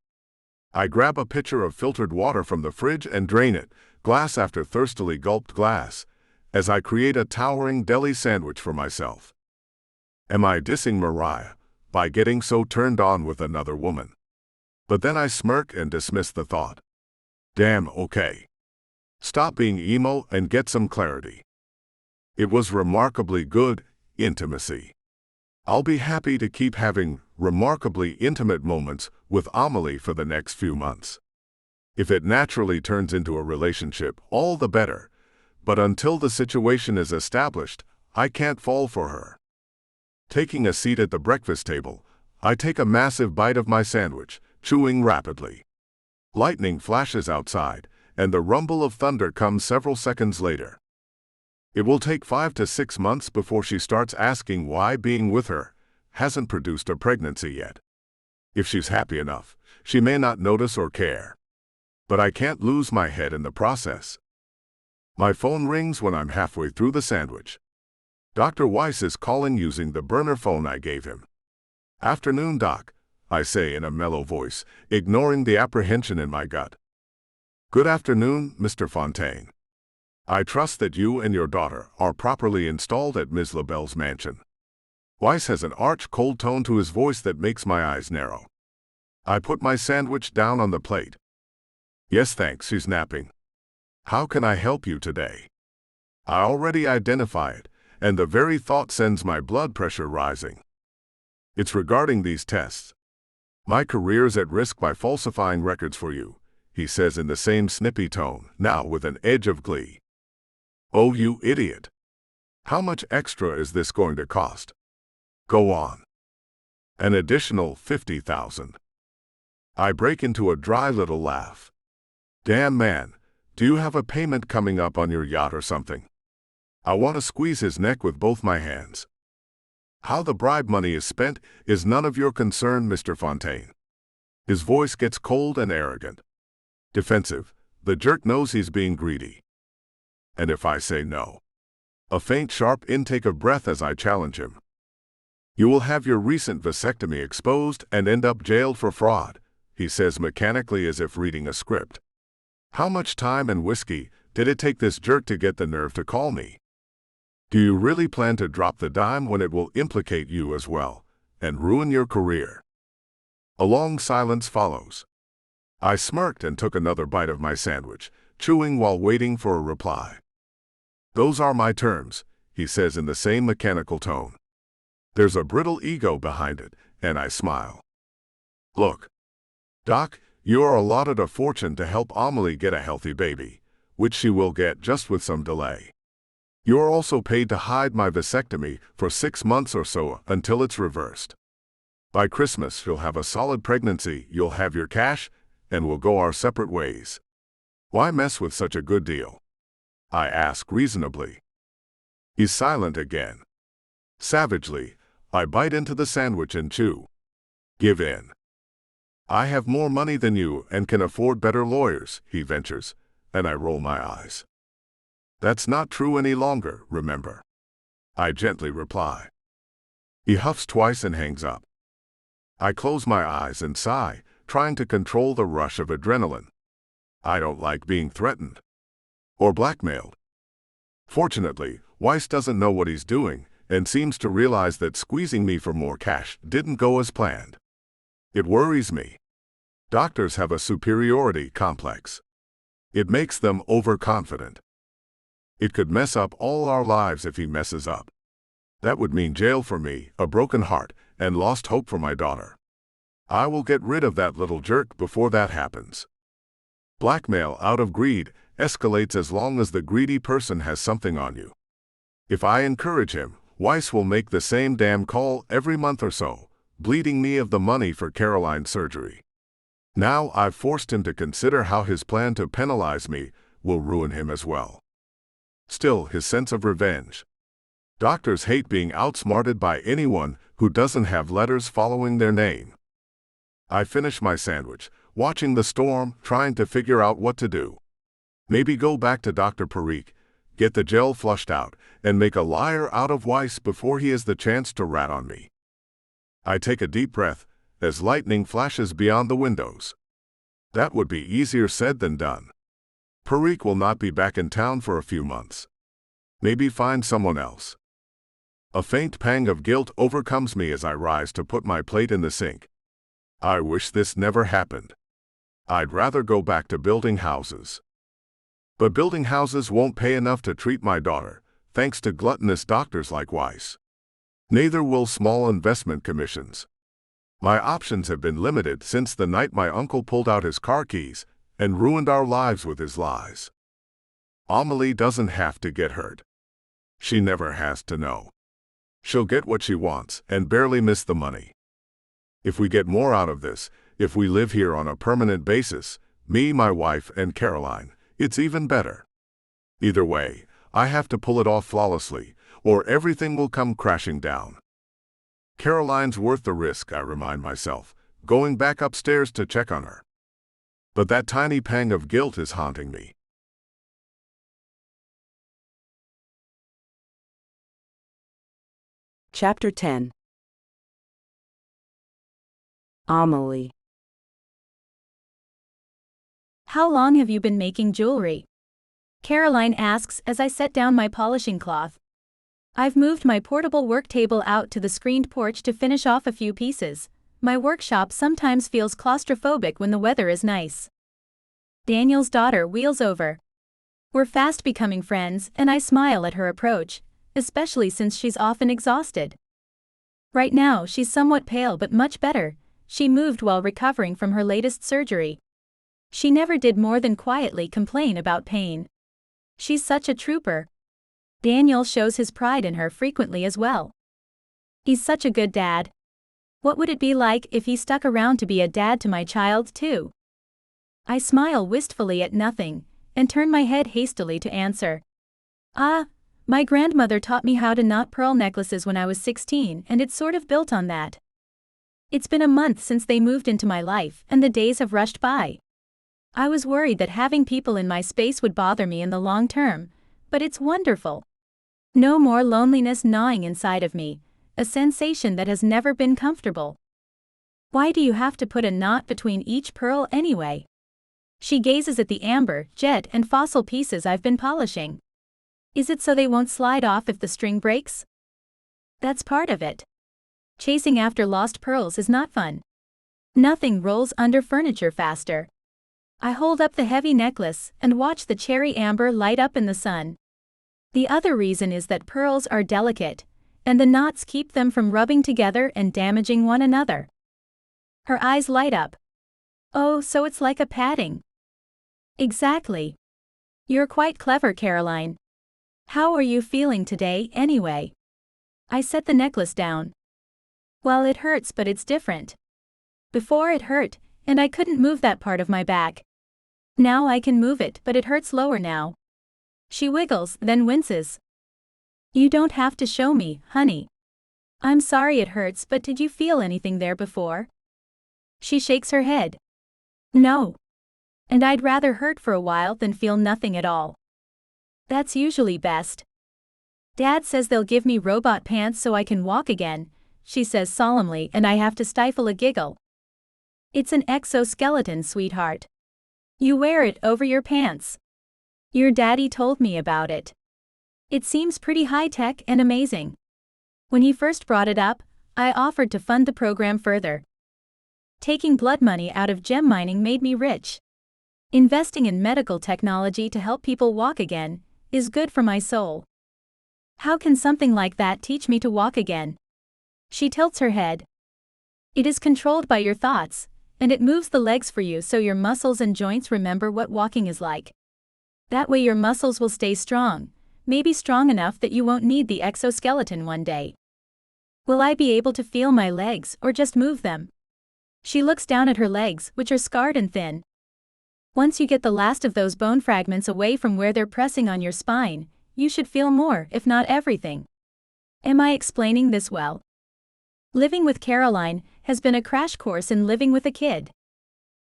I grab a pitcher of filtered water from the fridge and drain it, glass after thirstily gulped glass, as I create a towering deli sandwich for myself. Am I dissing Mariah by getting so turned on with another woman? But then I smirk and dismiss the thought. Damn, okay. Stop being emo and get some clarity. It was remarkably good intimacy. I'll be happy to keep having remarkably intimate moments with Amelie for the next few months. If it naturally turns into a relationship, all the better. But until the situation is established, I can't fall for her. Taking a seat at the breakfast table, I take a massive bite of my sandwich, chewing rapidly. Lightning flashes outside, and the rumble of thunder comes several seconds later. It will take 5 to 6 months before she starts asking why being with her hasn't produced a pregnancy yet. If she's happy enough, she may not notice or care. But I can't lose my head in the process. My phone rings when I'm halfway through the sandwich. Dr. Weiss is calling using the burner phone I gave him. Afternoon, Doc, I say in a mellow voice, ignoring the apprehension in my gut. Good afternoon, Mr. Fontaine. I trust that you and your daughter are properly installed at Ms. LaBelle's mansion. Weiss has an arch, cold tone to his voice that makes my eyes narrow. I put my sandwich down on the plate. Yes, thanks, she's napping. How can I help you today? I already identify it, and the very thought sends my blood pressure rising. It's regarding these tests. My career's at risk by falsifying records for you, he says in the same snippy tone, now with an edge of glee. Oh, you idiot. How much extra is this going to cost? Go on. An additional $50,000. I break into a dry little laugh. Damn, man, do you have a payment coming up on your yacht or something? I want to squeeze his neck with both my hands. How the bribe money is spent is none of your concern, Mr. Fontaine. His voice gets cold and arrogant. Defensive, the jerk knows he's being greedy. And if I say no? A faint, sharp intake of breath as I challenge him. You will have your recent vasectomy exposed and end up jailed for fraud, he says mechanically as if reading a script. How much time and whiskey did it take this jerk to get the nerve to call me? Do you really plan to drop the dime when it will implicate you as well and ruin your career? A long silence follows. I smirked and took another bite of my sandwich, chewing while waiting for a reply. Those are my terms, he says in the same mechanical tone. There's a brittle ego behind it, and I smile. Look, Doc, you are allotted a fortune to help Amelie get a healthy baby, which she will get just with some delay. You are also paid to hide my vasectomy for 6 months or so until it's reversed. By Christmas, you'll have a solid pregnancy, you'll have your cash, and we'll go our separate ways. Why mess with such a good deal? I ask reasonably. He's silent again. Savagely, I bite into the sandwich and chew. Give in. I have more money than you and can afford better lawyers, he ventures, and I roll my eyes. That's not true any longer, remember. I gently reply. He huffs twice and hangs up. I close my eyes and sigh, trying to control the rush of adrenaline. I don't like being threatened or blackmailed. Fortunately, Weiss doesn't know what he's doing and seems to realize that squeezing me for more cash didn't go as planned. It worries me. Doctors have a superiority complex. It makes them overconfident. It could mess up all our lives if he messes up. That would mean jail for me, a broken heart, and lost hope for my daughter. I will get rid of that little jerk before that happens. Blackmail out of greed escalates as long as the greedy person has something on you. If I encourage him, Weiss will make the same damn call every month or so, bleeding me of the money for Caroline's surgery. Now I've forced him to consider how his plan to penalize me will ruin him as well. Still, his sense of revenge. Doctors hate being outsmarted by anyone who doesn't have letters following their name. I finish my sandwich, watching the storm, trying to figure out what to do. Maybe go back to Dr. Parikh, get the gel flushed out, and make a liar out of Weiss before he has the chance to rat on me. I take a deep breath as lightning flashes beyond the windows. That would be easier said than done. Parikh will not be back in town for a few months. Maybe find someone else. A faint pang of guilt overcomes me as I rise to put my plate in the sink. I wish this never happened. I'd rather go back to building houses. But building houses won't pay enough to treat my daughter, thanks to gluttonous doctors like Weiss. Neither will small investment commissions. My options have been limited since the night my uncle pulled out his car keys and ruined our lives with his lies. Amelie doesn't have to get hurt. She never has to know. She'll get what she wants and barely miss the money. If we get more out of this, if we live here on a permanent basis, me, my wife, and Caroline, it's even better. Either way, I have to pull it off flawlessly, or everything will come crashing down. Caroline's worth the risk, I remind myself, going back upstairs to check on her. But that tiny pang of guilt is haunting me. Chapter 10. Amelie. How long have you been making jewelry? Caroline asks as I set down my polishing cloth. I've moved my portable work table out to the screened porch to finish off a few pieces. My workshop sometimes feels claustrophobic when the weather is nice. Daniel's daughter wheels over. We're fast becoming friends, and I smile at her approach, especially since she's often exhausted. Right now, she's somewhat pale but much better. She moved while recovering from her latest surgery. She never did more than quietly complain about pain. She's such a trooper. Daniel shows his pride in her frequently as well. He's such a good dad. What would it be like if he stuck around to be a dad to my child too? I smile wistfully at nothing, and turn my head hastily to answer. My grandmother taught me how to knot pearl necklaces when I was 16, and it's sort of built on that. It's been a month since they moved into my life, and the days have rushed by. I was worried that having people in my space would bother me in the long term, but it's wonderful. No more loneliness gnawing inside of me, a sensation that has never been comfortable. Why do you have to put a knot between each pearl anyway? She gazes at the amber, jet, and fossil pieces I've been polishing. Is it so they won't slide off if the string breaks? That's part of it. Chasing after lost pearls is not fun. Nothing rolls under furniture faster. I hold up the heavy necklace and watch the cherry amber light up in the sun. The other reason is that pearls are delicate, and the knots keep them from rubbing together and damaging one another. Her eyes light up. Oh, so it's like a padding. Exactly. You're quite clever, Caroline. How are you feeling today, anyway? I set the necklace down. Well, it hurts, but it's different. Before it hurt, and I couldn't move that part of my back. Now I can move it, but it hurts lower now. She wiggles, then winces. You don't have to show me, honey. I'm sorry it hurts, but did you feel anything there before? She shakes her head. No. And I'd rather hurt for a while than feel nothing at all. That's usually best. Dad says they'll give me robot pants so I can walk again, she says solemnly, and I have to stifle a giggle. It's an exoskeleton, sweetheart. You wear it over your pants. Your daddy told me about it. It seems pretty high-tech and amazing. When he first brought it up, I offered to fund the program further. Taking blood money out of gem mining made me rich. Investing in medical technology to help people walk again is good for my soul. How can something like that teach me to walk again? She tilts her head. It is controlled by your thoughts, and it moves the legs for you so your muscles and joints remember what walking is like. That way your muscles will stay strong, maybe strong enough that you won't need the exoskeleton one day. Will I be able to feel my legs or just move them? She looks down at her legs, which are scarred and thin. Once you get the last of those bone fragments away from where they're pressing on your spine, you should feel more, if not everything. Am I explaining this well? Living with Caroline has been a crash course in living with a kid.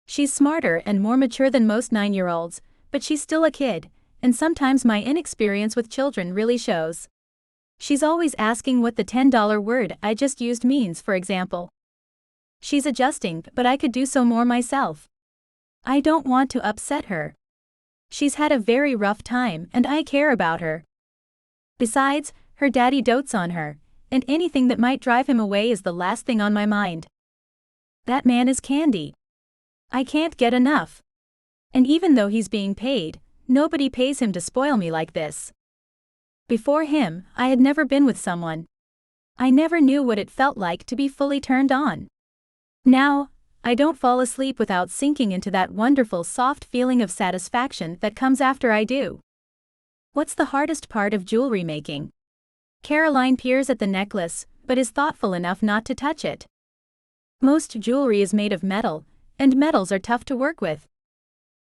She's smarter and more mature than most 9-year-olds, but she's still a kid, and sometimes my inexperience with children really shows. She's always asking what the $10 word I just used means, for example. She's adjusting, but I could do so more myself. I don't want to upset her. She's had a very rough time, and I care about her. Besides, her daddy dotes on her, and anything that might drive him away is the last thing on my mind. That man is candy. I can't get enough. And even though he's being paid, nobody pays him to spoil me like this. Before him, I had never been with someone. I never knew what it felt like to be fully turned on. Now, I don't fall asleep without sinking into that wonderful soft feeling of satisfaction that comes after I do. What's the hardest part of jewelry making? Caroline peers at the necklace, but is thoughtful enough not to touch it. Most jewelry is made of metal, and metals are tough to work with.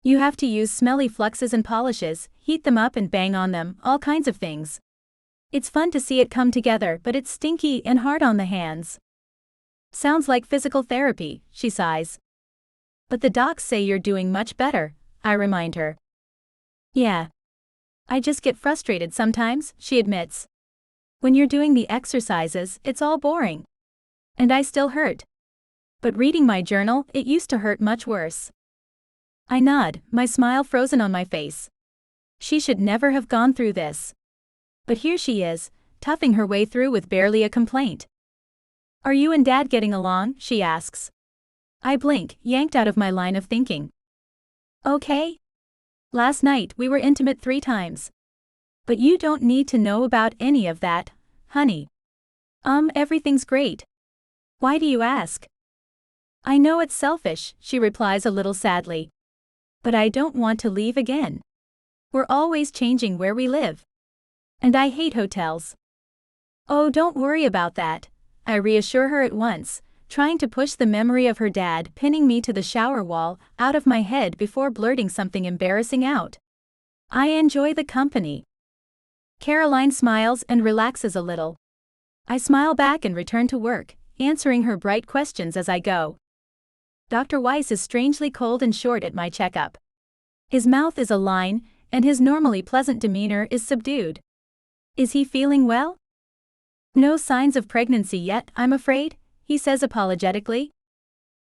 You have to use smelly fluxes and polishes, heat them up and bang on them, all kinds of things. It's fun to see it come together, but it's stinky and hard on the hands. Sounds like physical therapy, she sighs. But the docs say you're doing much better, I remind her. Yeah. I just get frustrated sometimes, she admits. When you're doing the exercises, it's all boring. And I still hurt. But reading my journal, it used to hurt much worse. I nod, my smile frozen on my face. She should never have gone through this. But here she is, toughing her way through with barely a complaint. Are you and Dad getting along? She asks. I blink, yanked out of my line of thinking. Okay. Last night we were intimate 3 times. But you don't need to know about any of that, honey. Everything's great. Why do you ask? I know it's selfish, she replies a little sadly. But I don't want to leave again. We're always changing where we live. And I hate hotels. Oh, don't worry about that, I reassure her at once, trying to push the memory of her dad pinning me to the shower wall out of my head before blurting something embarrassing out. I enjoy the company. Caroline smiles and relaxes a little. I smile back and return to work, answering her bright questions as I go. Dr. Weiss is strangely cold and short at my checkup. His mouth is a line, and his normally pleasant demeanor is subdued. Is he feeling well? No signs of pregnancy yet, I'm afraid, he says apologetically.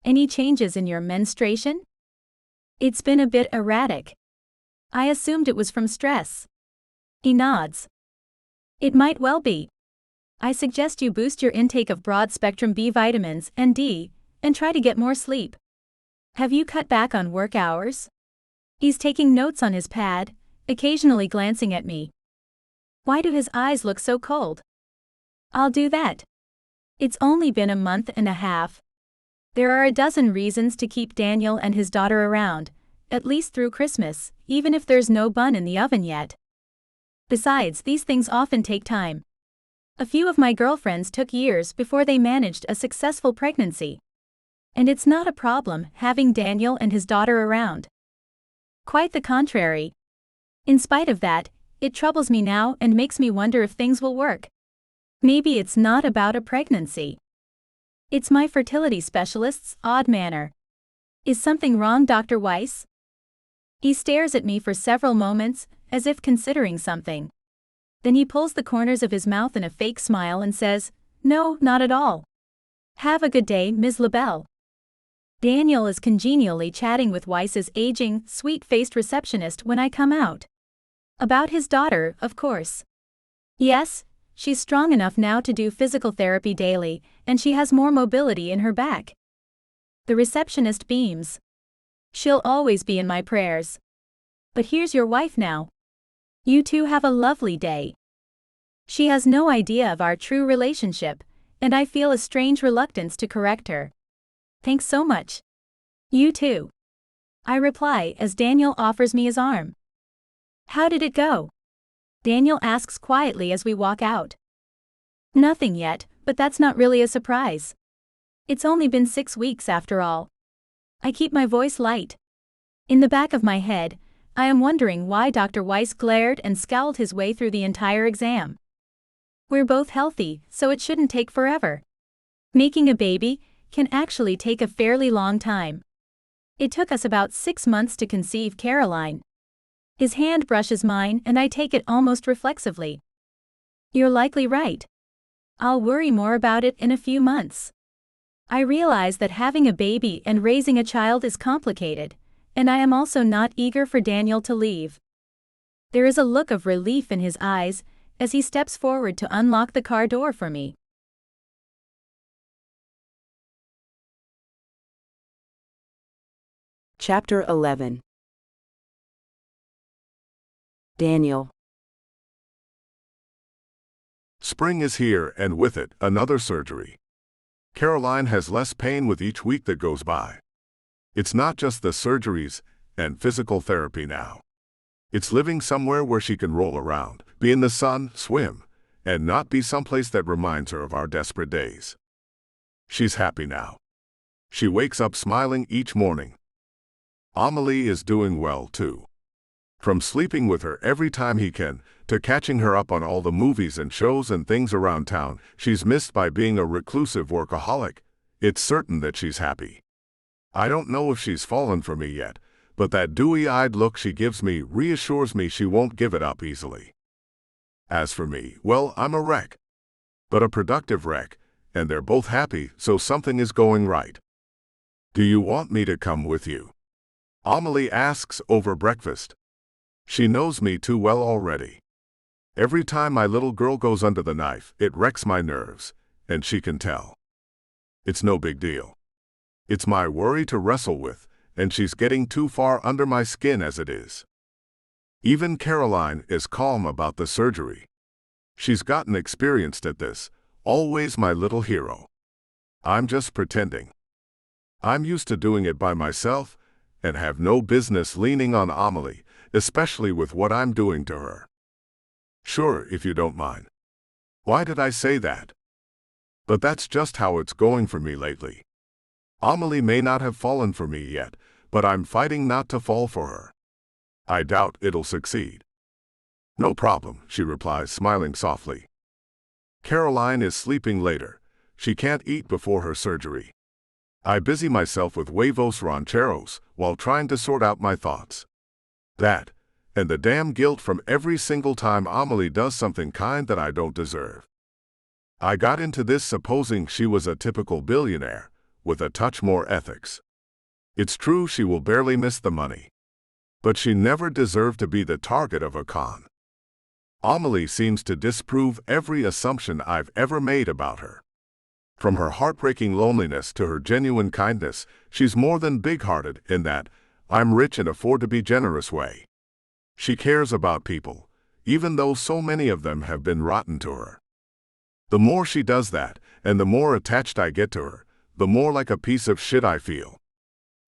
Any changes in your menstruation? It's been a bit erratic. I assumed it was from stress. He nods. It might well be. I suggest you boost your intake of broad-spectrum B vitamins and D, and try to get more sleep. Have you cut back on work hours? He's taking notes on his pad, occasionally glancing at me. Why do his eyes look so cold? I'll do that. It's only been a month and a half. There are a dozen reasons to keep Daniel and his daughter around, at least through Christmas, even if there's no bun in the oven yet. Besides, these things often take time. A few of my girlfriends took years before they managed a successful pregnancy. And it's not a problem having Daniel and his daughter around. Quite the contrary. In spite of that, it troubles me now and makes me wonder if things will work. Maybe it's not about a pregnancy. It's my fertility specialist's odd manner. Is something wrong, Dr. Weiss? He stares at me for several moments, as if considering something. Then he pulls the corners of his mouth in a fake smile and says, "No, not at all. Have a good day, Ms. LaBelle." Daniel is congenially chatting with Weiss's aging, sweet-faced receptionist when I come out. About his daughter, of course. Yes, she's strong enough now to do physical therapy daily, and she has more mobility in her back. The receptionist beams. She'll always be in my prayers. But here's your wife now. You two have a lovely day. She has no idea of our true relationship, and I feel a strange reluctance to correct her. Thanks so much. You too. I reply as Daniel offers me his arm. How did it go? Daniel asks quietly as we walk out. Nothing yet, but that's not really a surprise. It's only been 6 weeks after all. I keep my voice light. In the back of my head, I am wondering why Dr. Weiss glared and scowled his way through the entire exam. We're both healthy, so it shouldn't take forever. Making a baby can actually take a fairly long time. It took us about 6 months to conceive Caroline. His hand brushes mine and I take it almost reflexively. You're likely right. I'll worry more about it in a few months. I realize that having a baby and raising a child is complicated, and I am also not eager for Daniel to leave. There is a look of relief in his eyes as he steps forward to unlock the car door for me. Chapter 11. Daniel. Spring is here, and with it, another surgery. Caroline has less pain with each week that goes by. It's not just the surgeries and physical therapy now. It's living somewhere where she can roll around, be in the sun, swim, and not be someplace that reminds her of our desperate days. She's happy now. She wakes up smiling each morning. Amelie is doing well, too. From sleeping with her every time he can, to catching her up on all the movies and shows and things around town she's missed by being a reclusive workaholic, it's certain that she's happy. I don't know if she's fallen for me yet, but that dewy-eyed look she gives me reassures me she won't give it up easily. As for me, well, I'm a wreck. But a productive wreck, and they're both happy, so something is going right. Do you want me to come with you? Amelie asks over breakfast. She knows me too well already. Every time my little girl goes under the knife, it wrecks my nerves, and she can tell. It's no big deal. It's my worry to wrestle with, and she's getting too far under my skin as it is. Even Caroline is calm about the surgery. She's gotten experienced at this, always my little hero. I'm just pretending. I'm used to doing it by myself, and have no business leaning on Amelie, especially with what I'm doing to her. Sure, if you don't mind. Why did I say that? But that's just how it's going for me lately. Amelie may not have fallen for me yet, but I'm fighting not to fall for her. I doubt it'll succeed. No problem, she replies, smiling softly. Caroline is sleeping later. She can't eat before her surgery. I busy myself with huevos rancheros while trying to sort out my thoughts. That, and the damn guilt from every single time Amelie does something kind that I don't deserve. I got into this supposing she was a typical billionaire, with a touch more ethics. It's true she will barely miss the money. But she never deserved to be the target of a con. Amelie seems to disprove every assumption I've ever made about her. From her heartbreaking loneliness to her genuine kindness, she's more than big-hearted in that I'm rich and afford to be generous way. She cares about people, even though so many of them have been rotten to her. The more she does that, and the more attached I get to her, the more like a piece of shit I feel.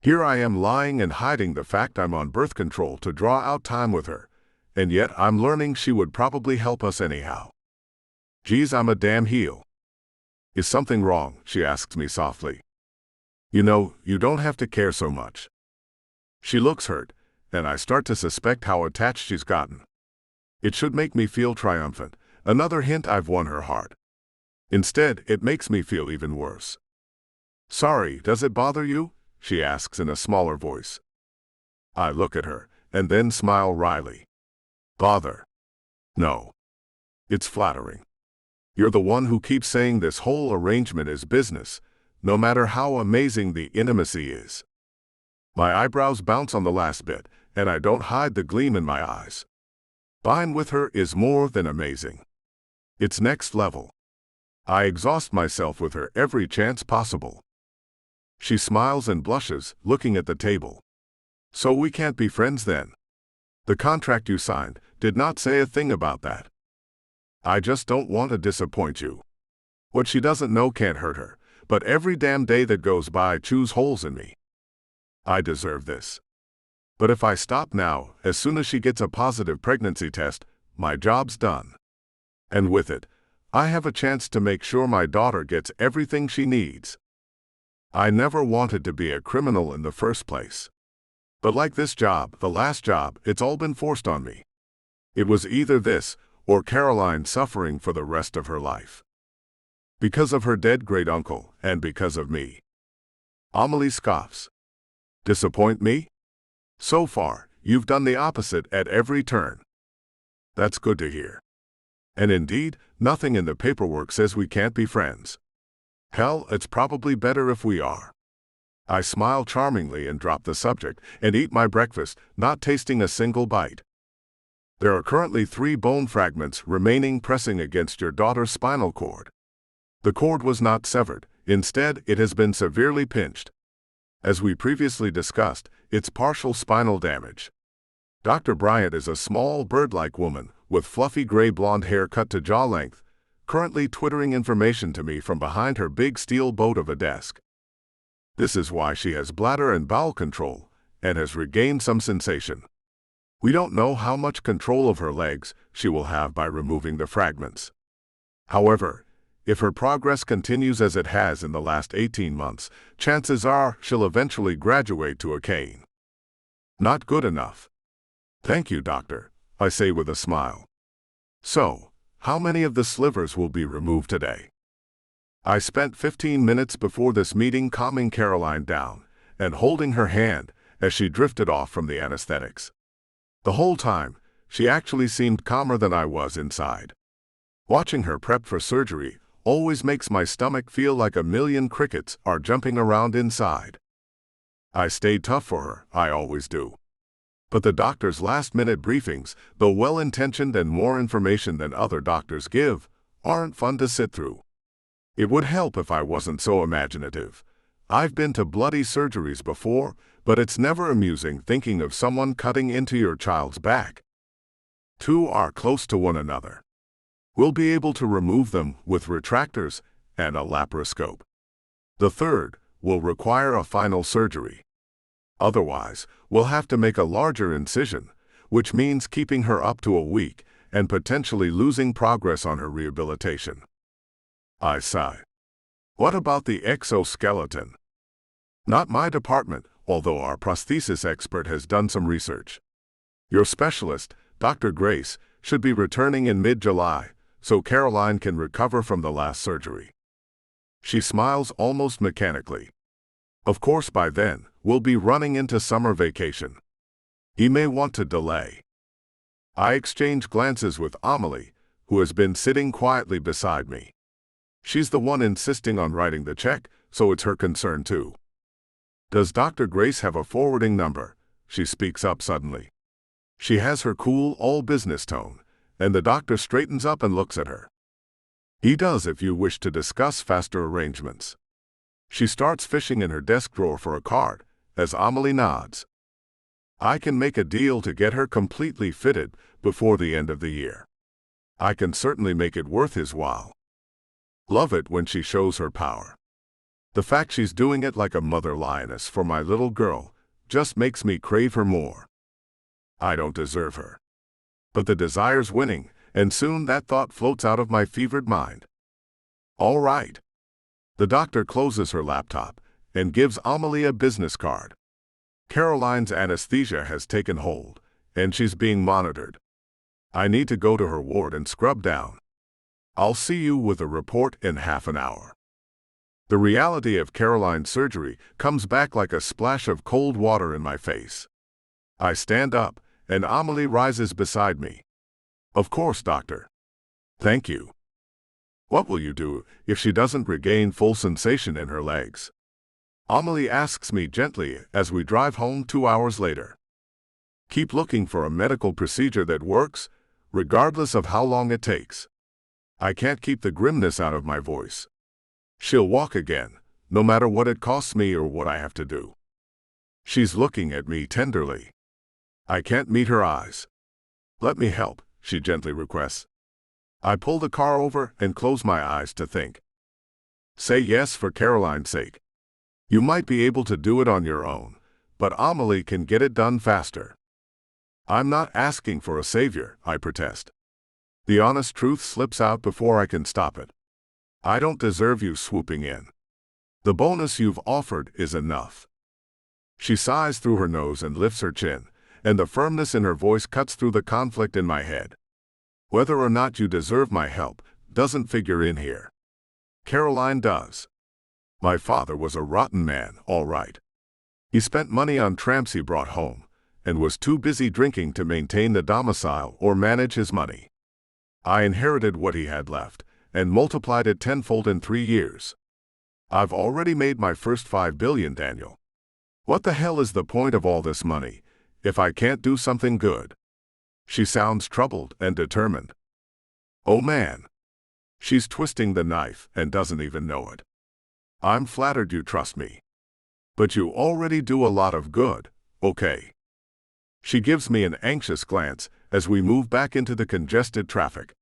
Here I am lying and hiding the fact I'm on birth control to draw out time with her, and yet I'm learning she would probably help us anyhow. Geez, I'm a damn heel. Is something wrong? She asks me softly. You know, you don't have to care so much. She looks hurt, and I start to suspect how attached she's gotten. It should make me feel triumphant, another hint I've won her heart. Instead, it makes me feel even worse. Sorry, does it bother you? She asks in a smaller voice. I look at her, and then smile wryly. Bother? No. It's flattering. You're the one who keeps saying this whole arrangement is business, no matter how amazing the intimacy is. My eyebrows bounce on the last bit, and I don't hide the gleam in my eyes. Being with her is more than amazing. It's next level. I exhaust myself with her every chance possible. She smiles and blushes, looking at the table. So we can't be friends then? The contract you signed did not say a thing about that. I just don't want to disappoint you. What she doesn't know can't hurt her, but every damn day that goes by chews holes in me. I deserve this. But if I stop now, as soon as she gets a positive pregnancy test, my job's done. And with it, I have a chance to make sure my daughter gets everything she needs. I never wanted to be a criminal in the first place. But like this job, the last job, it's all been forced on me. It was either this, or Caroline suffering for the rest of her life. Because of her dead great-uncle, and because of me. Amelie scoffs. Disappoint me? So far, you've done the opposite at every turn. That's good to hear. And indeed, nothing in the paperwork says we can't be friends. Hell, it's probably better if we are. I smile charmingly and drop the subject and eat my breakfast, not tasting a single bite. There are currently 3 bone fragments remaining pressing against your daughter's spinal cord. The cord was not severed, instead it has been severely pinched. As we previously discussed, it's partial spinal damage. Dr. Bryant is a small bird-like woman with fluffy gray blonde hair cut to jaw length, currently twittering information to me from behind her big steel boat of a desk. This is why she has bladder and bowel control, and has regained some sensation. We don't know how much control of her legs she will have by removing the fragments. However, if her progress continues as it has in the last 18 months, chances are she'll eventually graduate to a cane. Not good enough. Thank you, doctor, I say with a smile. So, how many of the slivers will be removed today? I spent 15 minutes before this meeting calming Caroline down and holding her hand as she drifted off from the anesthetics. The whole time, she actually seemed calmer than I was inside. Watching her prep for surgery always makes my stomach feel like a million crickets are jumping around inside. I stayed tough for her, I always do. But the doctor's last-minute briefings, though well-intentioned and more information than other doctors give, aren't fun to sit through. It would help if I wasn't so imaginative. I've been to bloody surgeries before, but it's never amusing thinking of someone cutting into your child's back. 2 are close to one another. We'll be able to remove them with retractors and a laparoscope. The 3rd will require a final surgery. Otherwise, we'll have to make a larger incision, which means keeping her up to a week and potentially losing progress on her rehabilitation. I sigh. What about the exoskeleton? Not my department, although our prosthesis expert has done some research. Your specialist, Dr. Grace, should be returning in mid-July, so Caroline can recover from the last surgery. She smiles almost mechanically. Of course, by then, we'll be running into summer vacation. He may want to delay. I exchange glances with Amelie, who has been sitting quietly beside me. She's the one insisting on writing the check, so it's her concern too. Does Dr. Grace have a forwarding number? She speaks up suddenly. She has her cool, all-business tone, and the doctor straightens up and looks at her. He does if you wish to discuss faster arrangements. She starts fishing in her desk drawer for a card, as Amelie nods. I can make a deal to get her completely fitted before the end of the year. I can certainly make it worth his while. Love it when she shows her power. The fact she's doing it like a mother lioness for my little girl just makes me crave her more. I don't deserve her. But the desire's winning, and soon that thought floats out of my fevered mind. All right. The doctor closes her laptop and gives Amelie a business card. Caroline's anesthesia has taken hold, and she's being monitored. I need to go to her ward and scrub down. I'll see you with a report in half an hour. The reality of Caroline's surgery comes back like a splash of cold water in my face. I stand up, and Amelie rises beside me. Of course, doctor. Thank you. What will you do if she doesn't regain full sensation in her legs? Amelie asks me gently as we drive home 2 hours later. Keep looking for a medical procedure that works, regardless of how long it takes. I can't keep the grimness out of my voice. She'll walk again, no matter what it costs me or what I have to do. She's looking at me tenderly. I can't meet her eyes. Let me help, she gently requests. I pull the car over and close my eyes to think. Say yes for Caroline's sake. You might be able to do it on your own, but Amelie can get it done faster. I'm not asking for a savior, I protest. The honest truth slips out before I can stop it. I don't deserve you swooping in. The bonus you've offered is enough. She sighs through her nose and lifts her chin, and the firmness in her voice cuts through the conflict in my head. Whether or not you deserve my help doesn't figure in here. Caroline does. My father was a rotten man, all right. He spent money on tramps he brought home, and was too busy drinking to maintain the domicile or manage his money. I inherited what he had left, and multiplied it tenfold in 3 years. I've already made my first $5 billion, Daniel. What the hell is the point of all this money, if I can't do something good? She sounds troubled and determined. Oh man. She's twisting the knife and doesn't even know it. I'm flattered you trust me. But you already do a lot of good, okay? She gives me an anxious glance as we move back into the congested traffic.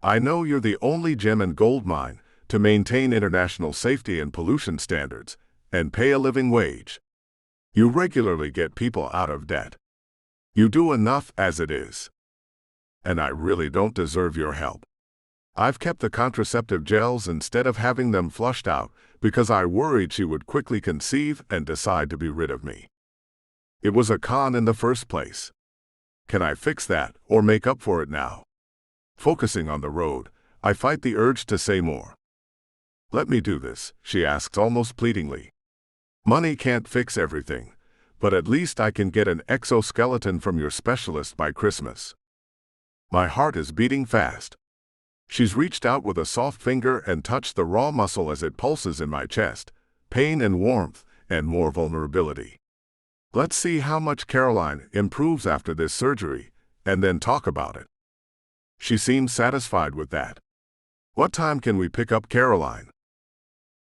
I know you're the only gem and gold mine to maintain international safety and pollution standards and pay a living wage. You regularly get people out of debt. You do enough as it is. And I really don't deserve your help. I've kept the contraceptive gels instead of having them flushed out because I worried she would quickly conceive and decide to be rid of me. It was a con in the first place. Can I fix that or make up for it now? Focusing on the road, I fight the urge to say more. Let me do this, she asks almost pleadingly. Money can't fix everything, but at least I can get an exoskeleton from your specialist by Christmas. My heart is beating fast. She's reached out with a soft finger and touched the raw muscle as it pulses in my chest, pain and warmth, and more vulnerability. Let's see how much Caroline improves after this surgery, and then talk about it. She seems satisfied with that. What time can we pick up Caroline?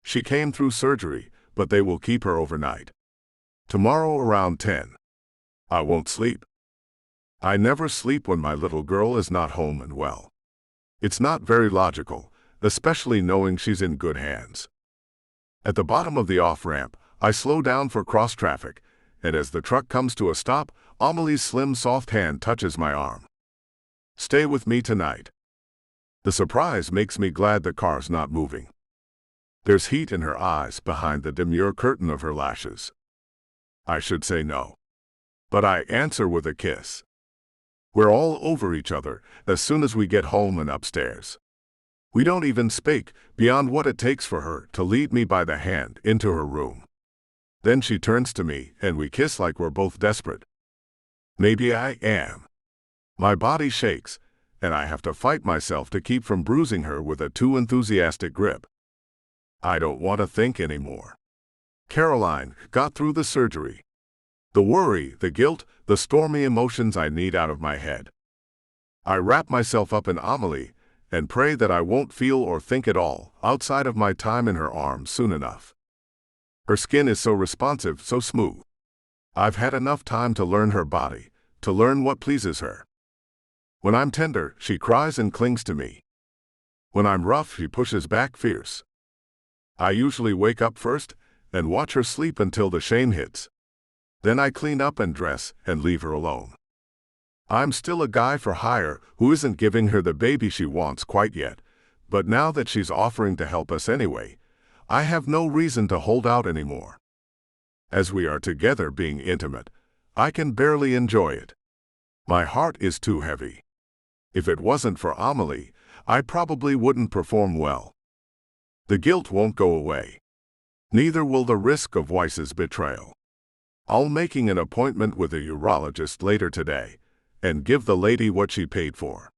She came through surgery, but they will keep her overnight. Tomorrow around 10. I won't sleep. I never sleep when my little girl is not home and well. It's not very logical, especially knowing she's in good hands. At the bottom of the off-ramp, I slow down for cross-traffic, and as the truck comes to a stop, Amelie's slim, soft hand touches my arm. Stay with me tonight. The surprise makes me glad the car's not moving. There's heat in her eyes behind the demure curtain of her lashes. I should say no. But I answer with a kiss. We're all over each other as soon as we get home and upstairs. We don't even speak beyond what it takes for her to lead me by the hand into her room. Then she turns to me and we kiss like we're both desperate. Maybe I am. My body shakes, and I have to fight myself to keep from bruising her with a too enthusiastic grip. I don't want to think anymore. Caroline got through the surgery. The worry, the guilt, the stormy emotions I need out of my head. I wrap myself up in Amelie and pray that I won't feel or think at all outside of my time in her arms soon enough. Her skin is so responsive, so smooth. I've had enough time to learn her body, to learn what pleases her. When I'm tender, she cries and clings to me. When I'm rough, she pushes back fierce. I usually wake up first and watch her sleep until the shame hits. Then I clean up and dress and leave her alone. I'm still a guy for hire who isn't giving her the baby she wants quite yet, but now that she's offering to help us anyway, I have no reason to hold out anymore. As we are together being intimate, I can barely enjoy it. My heart is too heavy. If it wasn't for Amelie, I probably wouldn't perform well. The guilt won't go away. Neither will the risk of Weiss's betrayal. I'll making an appointment with a urologist later today and give the lady what she paid for.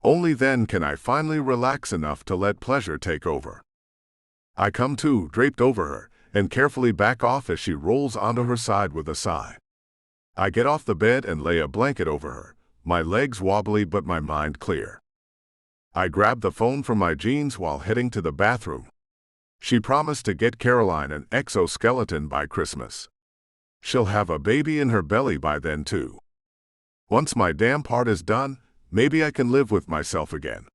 Only then can I finally relax enough to let pleasure take over. I come to, draped over her, and carefully back off as she rolls onto her side with a sigh. I get off the bed and lay a blanket over her, my legs wobbly but my mind clear. I grab the phone from my jeans while heading to the bathroom. She promised to get Caroline an exoskeleton by Christmas. She'll have a baby in her belly by then too. Once my damn part is done, maybe I can live with myself again.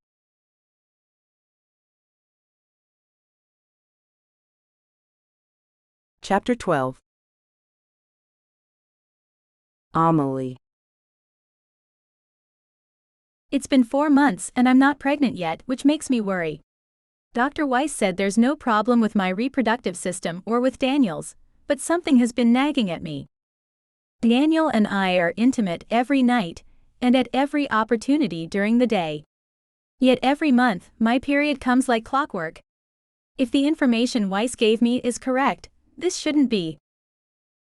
Chapter 12. Amelie. It's been 4 months and I'm not pregnant yet, which makes me worry. Dr. Weiss said there's no problem with my reproductive system or with Daniel's, but something has been nagging at me. Daniel and I are intimate every night and at every opportunity during the day. Yet every month, my period comes like clockwork. If the information Weiss gave me is correct, this shouldn't be.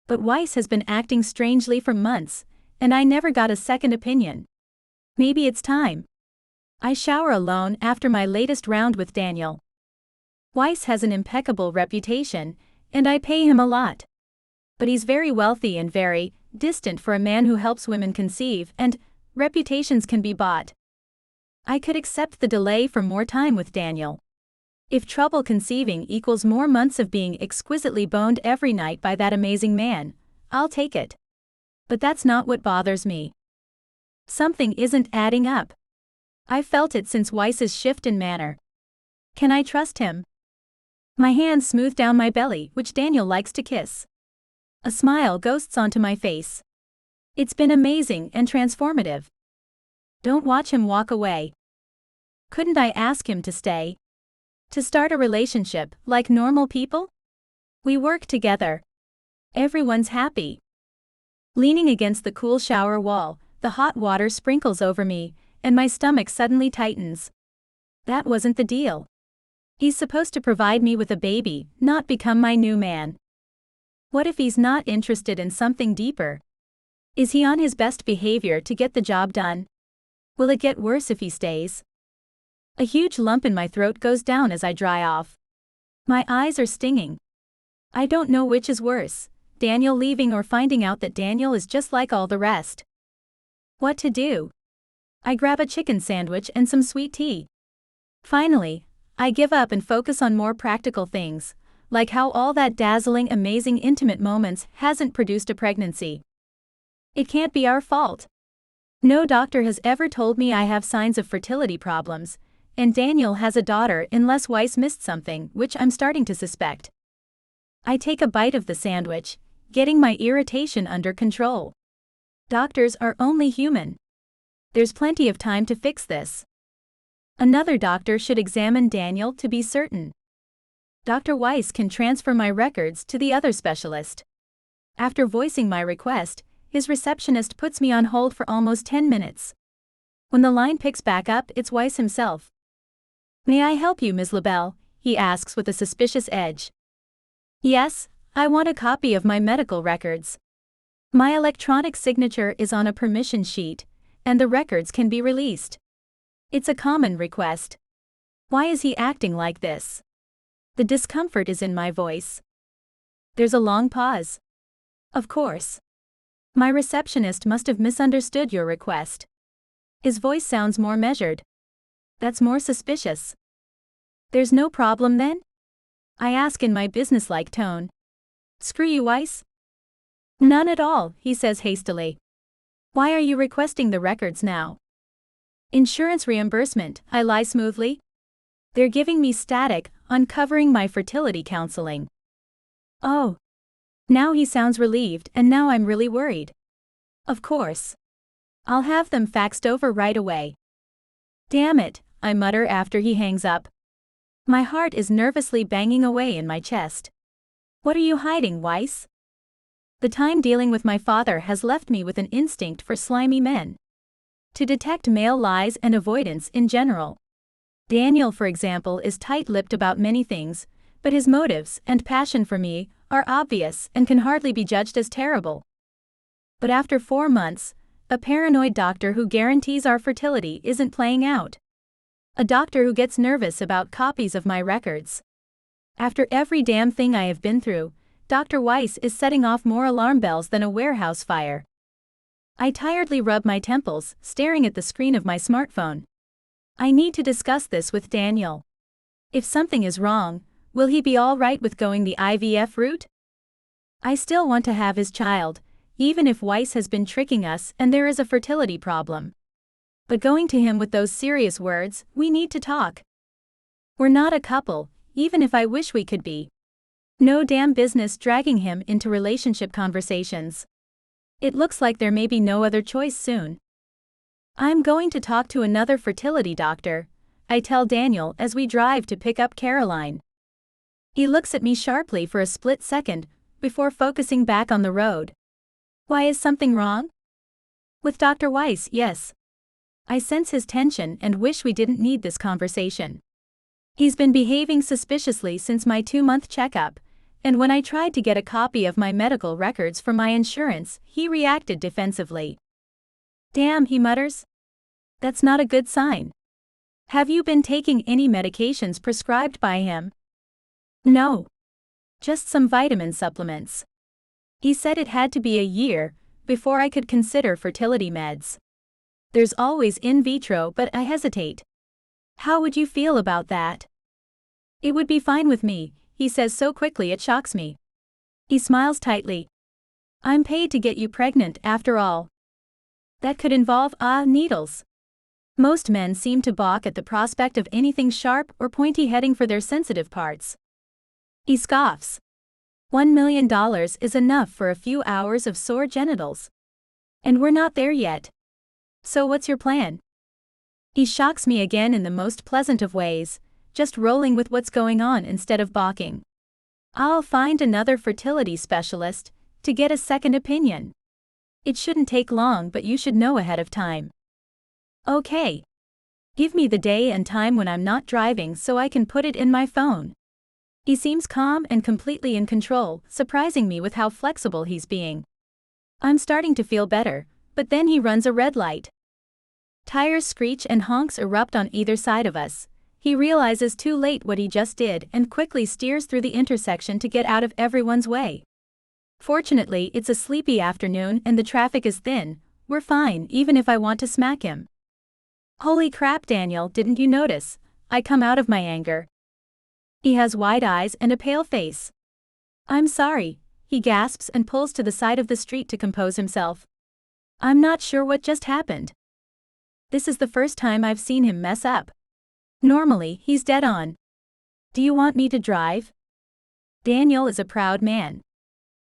But Weiss has been acting strangely for months, and I never got a second opinion. Maybe it's time. I shower alone after my latest round with Daniel. Weiss has an impeccable reputation, and I pay him a lot. But he's very wealthy and very distant for a man who helps women conceive, and reputations can be bought. I could accept the delay for more time with Daniel. If trouble conceiving equals more months of being exquisitely boned every night by that amazing man, I'll take it. But that's not what bothers me. Something isn't adding up. I've felt it since Weiss's shift in manner. Can I trust him? My hands smooth down my belly, which Daniel likes to kiss. A smile ghosts onto my face. It's been amazing and transformative. Don't watch him walk away. Couldn't I ask him to stay? To start a relationship, like normal people? We work together. Everyone's happy. Leaning against the cool shower wall, the hot water sprinkles over me, and my stomach suddenly tightens. That wasn't the deal. He's supposed to provide me with a baby, not become my new man. What if he's not interested in something deeper? Is he on his best behavior to get the job done? Will it get worse if he stays? A huge lump in my throat goes down as I dry off. My eyes are stinging. I don't know which is worse, Daniel leaving or finding out that Daniel is just like all the rest. What to do? I grab a chicken sandwich and some sweet tea. Finally, I give up and focus on more practical things, like how all that dazzling, amazing intimate moments hasn't produced a pregnancy. It can't be our fault. No doctor has ever told me I have signs of fertility problems, and Daniel has a daughter unless Weiss missed something, which I'm starting to suspect. I take a bite of the sandwich, getting my irritation under control. Doctors are only human. There's plenty of time to fix this. Another doctor should examine Daniel to be certain. Dr. Weiss can transfer my records to the other specialist. After voicing my request, his receptionist puts me on hold for almost 10 minutes. When the line picks back up, it's Weiss himself. "May I help you, Ms. LaBelle?" he asks with a suspicious edge. "Yes, I want a copy of my medical records. My electronic signature is on a permission sheet, and the records can be released." It's a common request. Why is he acting like this? The discomfort is in my voice. There's a long pause. Of course. My receptionist must have misunderstood your request. His voice sounds more measured. That's more suspicious. There's no problem then? I ask in my businesslike tone. Screw you, Weiss? None at all, he says hastily. Why are you requesting the records now? Insurance reimbursement, I lie smoothly. They're giving me static, uncovering my fertility counseling. Oh. Now he sounds relieved, and now I'm really worried. Of course. I'll have them faxed over right away. Damn it, I mutter after he hangs up. My heart is nervously banging away in my chest. What are you hiding, Weiss? The time dealing with my father has left me with an instinct for slimy men. To detect male lies and avoidance in general. Daniel, for example, is tight-lipped about many things, but his motives and passion for me are obvious and can hardly be judged as terrible. But after 4 months, a paranoid doctor who guarantees our fertility isn't playing out. A doctor who gets nervous about copies of my records. After every damn thing I have been through, Dr. Weiss is setting off more alarm bells than a warehouse fire. I tiredly rub my temples, staring at the screen of my smartphone. I need to discuss this with Daniel. If something is wrong, will he be all right with going the IVF route? I still want to have his child, even if Weiss has been tricking us and there is a fertility problem. But going to him with those serious words, we need to talk. We're not a couple, even if I wish we could be. No damn business dragging him into relationship conversations. It looks like there may be no other choice soon. I'm going to talk to another fertility doctor, I tell Daniel as we drive to pick up Caroline. He looks at me sharply for a split second, before focusing back on the road. Why, is something wrong? With Dr. Weiss, yes. I sense his tension and wish we didn't need this conversation. He's been behaving suspiciously since my 2-month checkup, and when I tried to get a copy of my medical records from my insurance, he reacted defensively. Damn, he mutters. That's not a good sign. Have you been taking any medications prescribed by him? No. Just some vitamin supplements. He said it had to be a year before I could consider fertility meds. There's always in vitro, but I hesitate. How would you feel about that? It would be fine with me, he says so quickly it shocks me. He smiles tightly. I'm paid to get you pregnant after all. That could involve, needles. Most men seem to balk at the prospect of anything sharp or pointy heading for their sensitive parts. He scoffs. $1 million is enough for a few hours of sore genitals. And we're not there yet. So what's your plan? He shocks me again in the most pleasant of ways, just rolling with what's going on instead of balking. I'll find another fertility specialist to get a second opinion. It shouldn't take long, but you should know ahead of time. Okay. Give me the day and time when I'm not driving so I can put it in my phone. He seems calm and completely in control, surprising me with how flexible he's being. I'm starting to feel better, but then he runs a red light. Tires screech and honks erupt on either side of us. He realizes too late what he just did and quickly steers through the intersection to get out of everyone's way. Fortunately, it's a sleepy afternoon and the traffic is thin. We're fine, even if I want to smack him. Holy crap, Daniel, didn't you notice? I come out of my anger. He has wide eyes and a pale face. I'm sorry, he gasps and pulls to the side of the street to compose himself. I'm not sure what just happened. This is the first time I've seen him mess up. Normally, he's dead on. Do you want me to drive? Daniel is a proud man.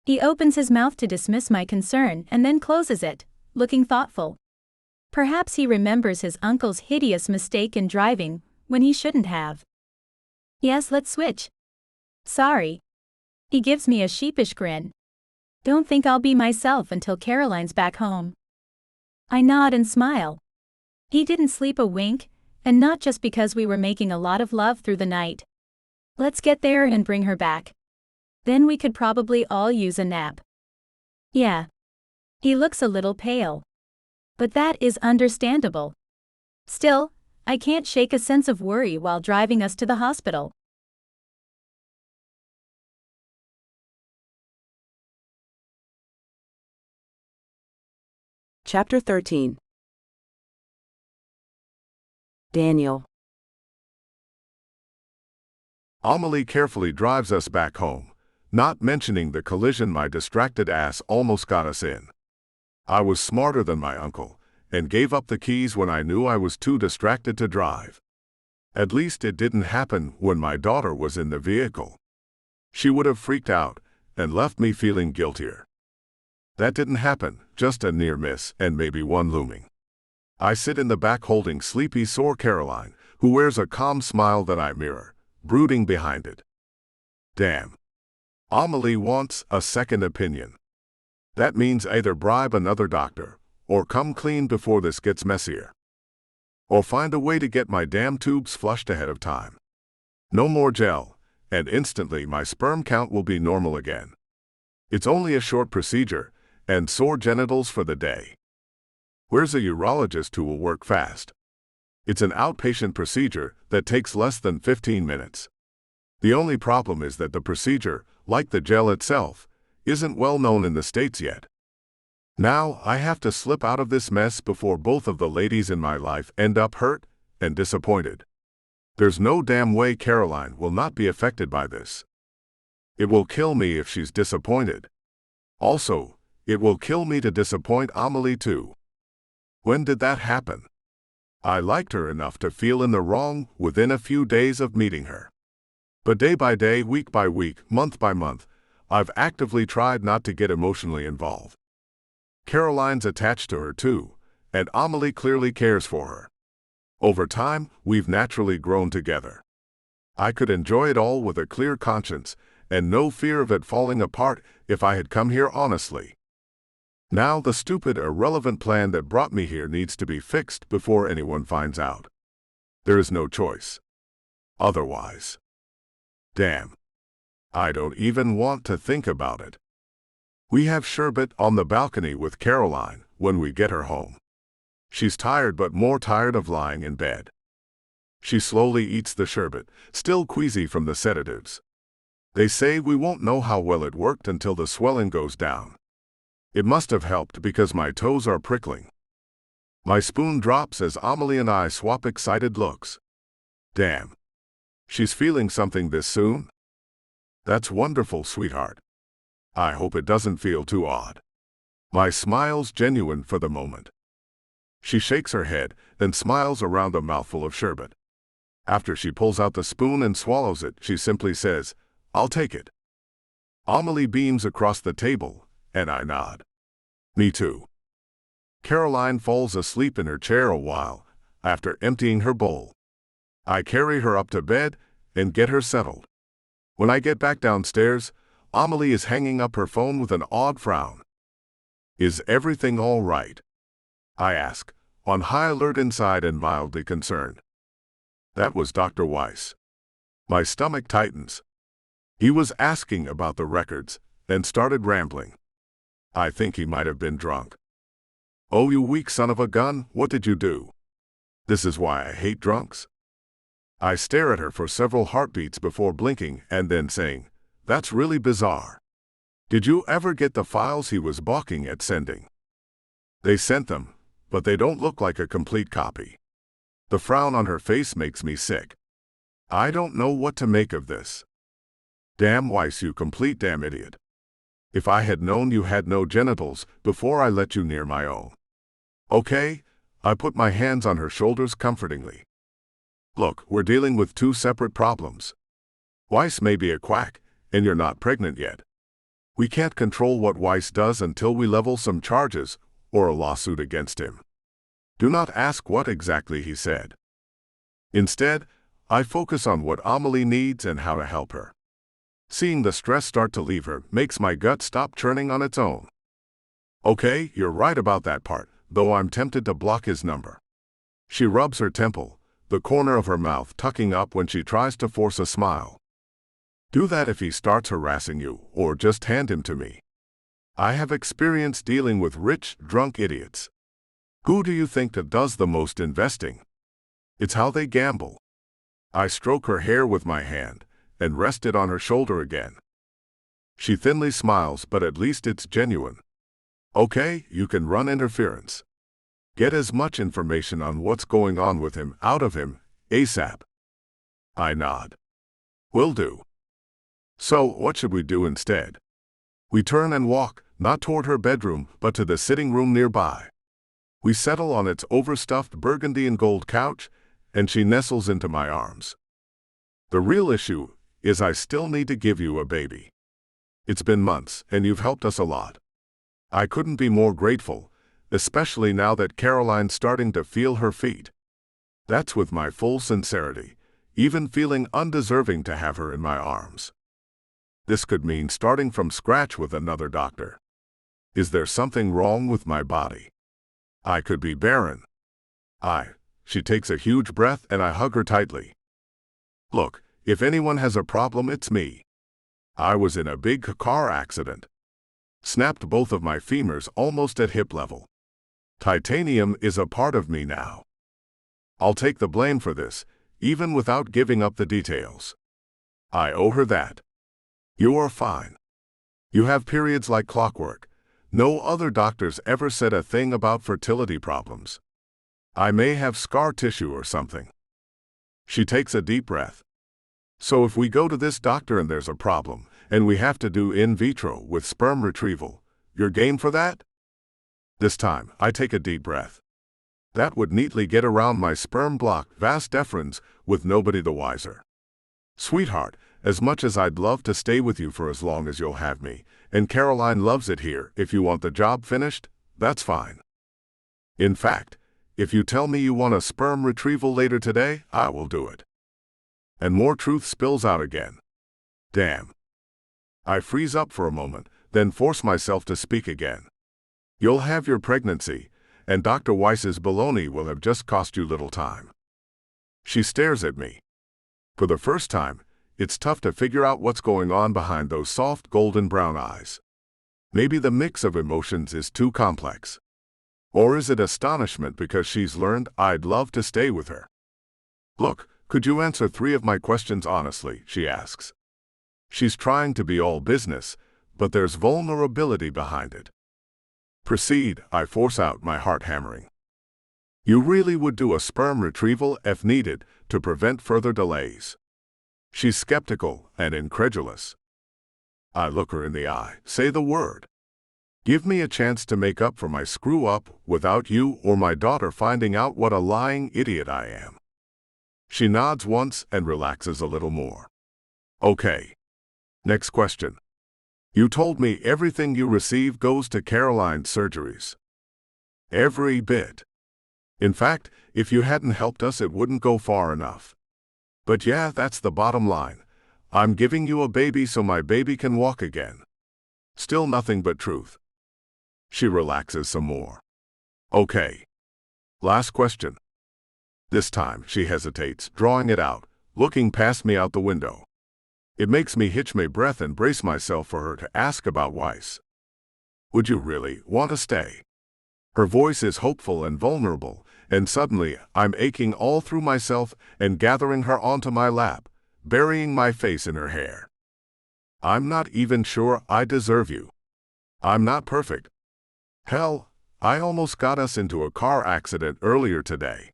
He opens his mouth to dismiss my concern and then closes it, looking thoughtful. Perhaps he remembers his uncle's hideous mistake in driving when he shouldn't have. Yes, let's switch. Sorry. He gives me a sheepish grin. Don't think I'll be myself until Caroline's back home. I nod and smile. He didn't sleep a wink, and not just because we were making a lot of love through the night. Let's get there and bring her back. Then we could probably all use a nap. Yeah. He looks a little pale. But that is understandable. Still, I can't shake a sense of worry while driving us to the hospital. Chapter 13. Daniel. Amelie carefully drives us back home, not mentioning the collision my distracted ass almost got us in. I was smarter than my uncle, and gave up the keys when I knew I was too distracted to drive. At least it didn't happen when my daughter was in the vehicle. She would have freaked out and left me feeling guiltier. That didn't happen, just a near miss and maybe one looming. I sit in the back holding sleepy, sore Caroline, who wears a calm smile that I mirror, brooding behind it. Damn. Amelie wants a second opinion. That means either bribe another doctor, or come clean before this gets messier. Or find a way to get my damn tubes flushed ahead of time. No more gel, and instantly my sperm count will be normal again. It's only a short procedure, and sore genitals for the day. Where's a urologist who will work fast? It's an outpatient procedure that takes less than 15 minutes. The only problem is that the procedure, like the gel itself, isn't well known in the States yet. Now I have to slip out of this mess before both of the ladies in my life end up hurt and disappointed. There's no damn way Caroline will not be affected by this. It will kill me if she's disappointed. Also, it will kill me to disappoint Amelie too. When did that happen? I liked her enough to feel in the wrong within a few days of meeting her. But day by day, week by week, month by month, I've actively tried not to get emotionally involved. Caroline's attached to her too, and Amelie clearly cares for her. Over time, we've naturally grown together. I could enjoy it all with a clear conscience and no fear of it falling apart if I had come here honestly. Now the stupid, irrelevant plan that brought me here needs to be fixed before anyone finds out. There is no choice. Otherwise. Damn. I don't even want to think about it. We have sherbet on the balcony with Caroline when we get her home. She's tired but more tired of lying in bed. She slowly eats the sherbet, still queasy from the sedatives. They say we won't know how well it worked until the swelling goes down. It must have helped because my toes are prickling. My spoon drops as Amelie and I swap excited looks. Damn. She's feeling something this soon? That's wonderful, sweetheart. I hope it doesn't feel too odd. My smile's genuine for the moment. She shakes her head, then smiles around a mouthful of sherbet. After she pulls out the spoon and swallows it, she simply says, "I'll take it." Amelie beams across the table, and I nod. Me too. Caroline falls asleep in her chair a while after emptying her bowl. I carry her up to bed and get her settled. When I get back downstairs, Amelie is hanging up her phone with an odd frown. Is everything all right? I ask, on high alert inside and mildly concerned. That was Dr. Weiss. My stomach tightens. He was asking about the records, then started rambling. I think he might have been drunk. Oh, you weak son of a gun, what did you do? This is why I hate drunks. I stare at her for several heartbeats before blinking and then saying, "That's really bizarre. Did you ever get the files he was balking at sending?" They sent them, but they don't look like a complete copy. The frown on her face makes me sick. I don't know what to make of this. Damn Weiss, you complete damn idiot. If I had known you had no genitals before I let you near my own. Okay, I put my hands on her shoulders comfortingly. Look, we're dealing with two separate problems. Weiss may be a quack, and you're not pregnant yet. We can't control what Weiss does until we level some charges or a lawsuit against him. Do not ask what exactly he said. Instead, I focus on what Amelie needs and how to help her. Seeing the stress start to leave her makes my gut stop churning on its own. Okay, you're right about that part, though I'm tempted to block his number. She rubs her temple, the corner of her mouth tucking up when she tries to force a smile. Do that if he starts harassing you, or just hand him to me. I have experience dealing with rich, drunk idiots. Who do you think that does the most investing? It's how they gamble. I stroke her hair with my hand and rest it on her shoulder again. She thinly smiles, but at least it's genuine. Okay, you can run interference. Get as much information on what's going on with him out of him, ASAP. I nod. Will do. So, what should we do instead? We turn and walk, not toward her bedroom, but to the sitting room nearby. We settle on its overstuffed burgundy and gold couch, and she nestles into my arms. The real issue is I still need to give you a baby. It's been months, and you've helped us a lot. I couldn't be more grateful, especially now that Caroline's starting to feel her feet. That's with my full sincerity, even feeling undeserving to have her in my arms. This could mean starting from scratch with another doctor. Is there something wrong with my body? I could be barren. She takes a huge breath and I hug her tightly. Look, if anyone has a problem, it's me. I was in a big car accident. Snapped both of my femurs almost at hip level. Titanium is a part of me now. I'll take the blame for this, even without giving up the details. I owe her that. You are fine. You have periods like clockwork. No other doctors ever said a thing about fertility problems. I may have scar tissue or something. She takes a deep breath. So if we go to this doctor and there's a problem, and we have to do in vitro with sperm retrieval, you're game for that? This time, I take a deep breath. That would neatly get around my sperm block vas deferens with nobody the wiser. Sweetheart, as much as I'd love to stay with you for as long as you'll have me, and Caroline loves it here, if you want the job finished, that's fine. In fact, if you tell me you want a sperm retrieval later today, I will do it. And more truth spills out again. Damn. I freeze up for a moment, then force myself to speak again. You'll have your pregnancy, and Dr. Weiss's baloney will have just cost you little time. She stares at me. For the first time, it's tough to figure out what's going on behind those soft golden brown eyes. Maybe the mix of emotions is too complex. Or is it astonishment because she's learned I'd love to stay with her? Look, could you answer 3 of my questions honestly, she asks. She's trying to be all business, but there's vulnerability behind it. Proceed, I force out, my heart hammering. You really would do a sperm retrieval if needed to prevent further delays? She's skeptical and incredulous. I look her in the eye, say the word. Give me a chance to make up for my screw-up without you or my daughter finding out what a lying idiot I am. She nods once and relaxes a little more. Okay. Next question. You told me everything you receive goes to Caroline's surgeries. Every bit. In fact, if you hadn't helped us, it wouldn't go far enough. But yeah, that's the bottom line. I'm giving you a baby so my baby can walk again. Still nothing but truth. She relaxes some more. Okay. Last question. This time, she hesitates, drawing it out, looking past me out the window. It makes me hitch my breath and brace myself for her to ask about Weiss. Would you really want to stay? Her voice is hopeful and vulnerable, and suddenly I'm aching all through myself and gathering her onto my lap, burying my face in her hair. I'm not even sure I deserve you. I'm not perfect. Hell, I almost got us into a car accident earlier today.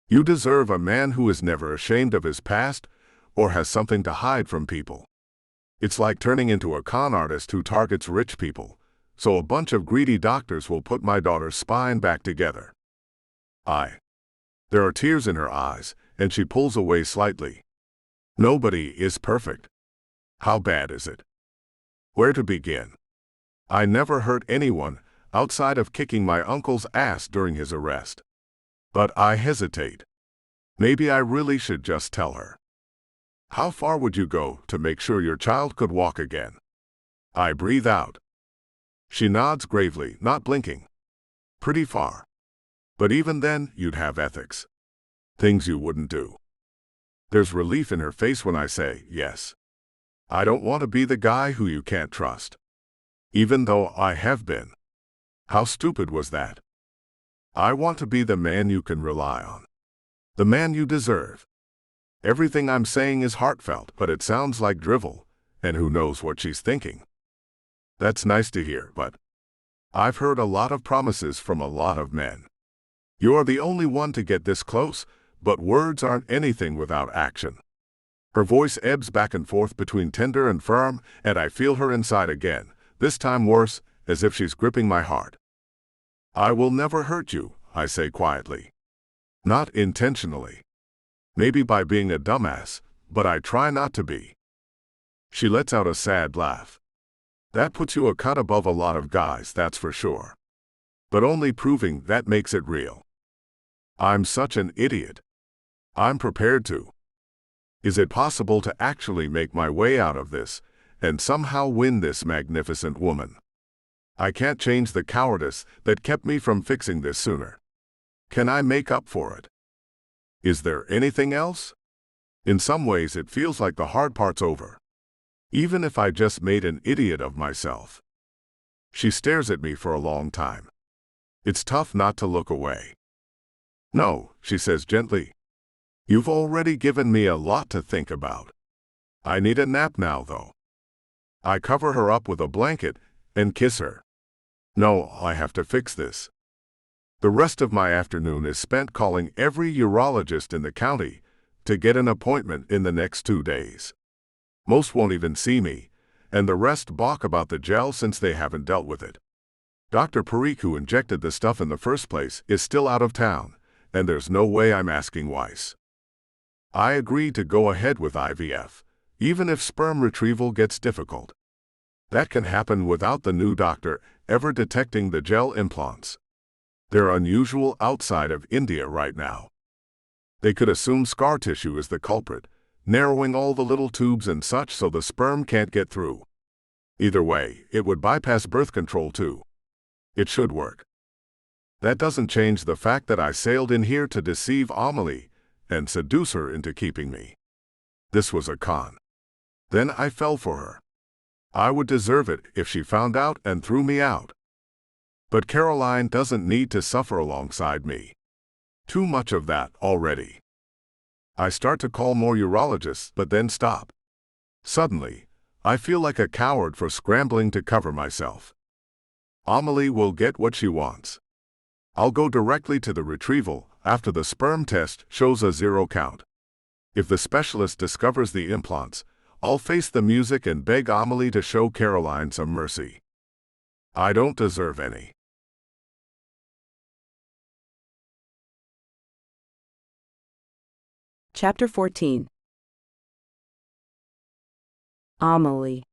You deserve a man who is never ashamed of his past or has something to hide from people. It's like turning into a con artist who targets rich people, so a bunch of greedy doctors will put my daughter's spine back together. There are tears in her eyes, and she pulls away slightly. Nobody is perfect. How bad is it? Where to begin? I never hurt anyone outside of kicking my uncle's ass during his arrest. But I hesitate. Maybe I really should just tell her. How far would you go to make sure your child could walk again? I breathe out. She nods gravely, not blinking. Pretty far. But even then, you'd have ethics. Things you wouldn't do. There's relief in her face when I say yes. I don't want to be the guy who you can't trust. Even though I have been. How stupid was that? I want to be the man you can rely on. The man you deserve. Everything I'm saying is heartfelt, but it sounds like drivel, and who knows what she's thinking. That's nice to hear, but I've heard a lot of promises from a lot of men. You're the only one to get this close, but words aren't anything without action. Her voice ebbs back and forth between tender and firm, and I feel her inside again, this time worse, as if she's gripping my heart. I will never hurt you, I say quietly. Not intentionally. Maybe by being a dumbass, but I try not to be. She lets out a sad laugh. That puts you a cut above a lot of guys, that's for sure. But only proving that makes it real. I'm such an idiot. I'm prepared to. Is it possible to actually make my way out of this, and somehow win this magnificent woman? I can't change the cowardice that kept me from fixing this sooner. Can I make up for it? Is there anything else? In some ways it feels like the hard part's over. Even if I just made an idiot of myself. She stares at me for a long time. It's tough not to look away. No, she says gently. You've already given me a lot to think about. I need a nap now, though. I cover her up with a blanket and kiss her. No, I have to fix this. The rest of my afternoon is spent calling every urologist in the county to get an appointment in the next 2 days. Most won't even see me, and the rest balk about the gel since they haven't dealt with it. Dr. Parikh, who injected the stuff in the first place, is still out of town, and there's no way I'm asking Weiss. I agree to go ahead with IVF, even if sperm retrieval gets difficult. That can happen without the new doctor ever detecting the gel implants. They're unusual outside of India right now. They could assume scar tissue is the culprit, narrowing all the little tubes and such so the sperm can't get through. Either way, it would bypass birth control too. It should work. That doesn't change the fact that I sailed in here to deceive Amelie and seduce her into keeping me. This was a con. Then I fell for her. I would deserve it if she found out and threw me out. But Caroline doesn't need to suffer alongside me. Too much of that already. I start to call more urologists, but then stop. Suddenly, I feel like a coward for scrambling to cover myself. Amelie will get what she wants. I'll go directly to the retrieval after the sperm test shows a 0 count. If the specialist discovers the implants, I'll face the music and beg Amelie to show Caroline some mercy. I don't deserve any. Chapter 14. Amelie.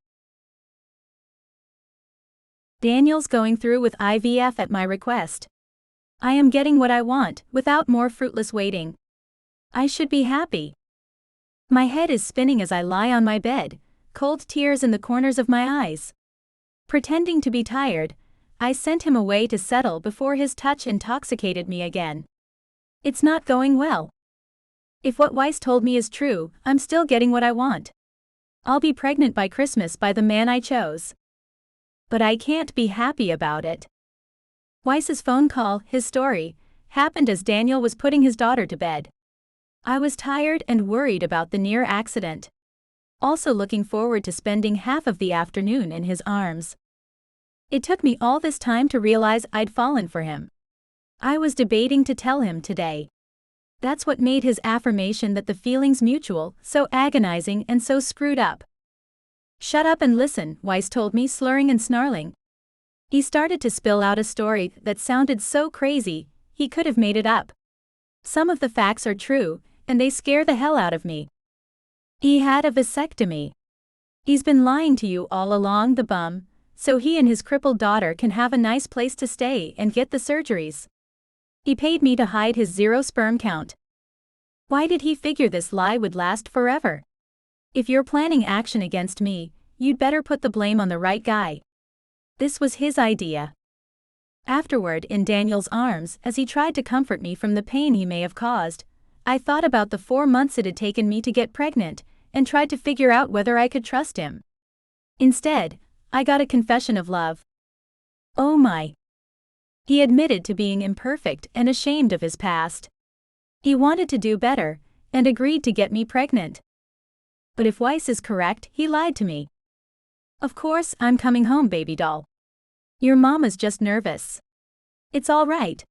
Daniel's going through with IVF at my request. I am getting what I want, without more fruitless waiting. I should be happy. My head is spinning as I lie on my bed, cold tears in the corners of my eyes. Pretending to be tired, I sent him away to settle before his touch intoxicated me again. It's not going well. If what Weiss told me is true, I'm still getting what I want. I'll be pregnant by Christmas by the man I chose. But I can't be happy about it. Weiss's phone call, his story, happened as Daniel was putting his daughter to bed. I was tired and worried about the near accident. Also looking forward to spending half of the afternoon in his arms. It took me all this time to realize I'd fallen for him. I was debating to tell him today. That's what made his affirmation that the feeling's mutual so agonizing and so screwed up. Shut up and listen, Weiss told me, slurring and snarling. He started to spill out a story that sounded so crazy, he could have made it up. Some of the facts are true, and they scare the hell out of me. He had a vasectomy. He's been lying to you all along, the bum, so he and his crippled daughter can have a nice place to stay and get the surgeries. He paid me to hide his 0 sperm count. Why did he figure this lie would last forever? If you're planning action against me, you'd better put the blame on the right guy. This was his idea. Afterward, in Daniel's arms, as he tried to comfort me from the pain he may have caused, I thought about the 4 months it had taken me to get pregnant, and tried to figure out whether I could trust him. Instead, I got a confession of love. Oh my. He admitted to being imperfect and ashamed of his past. He wanted to do better, and agreed to get me pregnant. But if Weiss is correct, he lied to me. Of course, I'm coming home, baby doll. Your mama's just nervous. It's all right.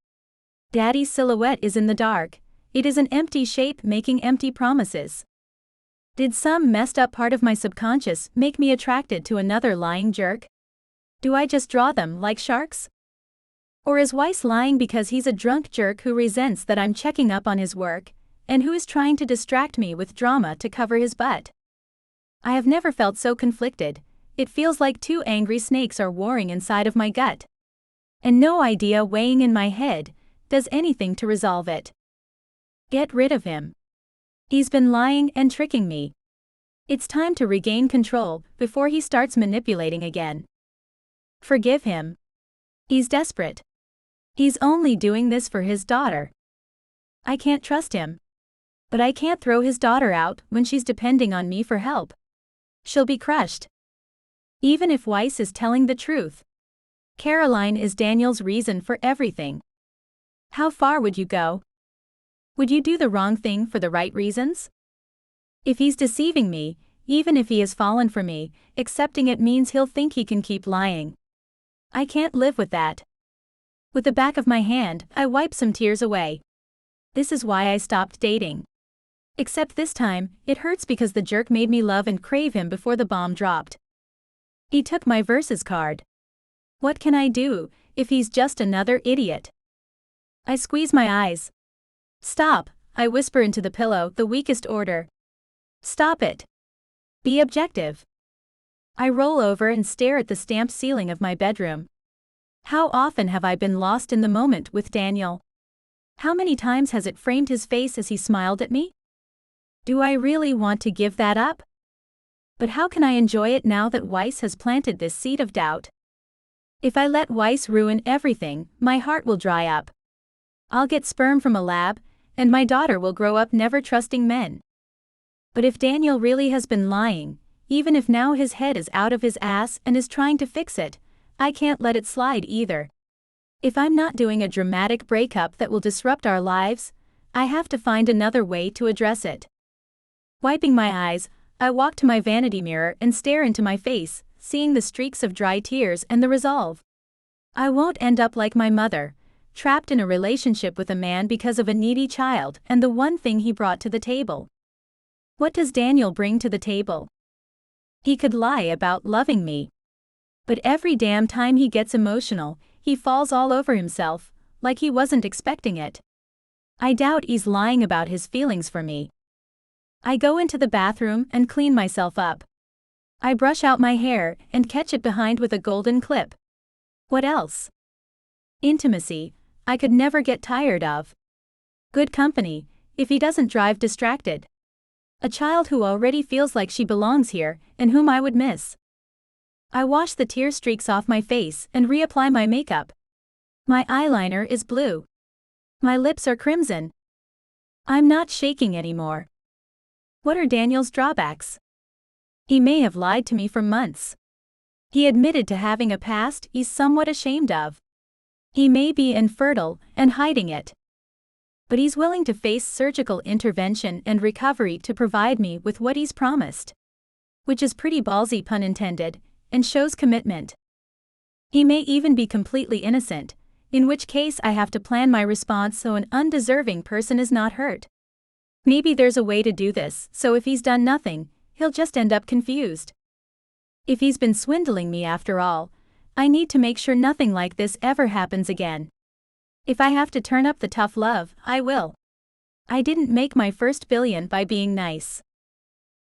Daddy's silhouette is in the dark. It is an empty shape making empty promises. Did some messed up part of my subconscious make me attracted to another lying jerk? Do I just draw them like sharks? Or is Weiss lying because he's a drunk jerk who resents that I'm checking up on his work, and who is trying to distract me with drama to cover his butt? I have never felt so conflicted. It feels like two angry snakes are warring inside of my gut. And no idea weighing in my head does anything to resolve it. Get rid of him. He's been lying and tricking me. It's time to regain control before he starts manipulating again. Forgive him. He's desperate. He's only doing this for his daughter. I can't trust him. But I can't throw his daughter out when she's depending on me for help. She'll be crushed. Even if Weiss is telling the truth. Caroline is Daniel's reason for everything. How far would you go? Would you do the wrong thing for the right reasons? If he's deceiving me, even if he has fallen for me, accepting it means he'll think he can keep lying. I can't live with that. With the back of my hand, I wipe some tears away. This is why I stopped dating. Except this time, it hurts because the jerk made me love and crave him before the bomb dropped. He took my verses card. What can I do if he's just another idiot? I squeeze my eyes. Stop, I whisper into the pillow, the weakest order. Stop it. Be objective. I roll over and stare at the stamped ceiling of my bedroom. How often have I been lost in the moment with Daniel? How many times has it framed his face as he smiled at me? Do I really want to give that up? But how can I enjoy it now that Weiss has planted this seed of doubt? If I let Weiss ruin everything, my heart will dry up. I'll get sperm from a lab, and my daughter will grow up never trusting men. But if Daniel really has been lying, even if now his head is out of his ass and is trying to fix it, I can't let it slide either. If I'm not doing a dramatic breakup that will disrupt our lives, I have to find another way to address it. Wiping my eyes, I walk to my vanity mirror and stare into my face, seeing the streaks of dry tears and the resolve. I won't end up like my mother, trapped in a relationship with a man because of a needy child and the one thing he brought to the table. What does Daniel bring to the table? He could lie about loving me. But every damn time he gets emotional, he falls all over himself, like he wasn't expecting it. I doubt he's lying about his feelings for me. I go into the bathroom and clean myself up. I brush out my hair and catch it behind with a golden clip. What else? Intimacy, I could never get tired of. Good company, if he doesn't drive distracted. A child who already feels like she belongs here and whom I would miss. I wash the tear streaks off my face and reapply my makeup. My eyeliner is blue. My lips are crimson. I'm not shaking anymore. What are Daniel's drawbacks? He may have lied to me for months. He admitted to having a past he's somewhat ashamed of. He may be infertile and hiding it. But he's willing to face surgical intervention and recovery to provide me with what he's promised. Which is pretty ballsy, pun intended, and shows commitment. He may even be completely innocent, in which case I have to plan my response so an undeserving person is not hurt. Maybe there's a way to do this, so if he's done nothing, he'll just end up confused. If he's been swindling me after all, I need to make sure nothing like this ever happens again. If I have to turn up the tough love, I will. I didn't make my first billion by being nice.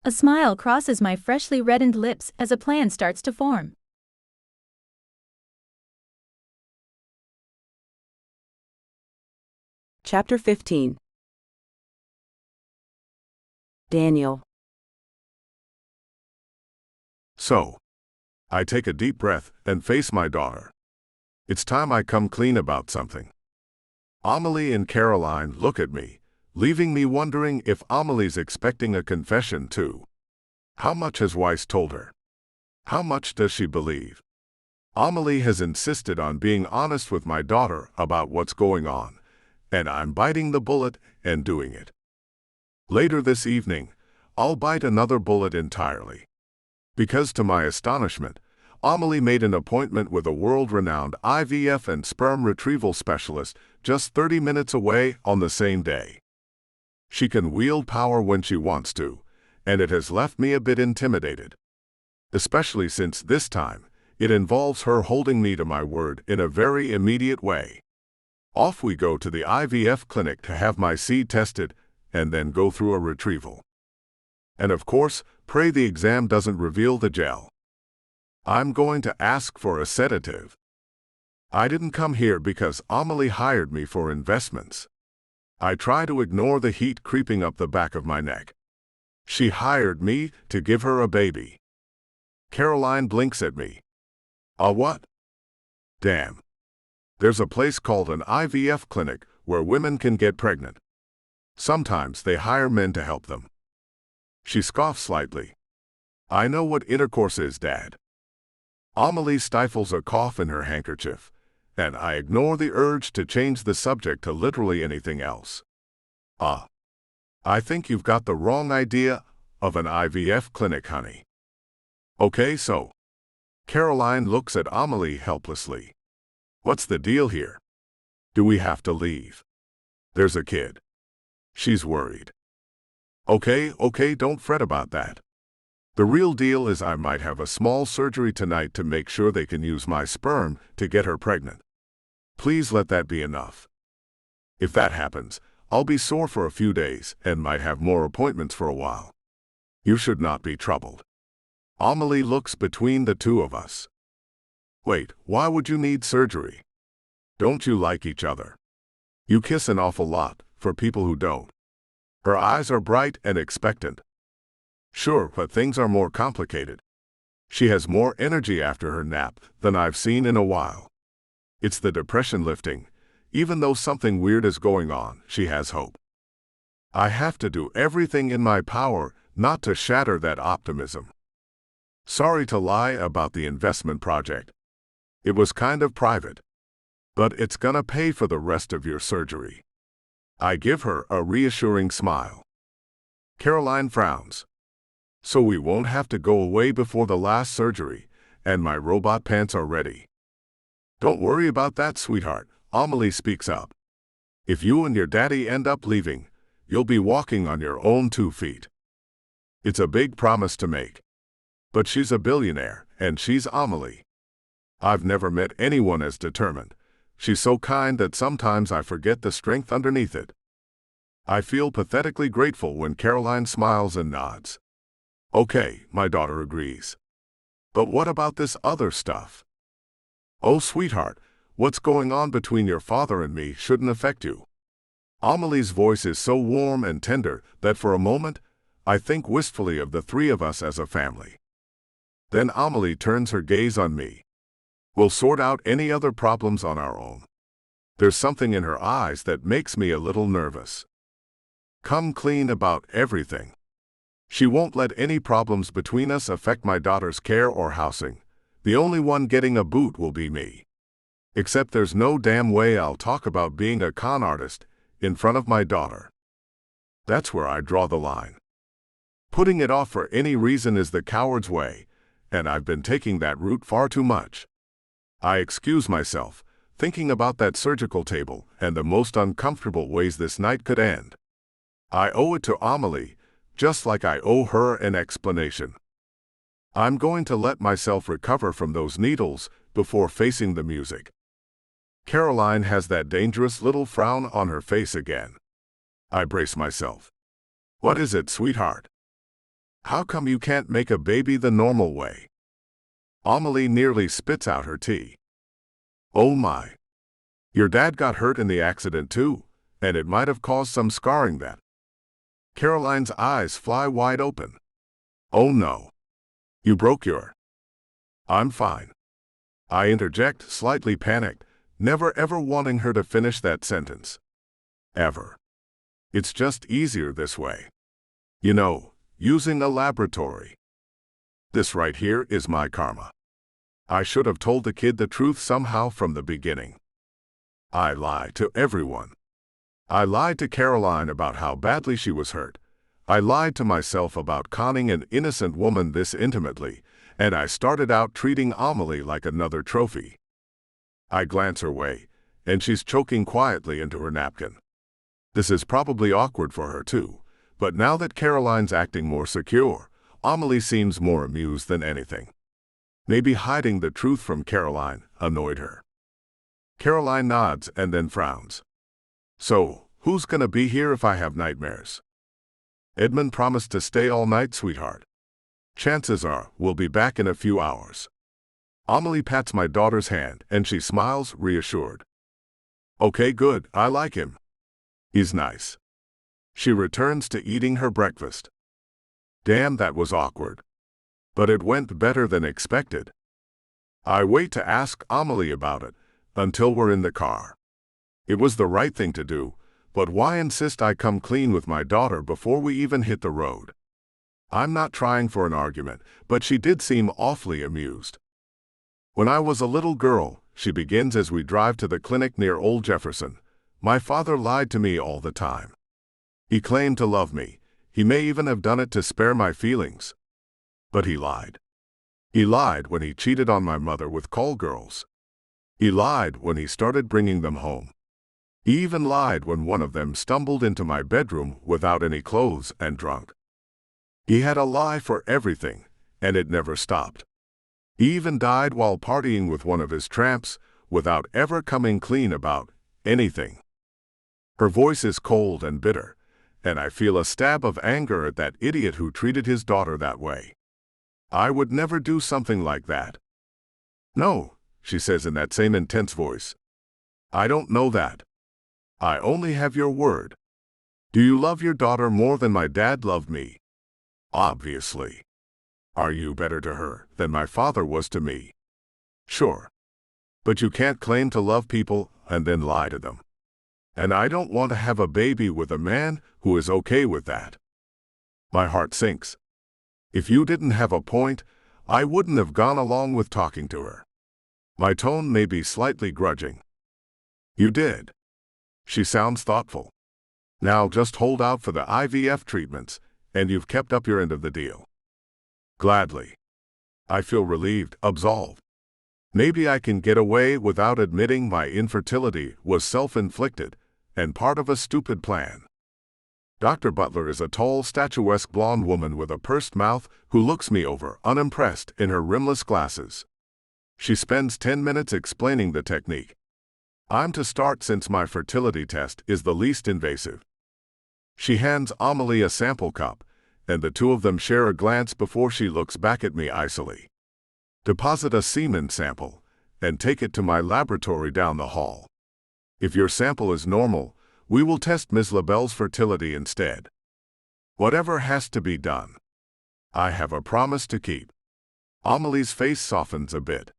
A smile crosses my freshly reddened lips as a plan starts to form. Chapter 15. Daniel. So, I take a deep breath and face my daughter. It's time I come clean about something. Amelie and Caroline look at me, leaving me wondering if Amelie's expecting a confession too. How much has Weiss told her? How much does she believe? Amelie has insisted on being honest with my daughter about what's going on, and I'm biting the bullet and doing it. Later this evening, I'll bite another bullet entirely. Because to my astonishment, Amelie made an appointment with a world-renowned IVF and sperm retrieval specialist just 30 minutes away on the same day. She can wield power when she wants to, and it has left me a bit intimidated. Especially since this time, it involves her holding me to my word in a very immediate way. Off we go to the IVF clinic to have my seed tested, and then go through a retrieval. And of course, pray the exam doesn't reveal the gel. I'm going to ask for a sedative. I didn't come here because Amelie hired me for investments. I try to ignore the heat creeping up the back of my neck. She hired me to give her a baby. Caroline blinks at me. A what? Damn. There's a place called an IVF clinic where women can get pregnant. Sometimes they hire men to help them. She scoffs slightly. I know what intercourse is, Dad. Amelie stifles a cough in her handkerchief, and I ignore the urge to change the subject to literally anything else. I think you've got the wrong idea of an IVF clinic, honey. Okay, so. Caroline looks at Amelie helplessly. What's the deal here? Do we have to leave? There's a kid. She's worried. Okay, don't fret about that. The real deal is I might have a small surgery tonight to make sure they can use my sperm to get her pregnant. Please let that be enough. If that happens, I'll be sore for a few days and might have more appointments for a while. You should not be troubled. Amelie looks between the two of us. Wait, why would you need surgery? Don't you like each other? You kiss an awful lot, for people who don't. Her eyes are bright and expectant. Sure, but things are more complicated. She has more energy after her nap than I've seen in a while. It's the depression lifting. Even though something weird is going on, she has hope. I have to do everything in my power not to shatter that optimism. Sorry to lie about the investment project. It was kind of private. But it's gonna pay for the rest of your surgery. I give her a reassuring smile. Caroline frowns. So we won't have to go away before the last surgery, and my robot pants are ready. Don't worry about that, sweetheart, Amelie speaks up. If you and your daddy end up leaving, you'll be walking on your own 2 feet. It's a big promise to make. But she's a billionaire, and she's Amelie. I've never met anyone as determined. She's so kind that sometimes I forget the strength underneath it. I feel pathetically grateful when Caroline smiles and nods. Okay, my daughter agrees. But what about this other stuff? Oh, sweetheart, what's going on between your father and me shouldn't affect you. Amelie's voice is so warm and tender that for a moment, I think wistfully of the 3 of us as a family. Then Amelie turns her gaze on me. We'll sort out any other problems on our own. There's something in her eyes that makes me a little nervous. Come clean about everything. She won't let any problems between us affect my daughter's care or housing. The only one getting a boot will be me. Except there's no damn way I'll talk about being a con artist in front of my daughter. That's where I draw the line. Putting it off for any reason is the coward's way, and I've been taking that route far too much. I excuse myself, thinking about that surgical table and the most uncomfortable ways this night could end. I owe it to Amelie, just like I owe her an explanation. I'm going to let myself recover from those needles before facing the music. Caroline has that dangerous little frown on her face again. I brace myself. What is it, sweetheart? How come you can't make a baby the normal way? Amelie nearly spits out her tea. Oh my. Your dad got hurt in the accident too, and it might have caused some scarring that. Caroline's eyes fly wide open. Oh no. You broke your... I'm fine. I interject, slightly panicked, never ever wanting her to finish that sentence. Ever. It's just easier this way. You know, using a laboratory. This right here is my karma. I should have told the kid the truth somehow from the beginning. I lie to everyone. I lied to Caroline about how badly she was hurt. I lied to myself about conning an innocent woman this intimately, and I started out treating Amelie like another trophy. I glance her way, and she's choking quietly into her napkin. This is probably awkward for her too, but now that Caroline's acting more secure, Amelie seems more amused than anything. Maybe hiding the truth from Caroline annoyed her. Caroline nods and then frowns. So, who's gonna be here if I have nightmares? Edmund promised to stay all night, sweetheart. Chances are we'll be back in a few hours. Amelie pats my daughter's hand and she smiles, reassured. Okay, good, I like him. He's nice. She returns to eating her breakfast. Damn, that was awkward. But it went better than expected. I wait to ask Amelie about it until we're in the car. It was the right thing to do, but why insist I come clean with my daughter before we even hit the road? I'm not trying for an argument, but she did seem awfully amused. When I was a little girl, she begins as we drive to the clinic near Old Jefferson, my father lied to me all the time. He claimed to love me. He may even have done it to spare my feelings. But he lied. He lied when he cheated on my mother with call girls. He lied when he started bringing them home. He even lied when one of them stumbled into my bedroom without any clothes and drunk. He had a lie for everything, and it never stopped. He even died while partying with one of his tramps, without ever coming clean about anything. Her voice is cold and bitter, and I feel a stab of anger at that idiot who treated his daughter that way. I would never do something like that. No, she says in that same intense voice. I don't know that. I only have your word. Do you love your daughter more than my dad loved me? Obviously. Are you better to her than my father was to me? Sure. But you can't claim to love people and then lie to them. And I don't want to have a baby with a man who is okay with that. My heart sinks. If you didn't have a point, I wouldn't have gone along with talking to her. My tone may be slightly grudging. You did. She sounds thoughtful. Now just hold out for the IVF treatments, and you've kept up your end of the deal. Gladly. I feel relieved, absolved. Maybe I can get away without admitting my infertility was self-inflicted and part of a stupid plan. Dr. Butler is a tall, statuesque blonde woman with a pursed mouth who looks me over, unimpressed, in her rimless glasses. She spends 10 minutes explaining the technique. I'm to start since my fertility test is the least invasive. She hands Amelie a sample cup, and the two of them share a glance before she looks back at me icily. Deposit a semen sample, and take it to my laboratory down the hall. If your sample is normal, we will test Ms. LaBelle's fertility instead. Whatever has to be done. I have a promise to keep. Amelie's face softens a bit.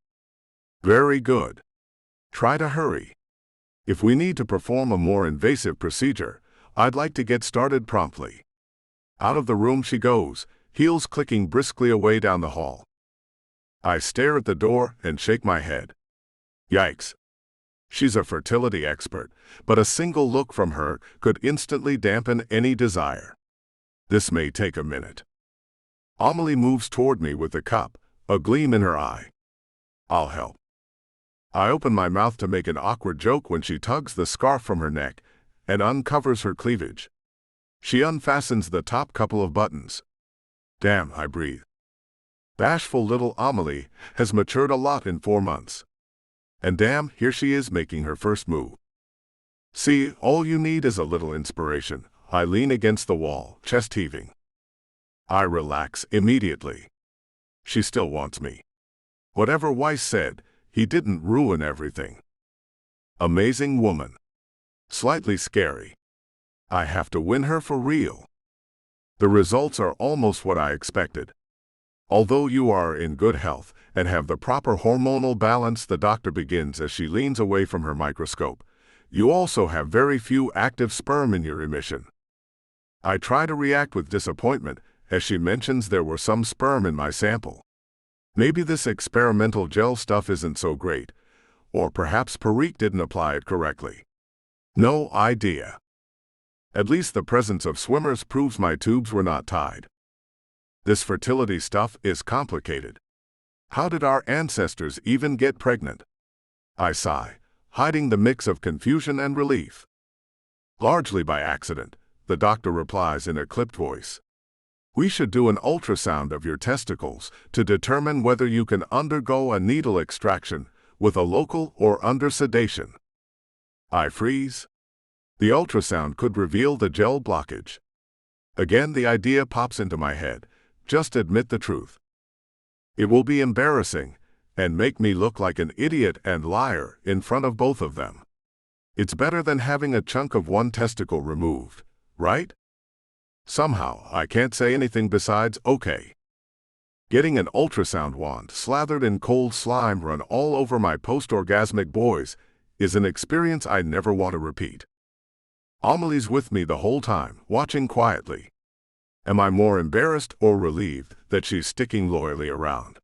Very good. Try to hurry. If we need to perform a more invasive procedure, I'd like to get started promptly. Out of the room she goes, heels clicking briskly away down the hall. I stare at the door and shake my head. Yikes. She's a fertility expert, but a single look from her could instantly dampen any desire. This may take a minute. Amelie moves toward me with the cup, a gleam in her eye. I'll help. I open my mouth to make an awkward joke when she tugs the scarf from her neck and uncovers her cleavage. She unfastens the top couple of buttons. Damn, I breathe. Bashful little Amelie has matured a lot in 4 months. And damn, here she is making her first move. See, all you need is a little inspiration. I lean against the wall, chest heaving. I relax immediately. She still wants me. Whatever Weiss said, he didn't ruin everything. Amazing woman. Slightly scary. I have to win her for real. The results are almost what I expected. Although you are in good health and have the proper hormonal balance, the doctor begins as she leans away from her microscope, you also have very few active sperm in your emission. I try to react with disappointment as she mentions there were some sperm in my sample. Maybe this experimental gel stuff isn't so great, or perhaps Perique didn't apply it correctly. No idea. At least the presence of swimmers proves my tubes were not tied. This fertility stuff is complicated. How did our ancestors even get pregnant? I sigh, hiding the mix of confusion and relief. Largely by accident, the doctor replies in a clipped voice. We should do an ultrasound of your testicles to determine whether you can undergo a needle extraction with a local or under sedation. I freeze. The ultrasound could reveal the gel blockage. Again, the idea pops into my head. Just admit the truth. It will be embarrassing and make me look like an idiot and liar in front of both of them. It's better than having a chunk of one testicle removed, right? Somehow, I can't say anything besides okay. Getting an ultrasound wand slathered in cold slime run all over my post-orgasmic boys is an experience I never want to repeat. Amelie's with me the whole time, watching quietly. Am I more embarrassed or relieved that she's sticking loyally around?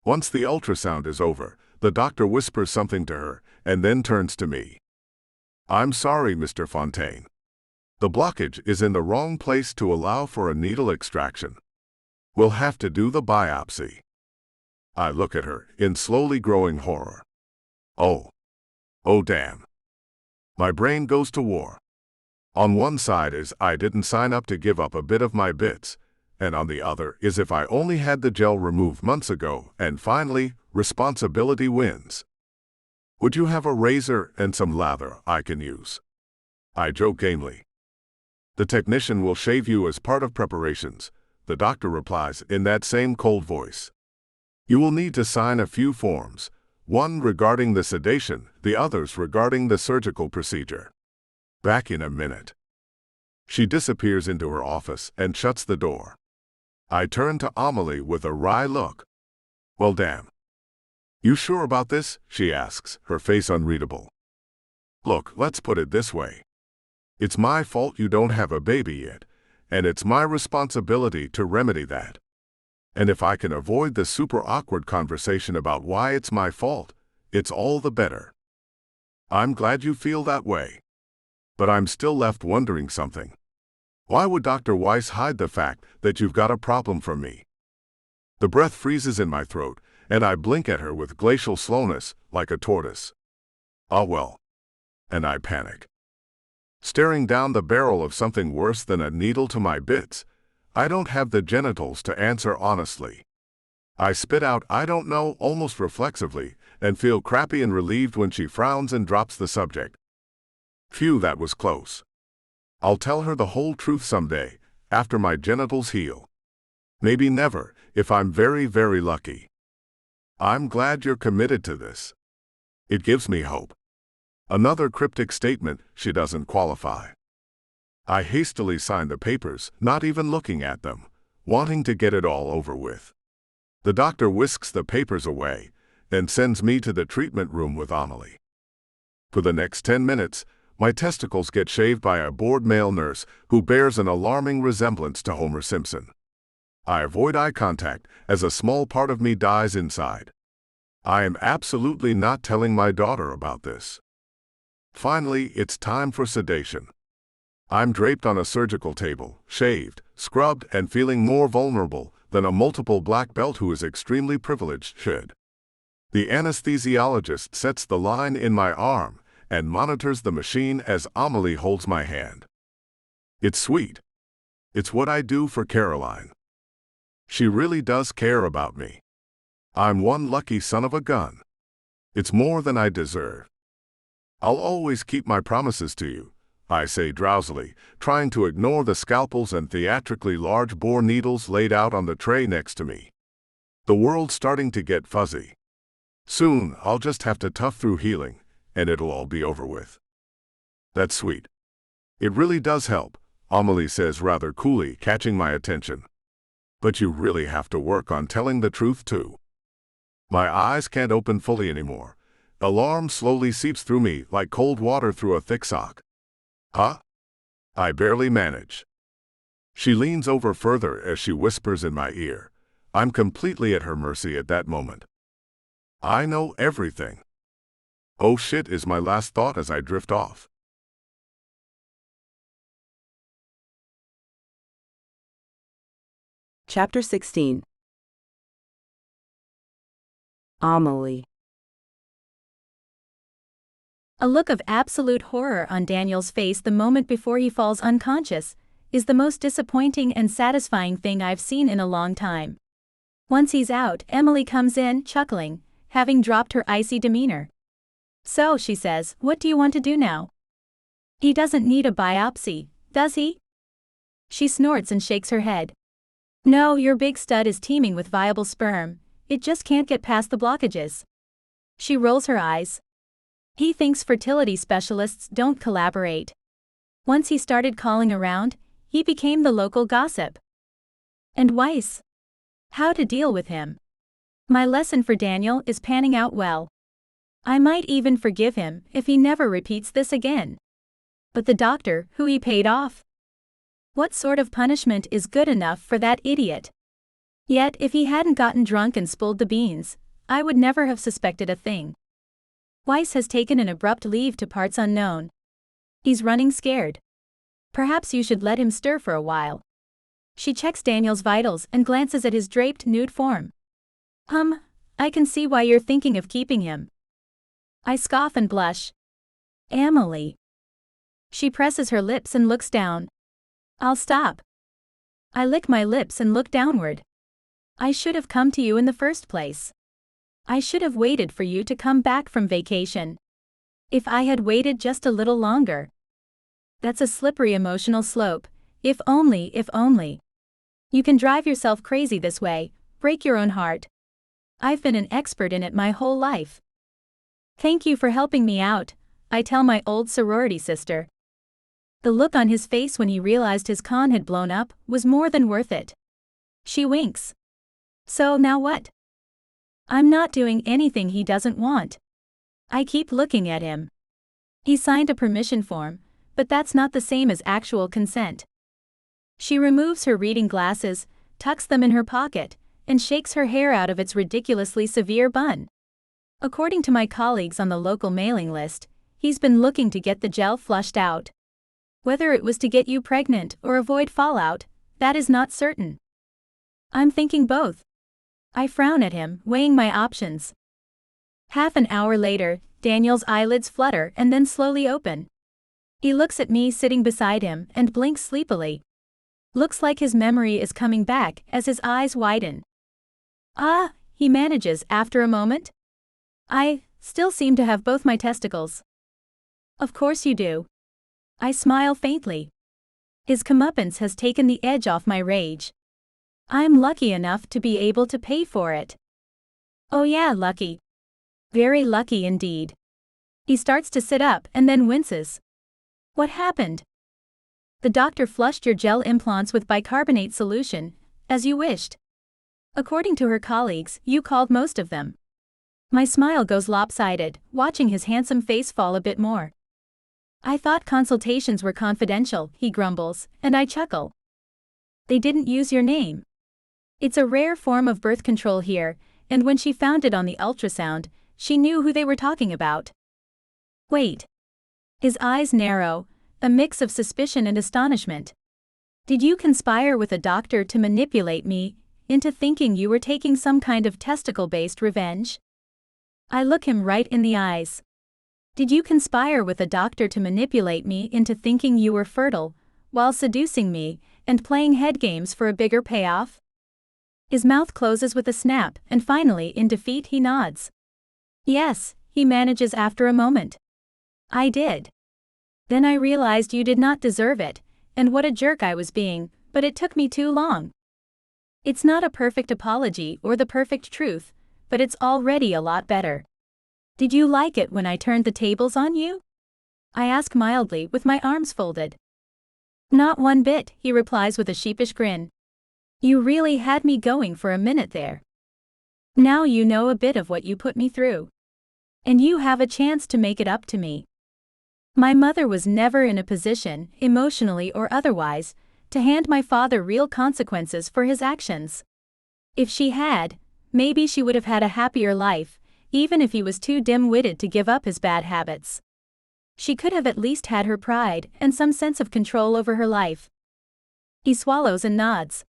Once the ultrasound is over, the doctor whispers something to her and then turns to me. I'm sorry, Mr. Fontaine. The blockage is in the wrong place to allow for a needle extraction. We'll have to do the biopsy. I look at her in slowly growing horror. Oh damn. My brain goes to war. On one side is I didn't sign up to give up a bit of my bits, and on the other is if I only had the gel removed months ago, and finally, responsibility wins. Would you have a razor and some lather I can use? I joke gamely. The technician will shave you as part of preparations, the doctor replies in that same cold voice. You will need to sign a few forms, one regarding the sedation, the others regarding the surgical procedure. Back in a minute. She disappears into her office and shuts the door. I turn to Amelie with a wry look. Well, damn. You sure about this? She asks, her face unreadable. Look, let's put it this way. It's my fault you don't have a baby yet, and it's my responsibility to remedy that. And if I can avoid the super awkward conversation about why it's my fault, it's all the better. I'm glad you feel that way. But I'm still left wondering something. Why would Dr. Weiss hide the fact that you've got a problem from me? The breath freezes in my throat, and I blink at her with glacial slowness, like a tortoise. Ah well. And I panic. Staring down the barrel of something worse than a needle to my bits, I don't have the genitals to answer honestly. I spit out I don't know almost reflexively, and feel crappy and relieved when she frowns and drops the subject. Phew, that was close. I'll tell her the whole truth someday, after my genitals heal. Maybe never, if I'm very, very lucky. I'm glad you're committed to this. It gives me hope. Another cryptic statement, she doesn't qualify. I hastily sign the papers, not even looking at them, wanting to get it all over with. The doctor whisks the papers away, then sends me to the treatment room with Amelie. For the next 10 minutes, my testicles get shaved by a bored male nurse who bears an alarming resemblance to Homer Simpson. I avoid eye contact as a small part of me dies inside. I am absolutely not telling my daughter about this. Finally, it's time for sedation. I'm draped on a surgical table, shaved, scrubbed, and feeling more vulnerable than a multiple black belt who is extremely privileged should. The anesthesiologist sets the line in my arm and monitors the machine as Amelie holds my hand. It's sweet. It's what I do for Caroline. She really does care about me. I'm one lucky son of a gun. It's more than I deserve. I'll always keep my promises to you, I say drowsily, trying to ignore the scalpels and theatrically large bore needles laid out on the tray next to me. The world's starting to get fuzzy. Soon, I'll just have to tough through healing, and it'll all be over with. That's sweet. It really does help, Amelie says rather coolly, catching my attention. But you really have to work on telling the truth too. My eyes can't open fully anymore. Alarm slowly seeps through me like cold water through a thick sock. Huh? I barely manage. She leans over further as she whispers in my ear. I'm completely at her mercy at that moment. I know everything. Oh shit is my last thought as I drift off. Chapter 16. Amelie. A look of absolute horror on Daniel's face the moment before he falls unconscious is the most disappointing and satisfying thing I've seen in a long time. Once he's out, Emily comes in, chuckling, having dropped her icy demeanor. "So," she says, "what do you want to do now?" "He doesn't need a biopsy, does he?" She snorts and shakes her head. "No, your big stud is teeming with viable sperm, it just can't get past the blockages." She rolls her eyes. He thinks fertility specialists don't collaborate. Once he started calling around, he became the local gossip. And Weiss? How to deal with him? My lesson for Daniel is panning out well. I might even forgive him if he never repeats this again. But the doctor, who he paid off? What sort of punishment is good enough for that idiot? Yet if he hadn't gotten drunk and spilled the beans, I would never have suspected a thing. Weiss has taken an abrupt leave to parts unknown. He's running scared. Perhaps you should let him stir for a while. She checks Daniel's vitals and glances at his draped, nude form. I can see why you're thinking of keeping him. I scoff and blush. Amelie. She presses her lips and looks down. I'll stop. I lick my lips and look downward. I should have come to you in the first place. I should have waited for you to come back from vacation. If I had waited just a little longer. That's a slippery emotional slope. If only, if only. You can drive yourself crazy this way, break your own heart. I've been an expert in it my whole life. Thank you for helping me out, I tell my old sorority sister. The look on his face when he realized his con had blown up was more than worth it. She winks. So now what? I'm not doing anything he doesn't want. I keep looking at him. He signed a permission form, but that's not the same as actual consent. She removes her reading glasses, tucks them in her pocket, and shakes her hair out of its ridiculously severe bun. According to my colleagues on the local mailing list, he's been looking to get the gel flushed out. Whether it was to get you pregnant or avoid fallout, that is not certain. I'm thinking both. I frown at him, weighing my options. Half an hour later, Daniel's eyelids flutter and then slowly open. He looks at me sitting beside him and blinks sleepily. Looks like his memory is coming back as his eyes widen. He manages after a moment. I still seem to have both my testicles. Of course you do. I smile faintly. His comeuppance has taken the edge off my rage. I'm lucky enough to be able to pay for it. Oh yeah, lucky. Very lucky indeed. He starts to sit up and then winces. What happened? The doctor flushed your gel implants with bicarbonate solution, as you wished. According to her colleagues, you called most of them. My smile goes lopsided, watching his handsome face fall a bit more. I thought consultations were confidential, he grumbles, and I chuckle. They didn't use your name. It's a rare form of birth control here, and when she found it on the ultrasound, she knew who they were talking about. Wait. His eyes narrow, a mix of suspicion and astonishment. Did you conspire with a doctor to manipulate me into thinking you were taking some kind of testicle-based revenge? I look him right in the eyes. Did you conspire with a doctor to manipulate me into thinking you were fertile, while seducing me and playing head games for a bigger payoff? His mouth closes with a snap, and finally, in defeat, he nods. Yes, he manages after a moment. I did. Then I realized you did not deserve it, and what a jerk I was being, but it took me too long. It's not a perfect apology or the perfect truth, but it's already a lot better. Did you like it when I turned the tables on you? I ask mildly with my arms folded. Not one bit, he replies with a sheepish grin. You really had me going for a minute there. Now you know a bit of what you put me through. And you have a chance to make it up to me. My mother was never in a position, emotionally or otherwise, to hand my father real consequences for his actions. If she had, maybe she would have had a happier life, even if he was too dim-witted to give up his bad habits. She could have at least had her pride and some sense of control over her life. He swallows and nods.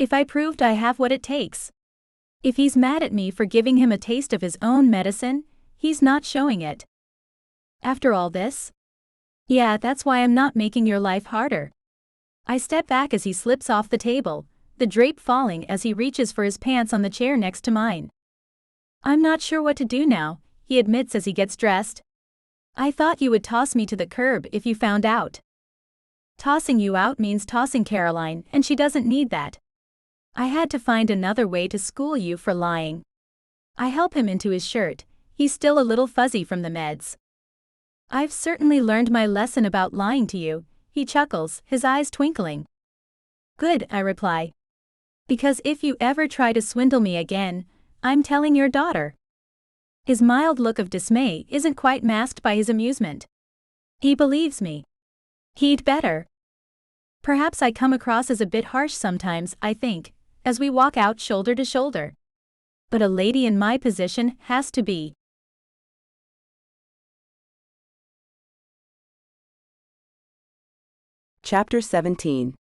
If I proved I have what it takes. If he's mad at me for giving him a taste of his own medicine, he's not showing it. After all this? Yeah, that's why I'm not making your life harder. I step back as he slips off the table, the drape falling as he reaches for his pants on the chair next to mine. I'm not sure what to do now, he admits as he gets dressed. I thought you would toss me to the curb if you found out. Tossing you out means tossing Caroline, and she doesn't need that. I had to find another way to school you for lying. I help him into his shirt, he's still a little fuzzy from the meds. I've certainly learned my lesson about lying to you, he chuckles, his eyes twinkling. Good, I reply. Because if you ever try to swindle me again, I'm telling your daughter. His mild look of dismay isn't quite masked by his amusement. He believes me. He'd better. Perhaps I come across as a bit harsh sometimes, I think, as we walk out shoulder to shoulder. But a lady in my position has to be. Chapter 17.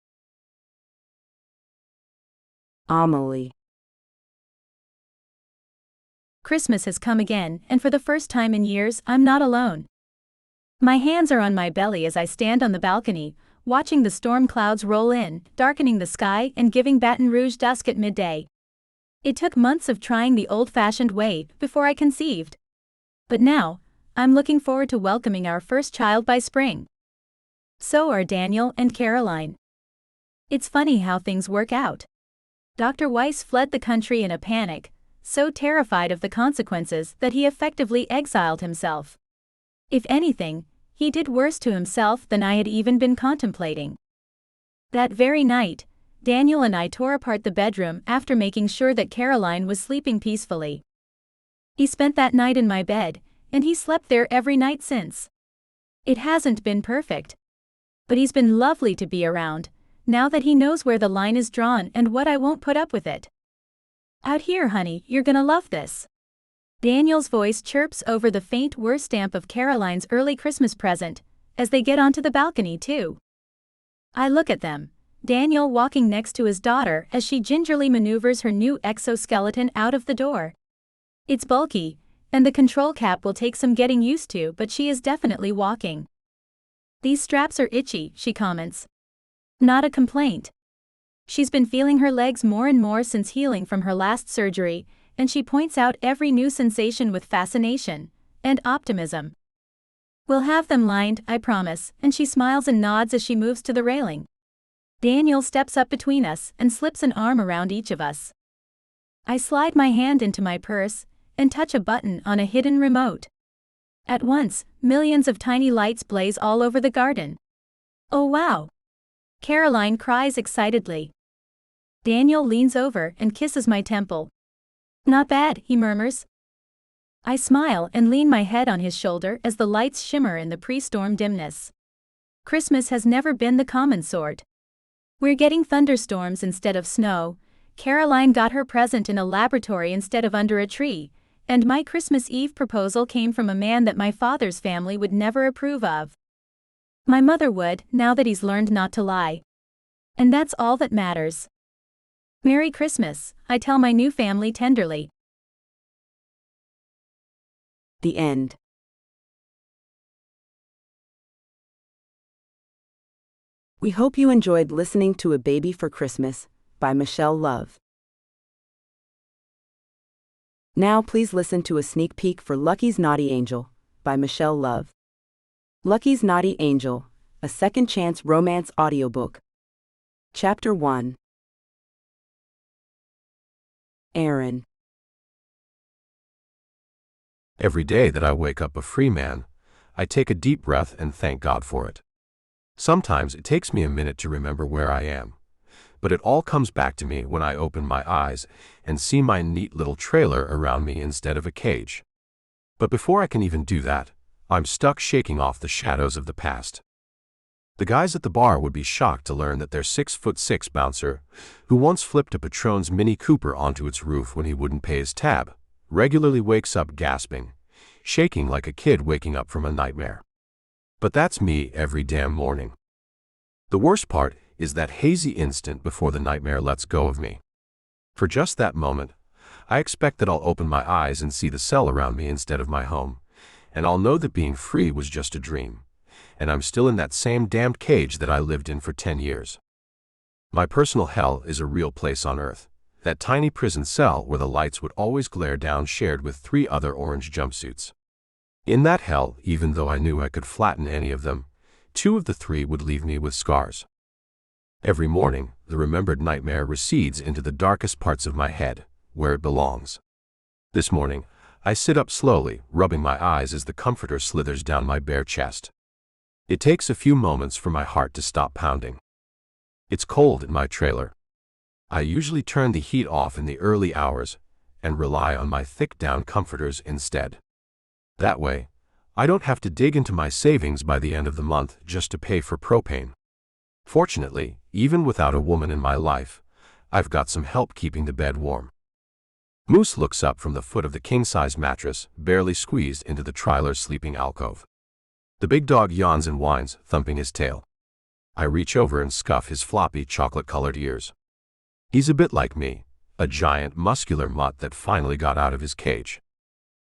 Amelie. Christmas has come again, and for the first time in years, I'm not alone. My hands are on my belly as I stand on the balcony, watching the storm clouds roll in, darkening the sky and giving Baton Rouge dusk at midday. It took months of trying the old-fashioned way before I conceived. But now, I'm looking forward to welcoming our first child by spring. So are Daniel and Caroline. It's funny how things work out. Dr. Weiss fled the country in a panic, so terrified of the consequences that he effectively exiled himself. If anything, he did worse to himself than I had even been contemplating. That very night, Daniel and I tore apart the bedroom after making sure that Caroline was sleeping peacefully. He spent that night in my bed, and he slept there every night since. It hasn't been perfect. But he's been lovely to be around, now that he knows where the line is drawn and what I won't put up with it. Out here, honey, you're gonna love this. Daniel's voice chirps over the faint whir stamp of Caroline's early Christmas present, as they get onto the balcony too. I look at them, Daniel walking next to his daughter as she gingerly maneuvers her new exoskeleton out of the door. It's bulky, and the control cap will take some getting used to, but she is definitely walking. These straps are itchy, she comments. Not a complaint. She's been feeling her legs more and more since healing from her last surgery, and she points out every new sensation with fascination and optimism. We'll have them lined, I promise, and she smiles and nods as she moves to the railing. Daniel steps up between us and slips an arm around each of us. I slide my hand into my purse and touch a button on a hidden remote. At once, millions of tiny lights blaze all over the garden. Oh wow! Caroline cries excitedly. Daniel leans over and kisses my temple. Not bad, he murmurs. I smile and lean my head on his shoulder as the lights shimmer in the pre-storm dimness. Christmas has never been the common sort. We're getting thunderstorms instead of snow, Caroline got her present in a laboratory instead of under a tree, and my Christmas Eve proposal came from a man that my father's family would never approve of. My mother would, now that he's learned not to lie. And that's all that matters. Merry Christmas, I tell my new family tenderly. The end. We hope you enjoyed listening to A Baby for Christmas by Michelle Love. Now please listen to a sneak peek for Lucky's Naughty Angel by Michelle Love. Lucky's Naughty Angel, a second chance romance audiobook. Chapter 1. Aaron. Every day that I wake up a free man, I take a deep breath and thank God for it. Sometimes it takes me a minute to remember where I am, but it all comes back to me when I open my eyes and see my neat little trailer around me instead of a cage. But before I can even do that, I'm stuck shaking off the shadows of the past. The guys at the bar would be shocked to learn that their 6'6" bouncer, who once flipped a Patron's Mini Cooper onto its roof when he wouldn't pay his tab, regularly wakes up gasping, shaking like a kid waking up from a nightmare. But that's me every damn morning. The worst part is that hazy instant before the nightmare lets go of me. For just that moment, I expect that I'll open my eyes and see the cell around me instead of my home, and I'll know that being free was just a dream, and I'm still in that same damned cage that I lived in for 10 years. My personal hell is a real place on earth, that tiny prison cell where the lights would always glare down, shared with 3 other orange jumpsuits. In that hell, even though I knew I could flatten any of them, 2 of the 3 would leave me with scars. Every morning, the remembered nightmare recedes into the darkest parts of my head, where it belongs. This morning, I sit up slowly, rubbing my eyes as the comforter slithers down my bare chest. It takes a few moments for my heart to stop pounding. It's cold in my trailer. I usually turn the heat off in the early hours and rely on my thick down comforters instead. That way, I don't have to dig into my savings by the end of the month just to pay for propane. Fortunately, even without a woman in my life, I've got some help keeping the bed warm. Moose looks up from the foot of the king-size mattress, barely squeezed into the trailer's sleeping alcove. The big dog yawns and whines, thumping his tail. I reach over and scuff his floppy, chocolate-colored ears. He's a bit like me, a giant, muscular mutt that finally got out of his cage.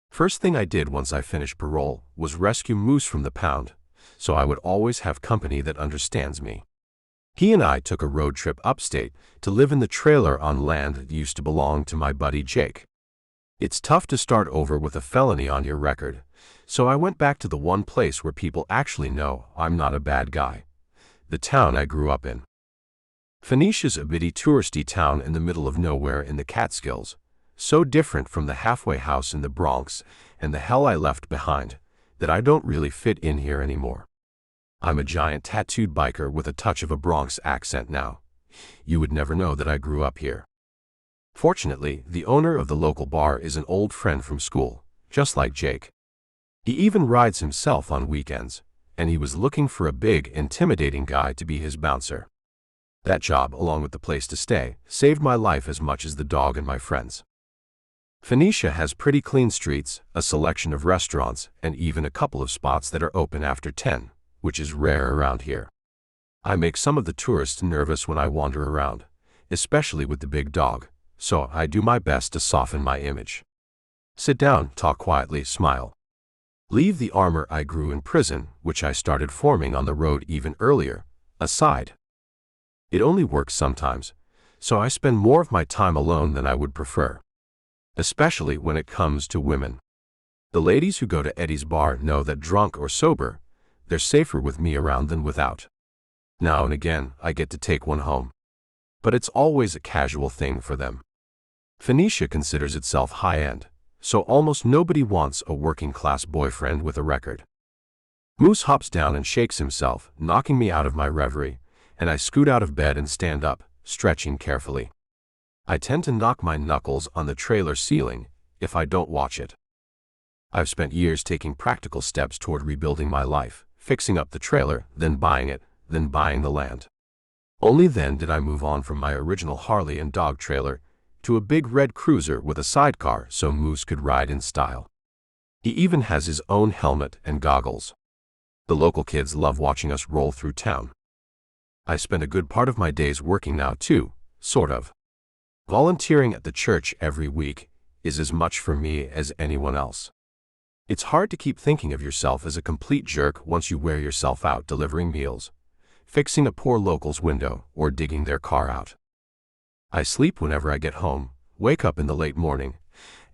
First thing I did once I finished parole was rescue Moose from the pound, so I would always have company that understands me. He and I took a road trip upstate to live in the trailer on land that used to belong to my buddy Jake. It's tough to start over with a felony on your record, so I went back to the one place where people actually know I'm not a bad guy, the town I grew up in. Phoenicia's a bitty touristy town in the middle of nowhere in the Catskills, so different from the halfway house in the Bronx and the hell I left behind that I don't really fit in here anymore. I'm a giant tattooed biker with a touch of a Bronx accent now. You would never know that I grew up here. Fortunately, the owner of the local bar is an old friend from school, just like Jake. He even rides himself on weekends, and he was looking for a big, intimidating guy to be his bouncer. That job, along with the place to stay, saved my life as much as the dog and my friends. Phoenicia has pretty clean streets, a selection of restaurants, and even a couple of spots that are open after 10. Which is rare around here. I make some of the tourists nervous when I wander around, especially with the big dog, so I do my best to soften my image. Sit down, talk quietly, smile. Leave the armor I grew in prison, which I started forming on the road even earlier, aside. It only works sometimes, so I spend more of my time alone than I would prefer. Especially when it comes to women. The ladies who go to Eddie's bar know that drunk or sober, they're safer with me around than without. Now and again, I get to take one home. But it's always a casual thing for them. Phoenicia considers itself high-end, so almost nobody wants a working-class boyfriend with a record. Moose hops down and shakes himself, knocking me out of my reverie, and I scoot out of bed and stand up, stretching carefully. I tend to knock my knuckles on the trailer ceiling if I don't watch it. I've spent years taking practical steps toward rebuilding my life, fixing up the trailer, then buying it, then buying the land. Only then did I move on from my original Harley and dog trailer to a big red cruiser with a sidecar so Moose could ride in style. He even has his own helmet and goggles. The local kids love watching us roll through town. I spend a good part of my days working now too, sort of. Volunteering at the church every week is as much for me as anyone else. It's hard to keep thinking of yourself as a complete jerk once you wear yourself out delivering meals, fixing a poor local's window, or digging their car out. I sleep whenever I get home, wake up in the late morning,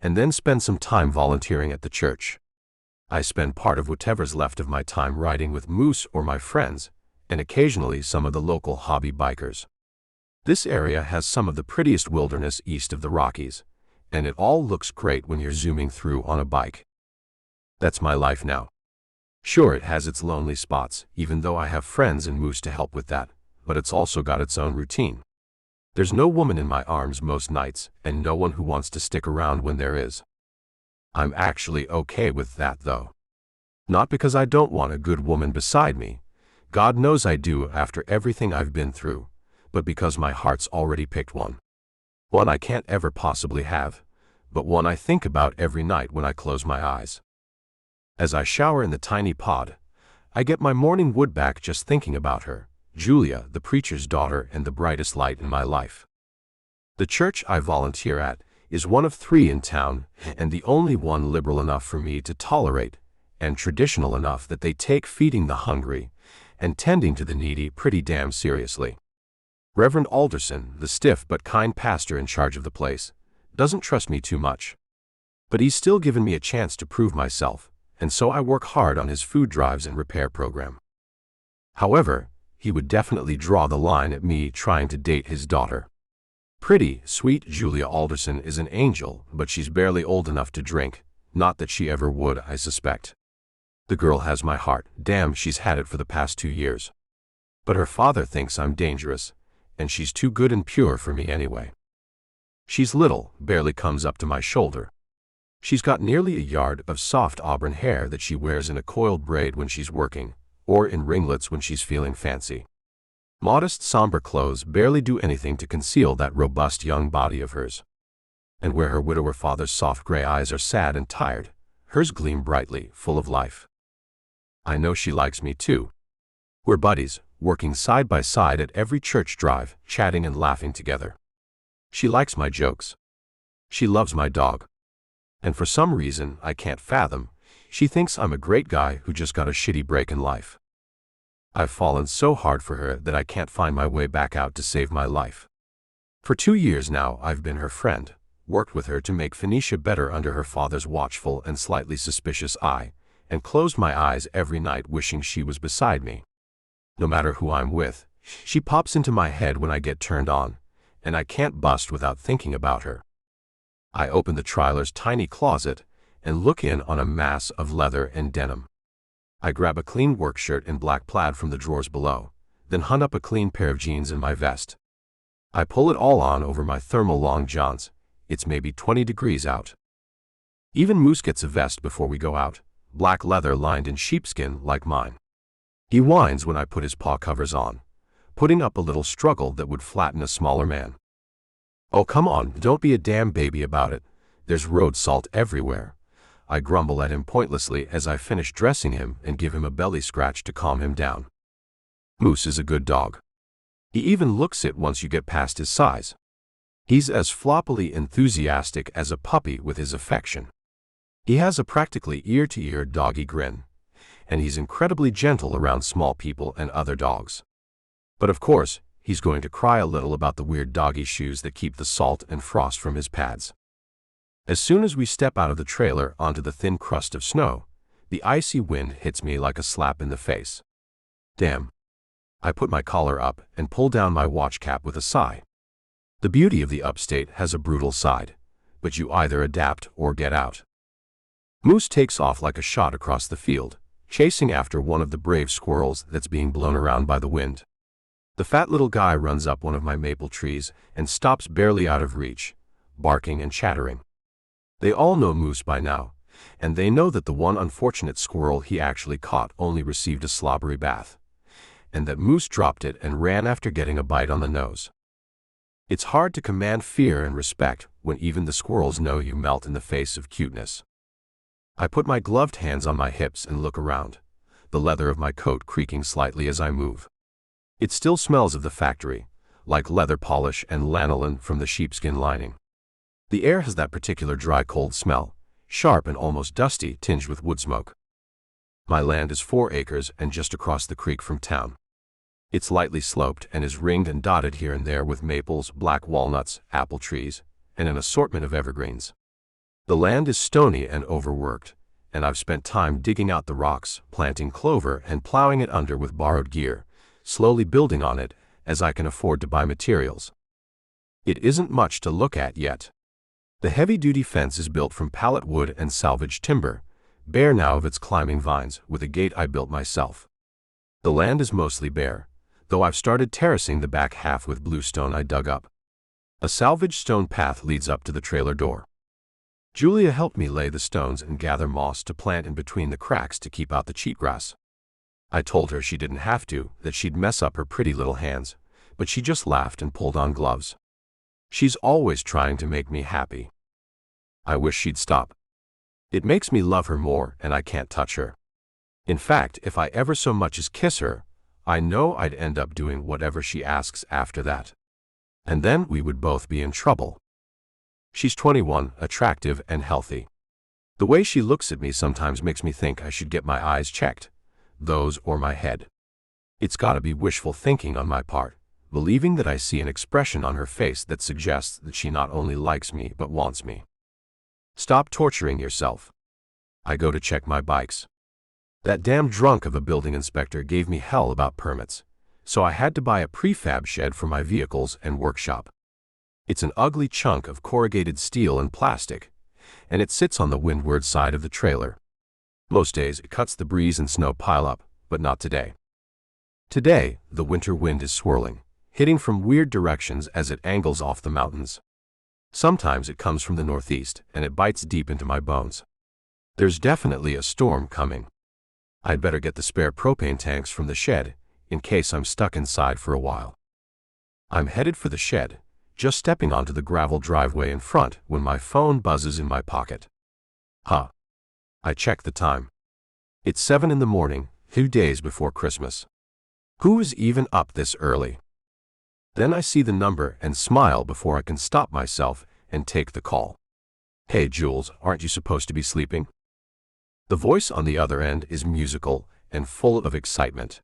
and then spend some time volunteering at the church. I spend part of whatever's left of my time riding with Moose or my friends, and occasionally some of the local hobby bikers. This area has some of the prettiest wilderness east of the Rockies, and it all looks great when you're zooming through on a bike. That's my life now. Sure, it has its lonely spots, even though I have friends and Moose to help with that, but it's also got its own routine. There's no woman in my arms most nights, and no one who wants to stick around when there is. I'm actually okay with that, though. Not because I don't want a good woman beside me. God knows I do after everything I've been through, but because my heart's already picked one. One I can't ever possibly have, but one I think about every night when I close my eyes. As I shower in the tiny pod, I get my morning wood back just thinking about her, Julia, the preacher's daughter and the brightest light in my life. The church I volunteer at is one of 3 in town, and the only one liberal enough for me to tolerate, and traditional enough that they take feeding the hungry and tending to the needy pretty damn seriously. Reverend Alderson, the stiff but kind pastor in charge of the place, doesn't trust me too much. But he's still given me a chance to prove myself, and so I work hard on his food drives and repair program. However, he would definitely draw the line at me trying to date his daughter. Pretty, sweet Julia Alderson is an angel, but she's barely old enough to drink, not that she ever would, I suspect. The girl has my heart, damn, she's had it for the past 2 years. But her father thinks I'm dangerous, and she's too good and pure for me anyway. She's little, barely comes up to my shoulder. She's got nearly a yard of soft auburn hair that she wears in a coiled braid when she's working, or in ringlets when she's feeling fancy. Modest, somber clothes barely do anything to conceal that robust young body of hers. And where her widower father's soft gray eyes are sad and tired, hers gleam brightly, full of life. I know she likes me too. We're buddies, working side by side at every church drive, chatting and laughing together. She likes my jokes. She loves my dog. And for some reason I can't fathom, she thinks I'm a great guy who just got a shitty break in life. I've fallen so hard for her that I can't find my way back out to save my life. For 2 years now I've been her friend, worked with her to make Phoenicia better under her father's watchful and slightly suspicious eye, and closed my eyes every night wishing she was beside me. No matter who I'm with, she pops into my head when I get turned on, and I can't bust without thinking about her. I open the trailer's tiny closet and look in on a mass of leather and denim. I grab a clean work shirt in black plaid from the drawers below, then hunt up a clean pair of jeans and my vest. I pull it all on over my thermal long johns. It's maybe 20 degrees out. Even Moose gets a vest before we go out, black leather lined in sheepskin like mine. He whines when I put his paw covers on, putting up a little struggle that would flatten a smaller man. Oh, come on, don't be a damn baby about it. There's road salt everywhere. I grumble at him pointlessly as I finish dressing him and give him a belly scratch to calm him down. Moose is a good dog. He even looks it once you get past his size. He's as floppily enthusiastic as a puppy with his affection. He has a practically ear-to-ear doggy grin, and he's incredibly gentle around small people and other dogs. But of course, he's going to cry a little about the weird doggy shoes that keep the salt and frost from his pads. As soon as we step out of the trailer onto the thin crust of snow, the icy wind hits me like a slap in the face. Damn. I put my collar up and pull down my watch cap with a sigh. The beauty of the upstate has a brutal side, but you either adapt or get out. Moose takes off like a shot across the field, chasing after one of the brave squirrels that's being blown around by the wind. The fat little guy runs up one of my maple trees and stops barely out of reach, barking and chattering. They all know Moose by now, and they know that the one unfortunate squirrel he actually caught only received a slobbery bath, and that Moose dropped it and ran after getting a bite on the nose. It's hard to command fear and respect when even the squirrels know you melt in the face of cuteness. I put my gloved hands on my hips and look around, the leather of my coat creaking slightly as I move. It still smells of the factory, like leather polish and lanolin from the sheepskin lining. The air has that particular dry cold smell, sharp and almost dusty, tinged with wood smoke. My land is 4 acres and just across the creek from town. It's lightly sloped and is ringed and dotted here and there with maples, black walnuts, apple trees, and an assortment of evergreens. The land is stony and overworked, and I've spent time digging out the rocks, planting clover and plowing it under with borrowed gear, slowly building on it as I can afford to buy materials. It isn't much to look at yet. The heavy-duty fence is built from pallet wood and salvaged timber, bare now of its climbing vines, with a gate I built myself. The land is mostly bare, though I've started terracing the back half with bluestone I dug up. A salvaged stone path leads up to the trailer door. Julia helped me lay the stones and gather moss to plant in between the cracks to keep out the cheatgrass. I told her she didn't have to, that she'd mess up her pretty little hands, but she just laughed and pulled on gloves. She's always trying to make me happy. I wish she'd stop. It makes me love her more, and I can't touch her. In fact, if I ever so much as kiss her, I know I'd end up doing whatever she asks after that. And then we would both be in trouble. She's 21, attractive and healthy. The way she looks at me sometimes makes me think I should get my eyes checked, those or my head. It's gotta be wishful thinking on my part, believing that I see an expression on her face that suggests that she not only likes me but wants me. Stop torturing yourself. I go to check my bikes. That damn drunk of a building inspector gave me hell about permits, so I had to buy a prefab shed for my vehicles and workshop. It's an ugly chunk of corrugated steel and plastic, and it sits on the windward side of the trailer. Most days it cuts the breeze and snow pile up, but not today. Today, the winter wind is swirling, hitting from weird directions as it angles off the mountains. Sometimes it comes from the northeast, and it bites deep into my bones. There's definitely a storm coming. I'd better get the spare propane tanks from the shed, in case I'm stuck inside for a while. I'm headed for the shed, just stepping onto the gravel driveway in front when my phone buzzes in my pocket. Huh. I check the time. It's 7 in the morning, 2 days before Christmas. Who is even up this early? Then I see the number and smile before I can stop myself and take the call. Hey Jules, aren't you supposed to be sleeping? The voice on the other end is musical and full of excitement.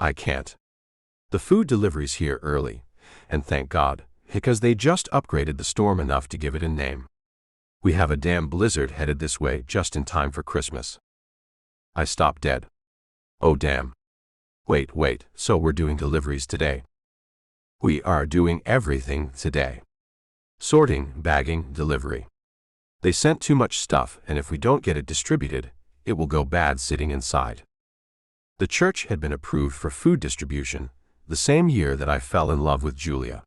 I can't. The food delivery's here early, and thank God, because they just upgraded the storm enough to give it a name. We have a damn blizzard headed this way just in time for Christmas. I stop dead. Oh damn. Wait, so we're doing deliveries today? We are doing everything today. Sorting, bagging, delivery. They sent too much stuff, and if we don't get it distributed, it will go bad sitting inside. The church had been approved for food distribution the same year that I fell in love with Julia.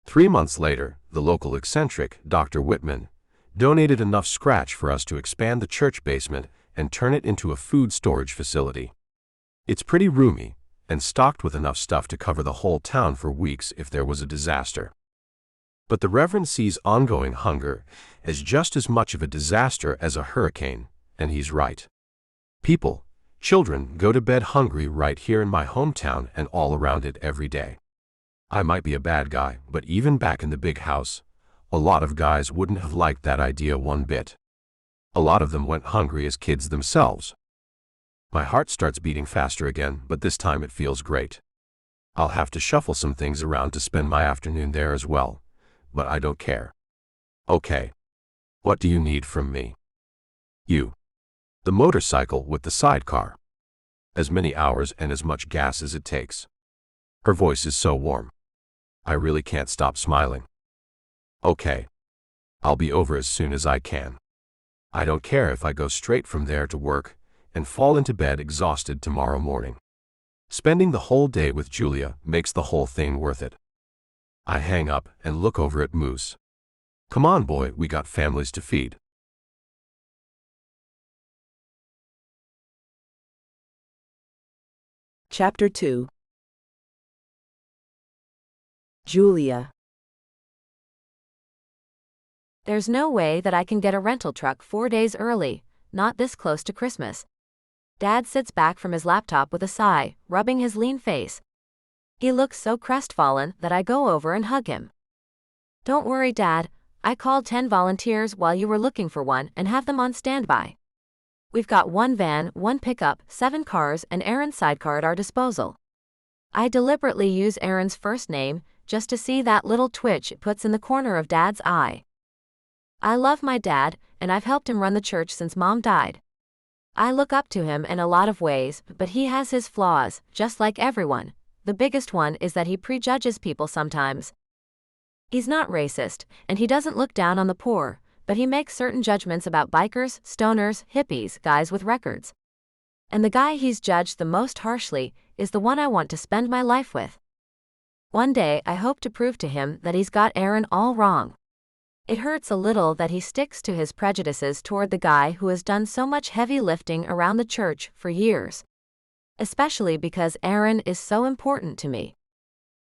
3 months later, the local eccentric, Dr. Whitman, donated enough scratch for us to expand the church basement and turn it into a food storage facility. It's pretty roomy, and stocked with enough stuff to cover the whole town for weeks if there was a disaster. But the Reverend sees ongoing hunger as just as much of a disaster as a hurricane, and he's right. People, children, go to bed hungry right here in my hometown and all around it every day. I might be a bad guy, but even back in the big house, a lot of guys wouldn't have liked that idea one bit. A lot of them went hungry as kids themselves. My heart starts beating faster again, but this time it feels great. I'll have to shuffle some things around to spend my afternoon there as well, but I don't care. Okay. What do you need from me? You. The motorcycle with the sidecar. As many hours and as much gas as it takes. Her voice is so warm. I really can't stop smiling. Okay. I'll be over as soon as I can. I don't care if I go straight from there to work and fall into bed exhausted tomorrow morning. Spending the whole day with Julia makes the whole thing worth it. I hang up and look over at Moose. Come on, boy, we got families to feed. Chapter 2. Julia. There's no way that I can get a rental truck 4 days early, not this close to Christmas. Dad sits back from his laptop with a sigh, rubbing his lean face. He looks so crestfallen that I go over and hug him. Don't worry, Dad. I called 10 volunteers while you were looking for one and have them on standby. We've got 1 van, 1 pickup, 7 cars, and Aaron's sidecar at our disposal. I deliberately use Aaron's first name just to see that little twitch it puts in the corner of Dad's eye. I love my dad, and I've helped him run the church since Mom died. I look up to him in a lot of ways, but he has his flaws, just like everyone. The biggest one is that he prejudges people sometimes. He's not racist, and he doesn't look down on the poor, but he makes certain judgments about bikers, stoners, hippies, guys with records. And the guy he's judged the most harshly is the one I want to spend my life with. One day I hope to prove to him that he's got Aaron all wrong. It hurts a little that he sticks to his prejudices toward the guy who has done so much heavy lifting around the church for years. Especially because Aaron is so important to me.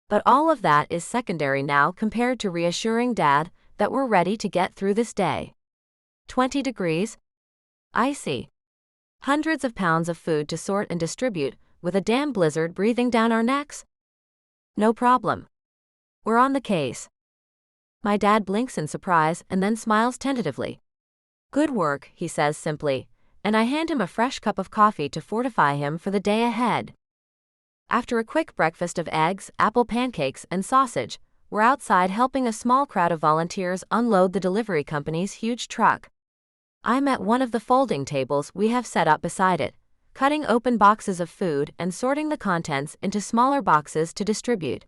But all of that is secondary now compared to reassuring Dad that we're ready to get through this day. 20 degrees? Icy. Hundreds of pounds of food to sort and distribute, with a damn blizzard breathing down our necks? No problem. We're on the case. My dad blinks in surprise and then smiles tentatively. Good work, he says simply, and I hand him a fresh cup of coffee to fortify him for the day ahead. After a quick breakfast of eggs, apple pancakes, and sausage, we're outside helping a small crowd of volunteers unload the delivery company's huge truck. I'm at one of the folding tables we have set up beside it, cutting open boxes of food and sorting the contents into smaller boxes to distribute.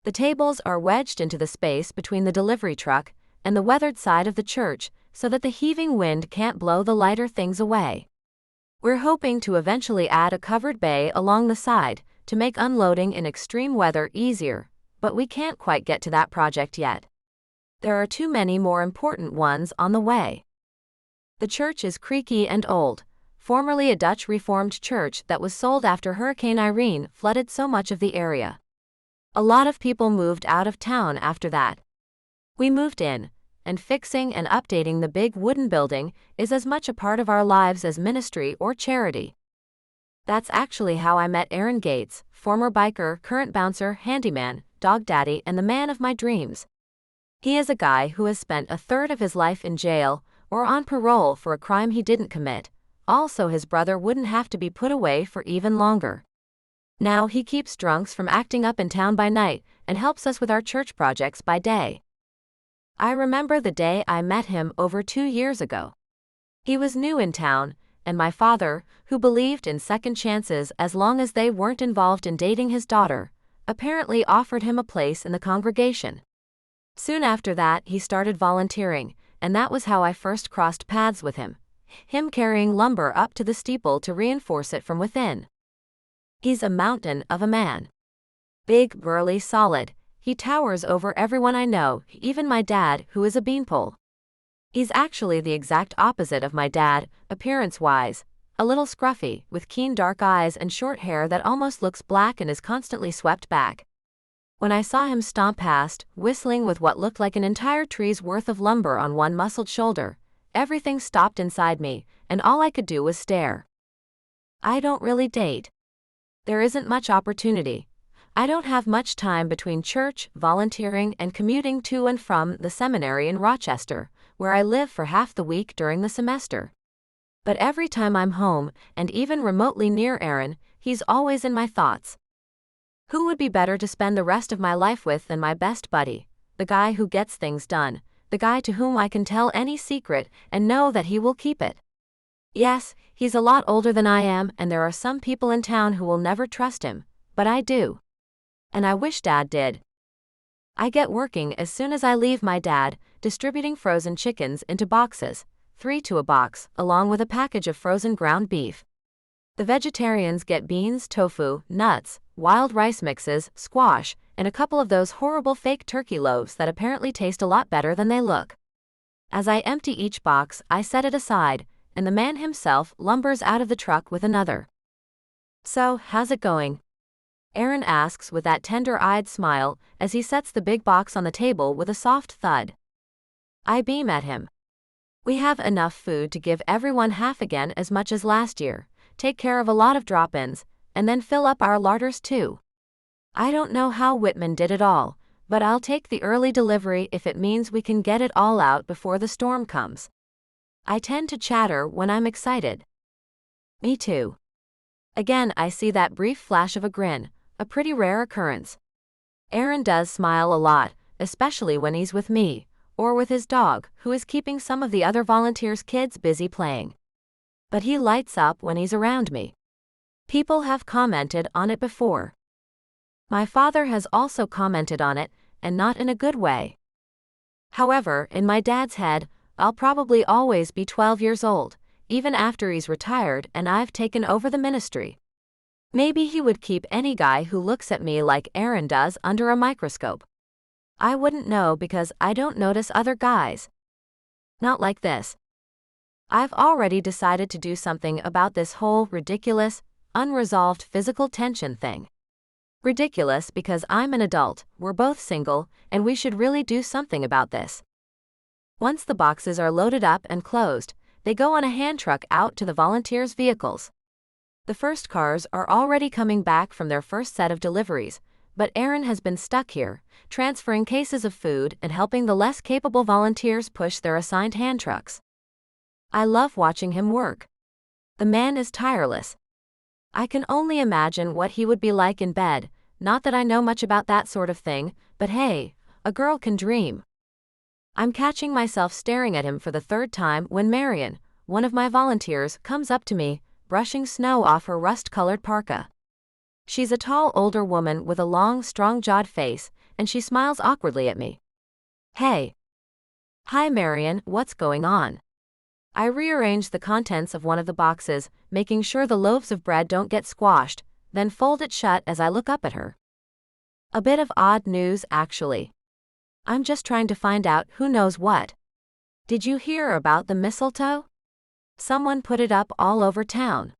The tables are wedged into the space between the delivery truck and the weathered side of the church so that the heaving wind can't blow the lighter things away. We're hoping to eventually add a covered bay along the side to make unloading in extreme weather easier, but we can't quite get to that project yet. There are too many more important ones on the way. The church is creaky and old, formerly a Dutch Reformed church that was sold after Hurricane Irene flooded so much of the area. A lot of people moved out of town after that. We moved in, and fixing and updating the big wooden building is as much a part of our lives as ministry or charity. That's actually how I met Aaron Gates, former biker, current bouncer, handyman, dog daddy, and the man of my dreams. He is a guy who has spent a third of his life in jail or on parole for a crime he didn't commit. Also, his brother wouldn't have to be put away for even longer. Now he keeps drunks from acting up in town by night and helps us with our church projects by day. I remember the day I met him over 2 years ago. He was new in town, and my father, who believed in second chances as long as they weren't involved in dating his daughter, apparently offered him a place in the congregation. Soon after that, he started volunteering, and that was how I first crossed paths with him carrying lumber up to the steeple to reinforce it from within. He's a mountain of a man. Big, burly, solid. He towers over everyone I know, even my dad, who is a beanpole. He's actually the exact opposite of my dad, appearance-wise. A little scruffy, with keen dark eyes and short hair that almost looks black and is constantly swept back. When I saw him stomp past, whistling with what looked like an entire tree's worth of lumber on one muscled shoulder, everything stopped inside me, and all I could do was stare. I don't really date. There isn't much opportunity. I don't have much time between church, volunteering, and commuting to and from the seminary in Rochester, where I live for half the week during the semester. But every time I'm home, and even remotely near Aaron, he's always in my thoughts. Who would be better to spend the rest of my life with than my best buddy, the guy who gets things done, the guy to whom I can tell any secret and know that he will keep it? Yes, he's a lot older than I am, and there are some people in town who will never trust him, but I do. And I wish Dad did. I get working as soon as I leave my dad, distributing frozen chickens into boxes, 3 to a box, along with a package of frozen ground beef. The vegetarians get beans, tofu, nuts, wild rice mixes, squash, and a couple of those horrible fake turkey loaves that apparently taste a lot better than they look. As I empty each box, I set it aside, and the man himself lumbers out of the truck with another. So, how's it going? Aaron asks with that tender-eyed smile as he sets the big box on the table with a soft thud. I beam at him. We have enough food to give everyone half again as much as last year, take care of a lot of drop-ins, and then fill up our larders too. I don't know how Whitman did it all, but I'll take the early delivery if it means we can get it all out before the storm comes. I tend to chatter when I'm excited. Me too. Again, I see that brief flash of a grin, a pretty rare occurrence. Aaron does smile a lot, especially when he's with me, or with his dog, who is keeping some of the other volunteers' kids busy playing. But he lights up when he's around me. People have commented on it before. My father has also commented on it, and not in a good way. However, in my dad's head, I'll probably always be 12 years old, even after he's retired and I've taken over the ministry. Maybe he would keep any guy who looks at me like Aaron does under a microscope. I wouldn't know because I don't notice other guys. Not like this. I've already decided to do something about this whole ridiculous, unresolved physical tension thing. Ridiculous because I'm an adult, we're both single, and we should really do something about this. Once the boxes are loaded up and closed, they go on a hand truck out to the volunteers' vehicles. The first cars are already coming back from their first set of deliveries, but Aaron has been stuck here, transferring cases of food and helping the less capable volunteers push their assigned hand trucks. I love watching him work. The man is tireless. I can only imagine what he would be like in bed, not that I know much about that sort of thing, but hey, a girl can dream. I'm catching myself staring at him for the third time when Marion, one of my volunteers, comes up to me, brushing snow off her rust-colored parka. She's a tall older woman with a long, strong-jawed face, and she smiles awkwardly at me. Hey. Hi Marion, what's going on? I rearrange the contents of one of the boxes, making sure the loaves of bread don't get squashed, then fold it shut as I look up at her. A bit of odd news, actually. I'm just trying to find out who knows what. Did you hear about the mistletoe? Someone put it up all over town.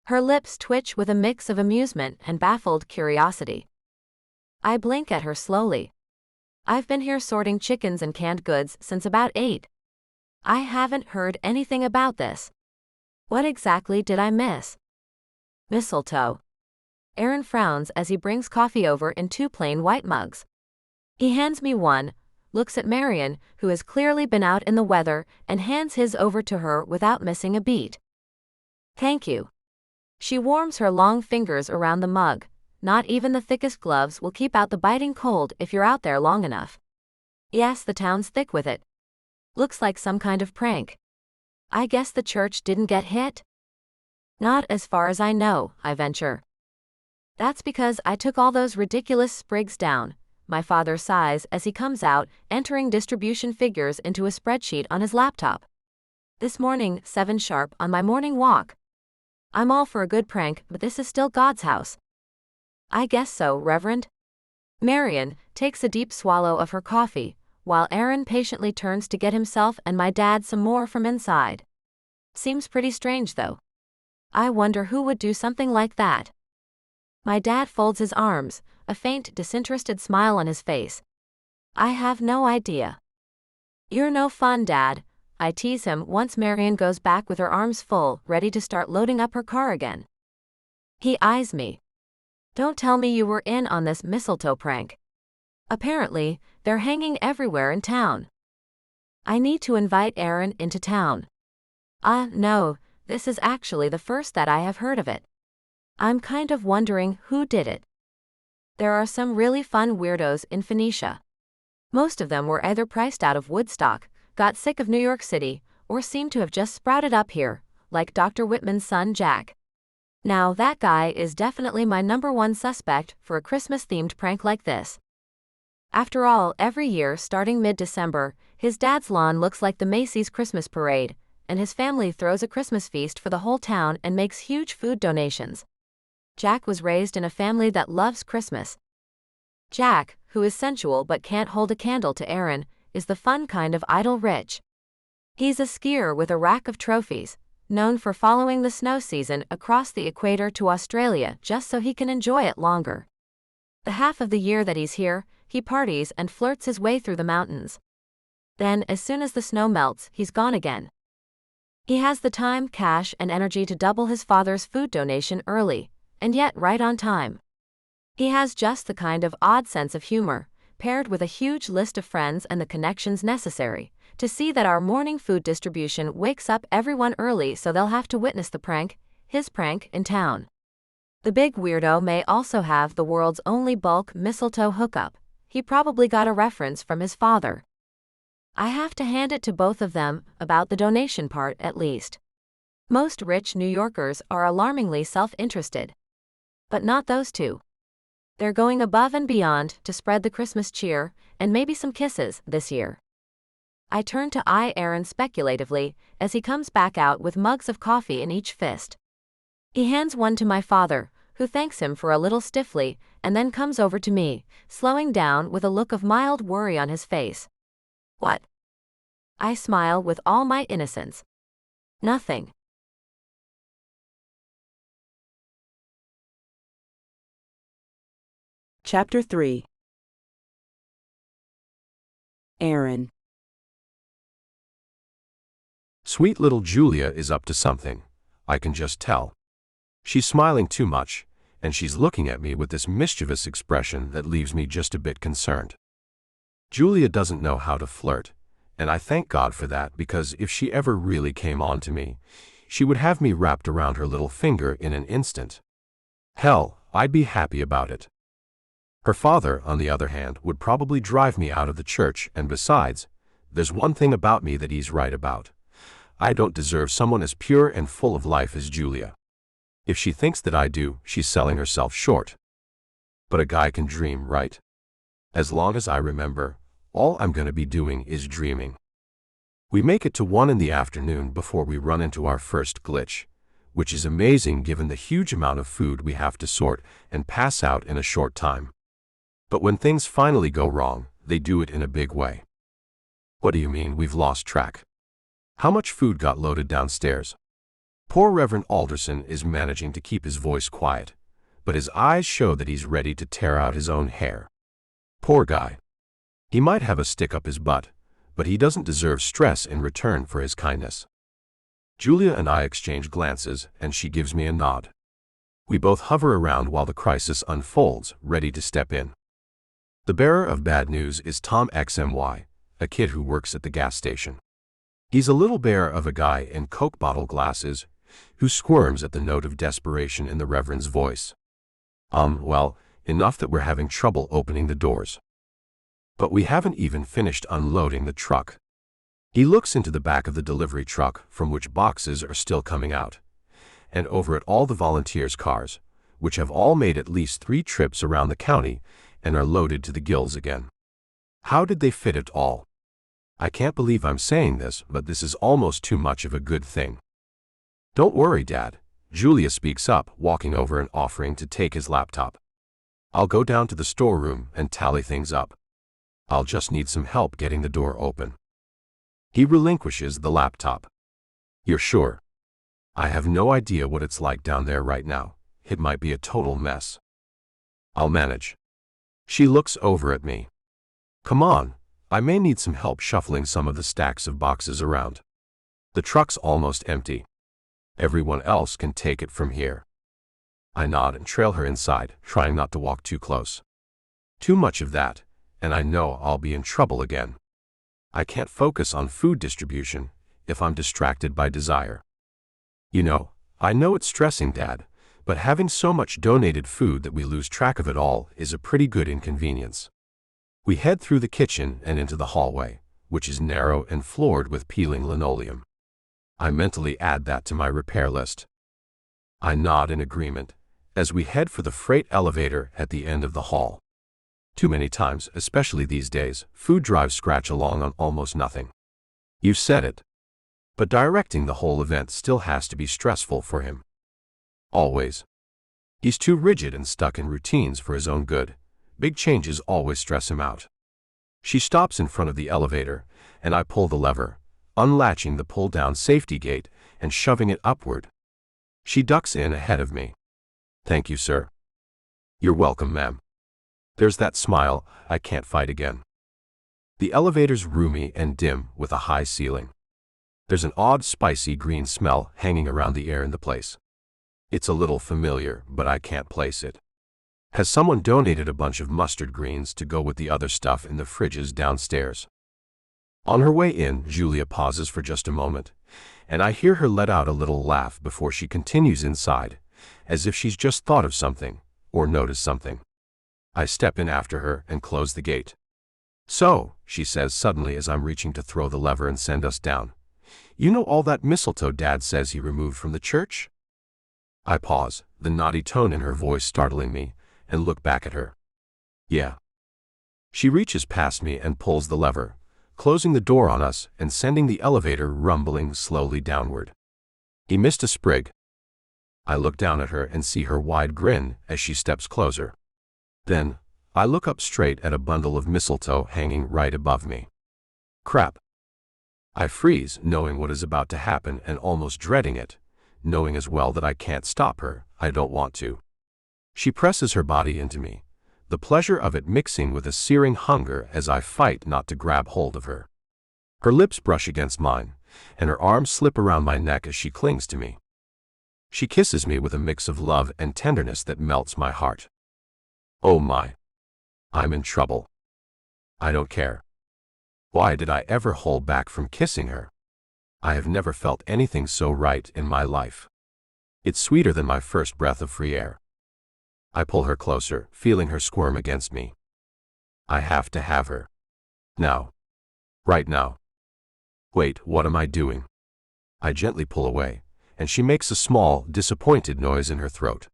Her lips twitch with a mix of amusement and baffled curiosity. I blink at her slowly. I've been here sorting chickens and canned goods since about 8. I haven't heard anything about this. What exactly did I miss? Mistletoe. Aaron frowns as he brings coffee over in 2 plain white mugs. He hands me one, looks at Marion, who has clearly been out in the weather, and hands his over to her without missing a beat. Thank you. She warms her long fingers around the mug. Not even the thickest gloves will keep out the biting cold if you're out there long enough. Yes, the town's thick with it. Looks like some kind of prank. I guess the church didn't get hit? Not as far as I know, I venture. That's because I took all those ridiculous sprigs down, my father sighs as he comes out, entering distribution figures into a spreadsheet on his laptop. This morning, 7 sharp, on my morning walk. I'm all for a good prank, but this is still God's house. I guess so, Reverend. Marion takes a deep swallow of her coffee, while Aaron patiently turns to get himself and my dad some more from inside. Seems pretty strange, though. I wonder who would do something like that. My dad folds his arms, a faint, disinterested smile on his face. I have no idea. You're no fun, Dad, I tease him once Marion goes back with her arms full, ready to start loading up her car again. He eyes me. Don't tell me you were in on this mistletoe prank. Apparently, they're hanging everywhere in town. I need to invite Aaron into town. No, this is actually the first that I have heard of it. I'm kind of wondering who did it. There are some really fun weirdos in Phoenicia. Most of them were either priced out of Woodstock, got sick of New York City, or seem to have just sprouted up here, like Dr. Whitman's son Jack. Now that guy is definitely my #1 suspect for a Christmas-themed prank like this. After all, every year starting mid-December, his dad's lawn looks like the Macy's Christmas parade, and his family throws a Christmas feast for the whole town and makes huge food donations. Jack was raised in a family that loves Christmas. Jack, who is sensual but can't hold a candle to Aaron, is the fun kind of idle rich. He's a skier with a rack of trophies, known for following the snow season across the equator to Australia just so he can enjoy it longer. The half of the year that he's here, he parties and flirts his way through the mountains. Then, as soon as the snow melts, he's gone again. He has the time, cash, and energy to double his father's food donation early, and yet right on time. He has just the kind of odd sense of humor, paired with a huge list of friends and the connections necessary, to see that our morning food distribution wakes up everyone early so they'll have to witness the prank, his prank, in town. The big weirdo may also have the world's only bulk mistletoe hookup. He probably got a reference from his father. I have to hand it to both of them, about the donation part at least. Most rich New Yorkers are alarmingly self-interested. But not those two. They're going above and beyond to spread the Christmas cheer, and maybe some kisses, this year. I turn to eye Aaron speculatively, as he comes back out with mugs of coffee in each fist. He hands one to my father, who thanks him for a little stiffly, and then comes over to me, slowing down with a look of mild worry on his face. What? I smile with all my innocence. Nothing. Chapter 3. Aaron. Sweet little Julia is up to something. I can just tell. She's smiling too much, and she's looking at me with this mischievous expression that leaves me just a bit concerned. Julia doesn't know how to flirt, and I thank God for that, because if she ever really came on to me, she would have me wrapped around her little finger in an instant. Hell, I'd be happy about it. Her father, on the other hand, would probably drive me out of the church, and besides, there's one thing about me that he's right about. I don't deserve someone as pure and full of life as Julia. If she thinks that I do, she's selling herself short. But a guy can dream, right? As long as I remember, all I'm going to be doing is dreaming. We make it to 1 in the afternoon before we run into our first glitch, which is amazing given the huge amount of food we have to sort and pass out in a short time. But when things finally go wrong, they do it in a big way. What do you mean we've lost track? How much food got loaded downstairs? Poor Reverend Alderson is managing to keep his voice quiet, but his eyes show that he's ready to tear out his own hair. Poor guy. He might have a stick up his butt, but he doesn't deserve stress in return for his kindness. Julia and I exchange glances, and she gives me a nod. We both hover around while the crisis unfolds, ready to step in. The bearer of bad news is Tom XMY, a kid who works at the gas station. He's a little bear of a guy in Coke bottle glasses, who squirms at the note of desperation in the Reverend's voice. Well, enough that we're having trouble opening the doors. But we haven't even finished unloading the truck. He looks into the back of the delivery truck, from which boxes are still coming out, and over at all the volunteers' cars, which have all made at least 3 trips around the county and are loaded to the gills again. How did they fit it all? I can't believe I'm saying this, but this is almost too much of a good thing. Don't worry, Dad, Julia speaks up, walking over and offering to take his laptop. I'll go down to the storeroom and tally things up. I'll just need some help getting the door open. He relinquishes the laptop. You're sure? I have no idea what it's like down there right now. It might be a total mess. I'll manage. She looks over at me. Come on, I may need some help shuffling some of the stacks of boxes around. The truck's almost empty. Everyone else can take it from here. I nod and trail her inside, trying not to walk too close. Too much of that, and I know I'll be in trouble again. I can't focus on food distribution if I'm distracted by desire. You know, I know it's stressing, Dad, but having so much donated food that we lose track of it all is a pretty good inconvenience. We head through the kitchen and into the hallway, which is narrow and floored with peeling linoleum. I mentally add that to my repair list. I nod in agreement as we head for the freight elevator at the end of the hall. Too many times, especially these days, food drives scratch along on almost nothing. You've said it. But directing the whole event still has to be stressful for him. Always. He's too rigid and stuck in routines for his own good. Big changes always stress him out. She stops in front of the elevator, and I pull the lever, unlatching the pull-down safety gate and shoving it upward. She ducks in ahead of me. Thank you, sir. You're welcome, ma'am. There's that smile I can't fight again. The elevator's roomy and dim with a high ceiling. There's an odd spicy green smell hanging around the air in the place. It's a little familiar, but I can't place it. Has someone donated a bunch of mustard greens to go with the other stuff in the fridges downstairs? On her way in, Julia pauses for just a moment, and I hear her let out a little laugh before she continues inside, as if she's just thought of something, or noticed something. I step in after her and close the gate. So, she says suddenly as I'm reaching to throw the lever and send us down, you know all that mistletoe Dad says he removed from the church? I pause, the naughty tone in her voice startling me, and look back at her. Yeah. She reaches past me and pulls the lever, closing the door on us and sending the elevator rumbling slowly downward. He missed a sprig. I look down at her and see her wide grin as she steps closer. Then, I look up straight at a bundle of mistletoe hanging right above me. Crap. I freeze, knowing what is about to happen and almost dreading it, knowing as well that I can't stop her. I don't want to. She presses her body into me, the pleasure of it mixing with a searing hunger as I fight not to grab hold of her. Her lips brush against mine, and her arms slip around my neck as she clings to me. She kisses me with a mix of love and tenderness that melts my heart. Oh my. I'm in trouble. I don't care. Why did I ever hold back from kissing her? I have never felt anything so right in my life. It's sweeter than my first breath of free air. I pull her closer, feeling her squirm against me. I have to have her. Now. Right now. Wait, what am I doing? I gently pull away, and she makes a small, disappointed noise in her throat.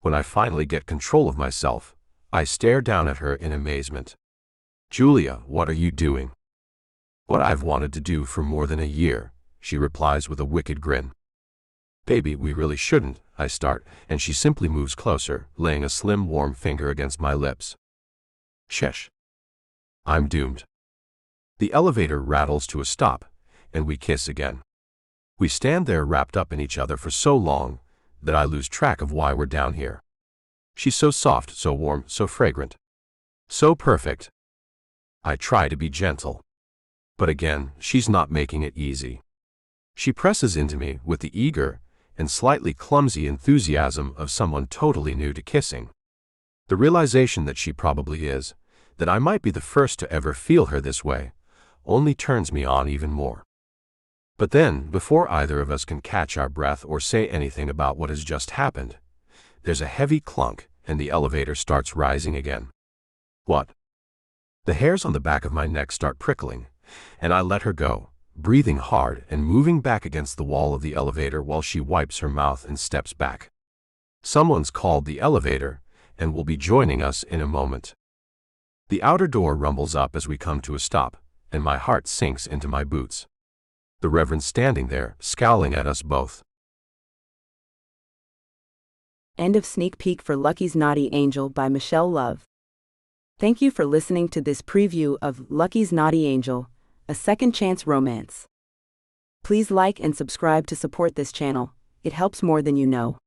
When I finally get control of myself, I stare down at her in amazement. Julia, what are you doing? What I've wanted to do for more than a year, she replies with a wicked grin. Baby, we really shouldn't, I start, and she simply moves closer, laying a slim, warm finger against my lips. Shush. I'm doomed. The elevator rattles to a stop, and we kiss again. We stand there wrapped up in each other for so long that I lose track of why we're down here. She's so soft, so warm, so fragrant. So perfect. I try to be gentle. But again, she's not making it easy. She presses into me with the eager and slightly clumsy enthusiasm of someone totally new to kissing. The realization that she probably is, that I might be the first to ever feel her this way, only turns me on even more. But then, before either of us can catch our breath or say anything about what has just happened, there's a heavy clunk and the elevator starts rising again. What? The hairs on the back of my neck start prickling, and I let her go, breathing hard and moving back against the wall of the elevator while she wipes her mouth and steps back. Someone's called the elevator and will be joining us in a moment. The outer door rumbles up as we come to a stop, and my heart sinks into my boots. The Reverend's standing there, scowling at us both. End of sneak peek for Lucky's Naughty Angel by Michelle Love. Thank you for listening to this preview of Lucky's Naughty Angel, a second chance romance. Please like and subscribe to support this channel. It helps more than you know.